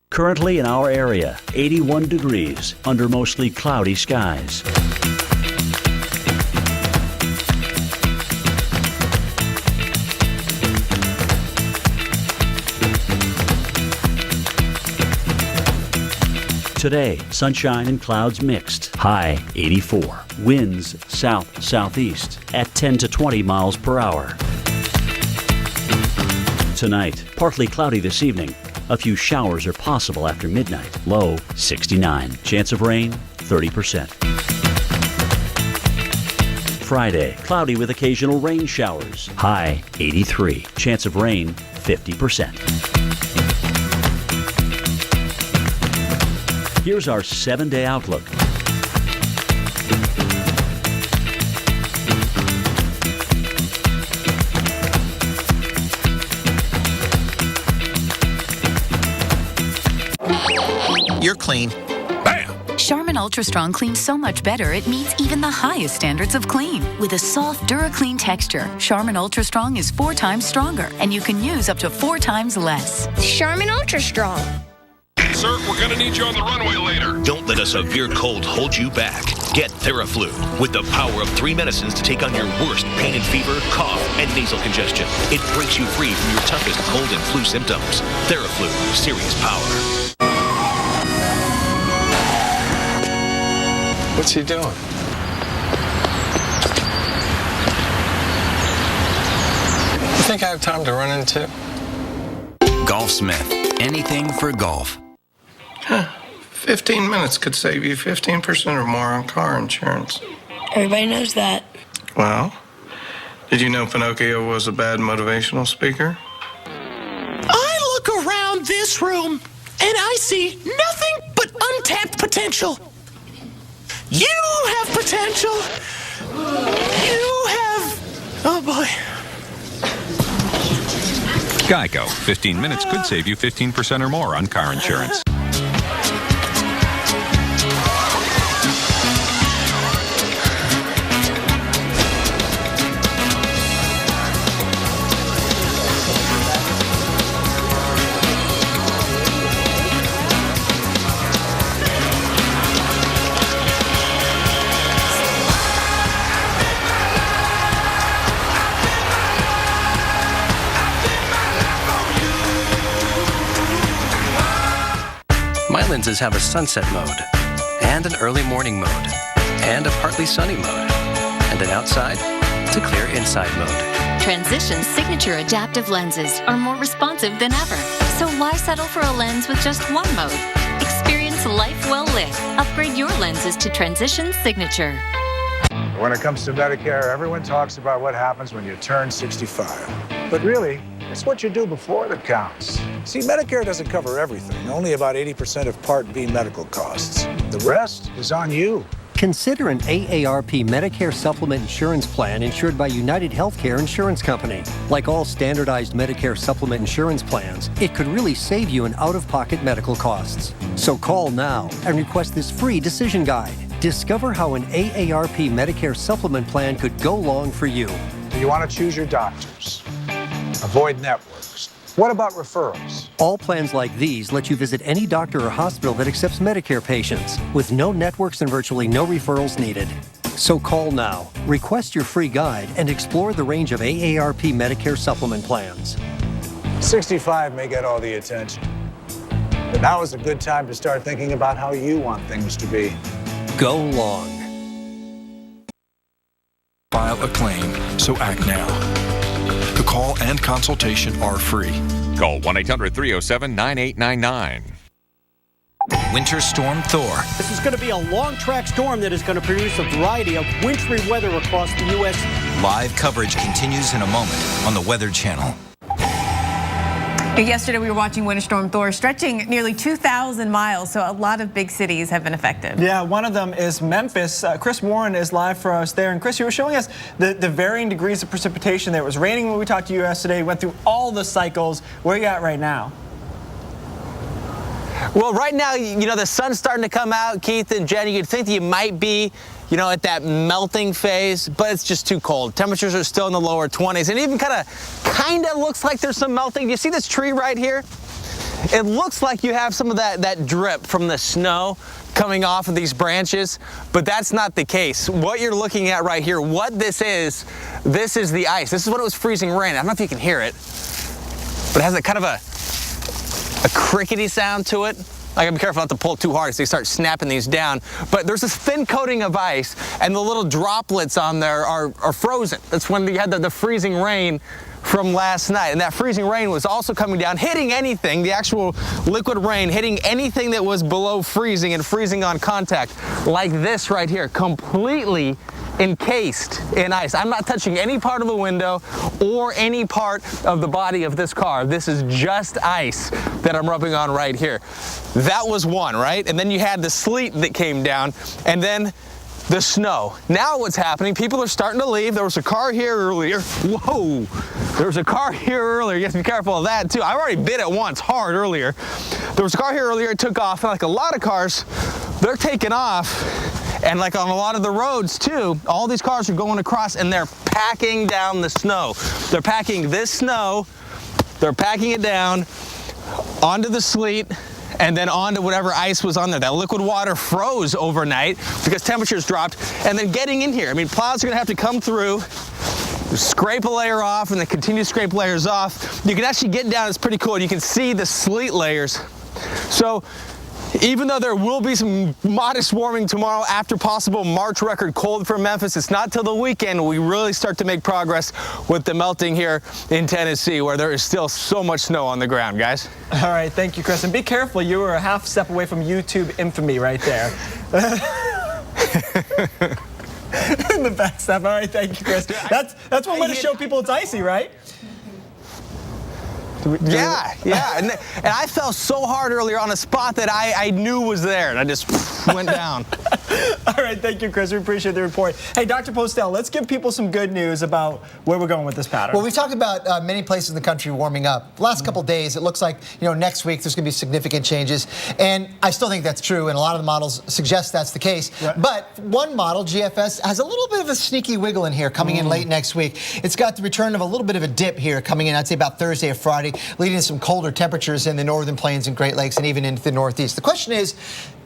Currently in our area, 81 degrees under mostly cloudy skies. Today, sunshine and clouds mixed. High 84. Winds south-southeast at 10 to 20 miles per hour. Tonight, partly cloudy this evening. A few showers are possible after midnight. Low 69. Chance of rain 30%. Friday, cloudy with occasional rain showers. High 83. Chance of rain 50%. Here's our 7-day outlook. You're clean. Charmin Ultra Strong cleans so much better it meets even the highest standards of clean. With a soft, DuraClean texture, Charmin Ultra Strong is 4 times stronger, and you can use up to 4 times less. Charmin Ultra Strong. Sir, we're gonna need you on the runway later. Don't let a severe cold hold you back. Get Theraflu with the power of 3 medicines to take on your worst pain and fever, cough, and nasal congestion. It breaks you free from your toughest cold and flu symptoms. Theraflu, serious power. What's he doing? You think I have time to run into? Golfsmith. Anything for golf. 15 minutes could save you 15% or more on car insurance. Everybody knows that. Well, did you know Pinocchio was a bad motivational speaker? I look around this room and I see nothing but untapped potential. You have potential. You have... Oh, boy. Geico. 15 minutes could save you 15% or more on car insurance. lenses have a sunset mode, and an early morning mode, and a partly sunny mode, and an outside to clear inside mode. Transition's signature adaptive lenses are more responsive than ever. So why settle for a lens with just one mode? Experience life well lit. Upgrade your lenses to Transition's signature. When it comes to Medicare, everyone talks about what happens when you turn 65. But really, it's what you do before that counts. See, Medicare doesn't cover everything, only about 80% of Part B medical costs. The rest is on you. Consider an AARP Medicare Supplement Insurance Plan insured by United Healthcare Insurance Company. Like all standardized Medicare Supplement Insurance plans, it could really save you in out-of-pocket medical costs. So call now and request this free decision guide. Discover how an AARP Medicare Supplement plan could go long for you. You want to choose your doctors. Avoid networks. What about referrals? All plans like these let you visit any doctor or hospital that accepts Medicare patients, with no networks and virtually no referrals needed. So call now, request your free guide, and explore the range of AARP Medicare supplement plans. 65 may get all the attention, but now is a good time to start thinking about how you want things to be. Go long. File a claim, so act now. The call and consultation are free. Call 1-800-307-9899. Winter Storm Thor. This is going to be a long track storm that is going to produce a variety of wintry weather across the U.S. Live coverage continues in a moment on the Weather Channel. Yesterday we were watching Winter Storm Thor stretching nearly 2,000 miles, so a lot of big cities have been affected. Yeah, one of them is Memphis. Chris Warren is live for us there. And Chris, you were showing us the varying degrees of precipitation there. It was raining when we talked to you yesterday. Went through all the cycles. Where are you at right now? Well, right now, you know, the sun's starting to come out, Keith and Jen. You'd think that you might be, you know, at that melting phase, but it's just too cold. Temperatures are still in the lower 20s, and even kind of looks like there's some melting. You see this tree right here? It looks like you have some of that drip from the snow coming off of these branches, but that's not the case. What you're looking at right here, what this is the ice. This is when it was freezing rain. I don't know if you can hear it, but it has a kind of a crickety sound to it. I gotta be careful not to pull too hard so they start snapping these down. But there's this thin coating of ice, and the little droplets on there are frozen. That's when you had the freezing rain from last night. And that freezing rain was also coming down, hitting anything, the actual liquid rain, hitting anything that was below freezing and freezing on contact, like this right here, completely encased in ice. I'm not touching any part of the window or any part of the body of this car. This is just ice that I'm rubbing on right here. That was one, right? And then you had the sleet that came down, and then the snow. Now what's happening, people are starting to leave. There was a car here earlier. Whoa, there was a car here earlier. You have to be careful of that too. I already bit it once hard earlier. There was a car here earlier, it took off, and like a lot of cars, they're taking off. And like on a lot of the roads too, all these cars are going across and they're packing down the snow. They're packing this snow, they're packing it down onto the sleet, and then onto whatever ice was on there. That liquid water froze overnight because temperatures dropped, and then getting in here. I mean, plows are gonna have to come through, scrape a layer off, and then continue to scrape layers off. You can actually get down, it's pretty cool, and you can see the sleet layers. So, even though there will be some modest warming tomorrow after possible March record cold for Memphis, it's not till the weekend we really start to make progress with the melting here in Tennessee, where there is still so much snow on the ground, guys. All right, thank you, Chris. And be careful, you were a half step away from YouTube infamy right there. In the back step. All right, thank you, Chris. That's one way to show people it's icy, right? Yeah, and I fell so hard earlier on a spot that I knew was there, and I just went down. All right, thank you, Chris. We appreciate the report. Hey, Dr. Postel, let's give people some good news about where we're going with this pattern. Well, we've talked about many places in the country warming up. The last couple days, it looks like, you know, next week there's going to be significant changes, and I still think that's true, and a lot of the models suggest that's the case. Right. But one model, GFS, has a little bit of a sneaky wiggle in here coming in late next week. It's got the return of a little bit of a dip here coming in, I'd say about Thursday or Friday, leading to some colder temperatures in the northern plains and Great Lakes and even into the Northeast. The question is,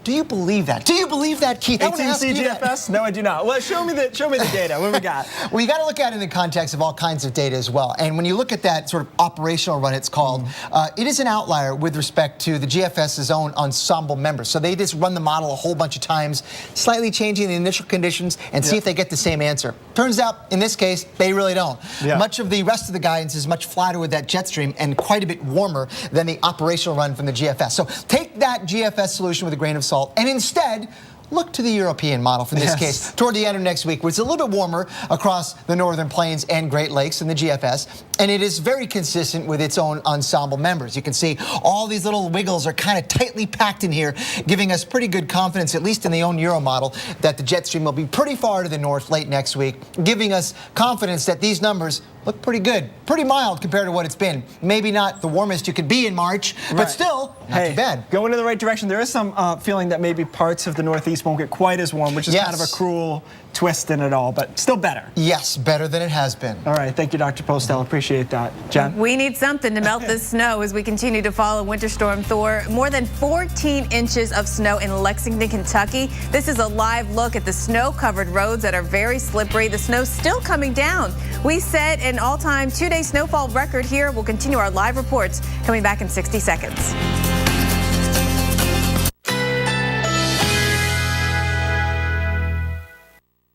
Do you believe that? Do you believe that, Keith? I want to ask you that. CGFS? No, I do not. Well, show me the data. What do we got? Well, you got to look at it in the context of all kinds of data as well. And when you look at that sort of operational run, it's called, it is an outlier with respect to the GFS's own ensemble members. So they just run the model a whole bunch of times, slightly changing the initial conditions and see if they get the same answer. Turns out, in this case, they really don't. Much of the rest of the guidance is much flatter with that jet stream and quite a bit warmer than the operational run from the GFS. So take that GFS solution with a grain of salt and instead look to the European model for this case toward the end of next week, which is a little bit warmer across the Northern Plains and Great Lakes in the GFS, and it is very consistent with its own ensemble members. You can see all these little wiggles are kind of tightly packed in here, giving us pretty good confidence, at least in the own Euro model, that the jet stream will be pretty far to the north late next week, giving us confidence that these numbers look pretty good, pretty mild compared to what it's been. Maybe not the warmest you could be in March, but still not too bad. Going in the right direction. There is some feeling that maybe parts of the Northeast won't get quite as warm, which is kind of a cruel twist in it all, but still better. Yes, better than it has been. All right, thank you, Dr. Postel. Appreciate that. Jen? We need something to melt this snow as we continue to follow Winter Storm Thor. More than 14 inches of snow in Lexington, Kentucky. This is a live look at the snow-covered roads that are very slippery. The snow's still coming down. We set an all-time 2-day snowfall record here. We'll continue our live reports coming back in 60 seconds.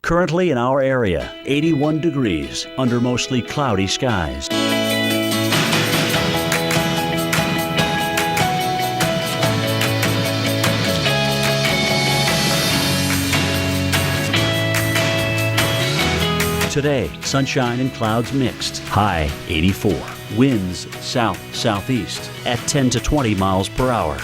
Currently in our area, 81 degrees under mostly cloudy skies. Today, sunshine and clouds mixed. High 84. Winds south-southeast at 10 to 20 miles per hour.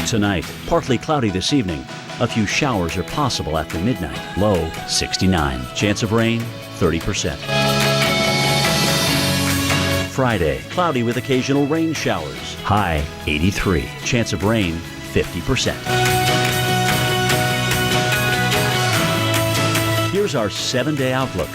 Tonight, partly cloudy this evening. A few showers are possible after midnight. Low 69. Chance of rain 30%. Friday, cloudy with occasional rain showers. High 83. Chance of rain 50%. Here's our 7-day outlook.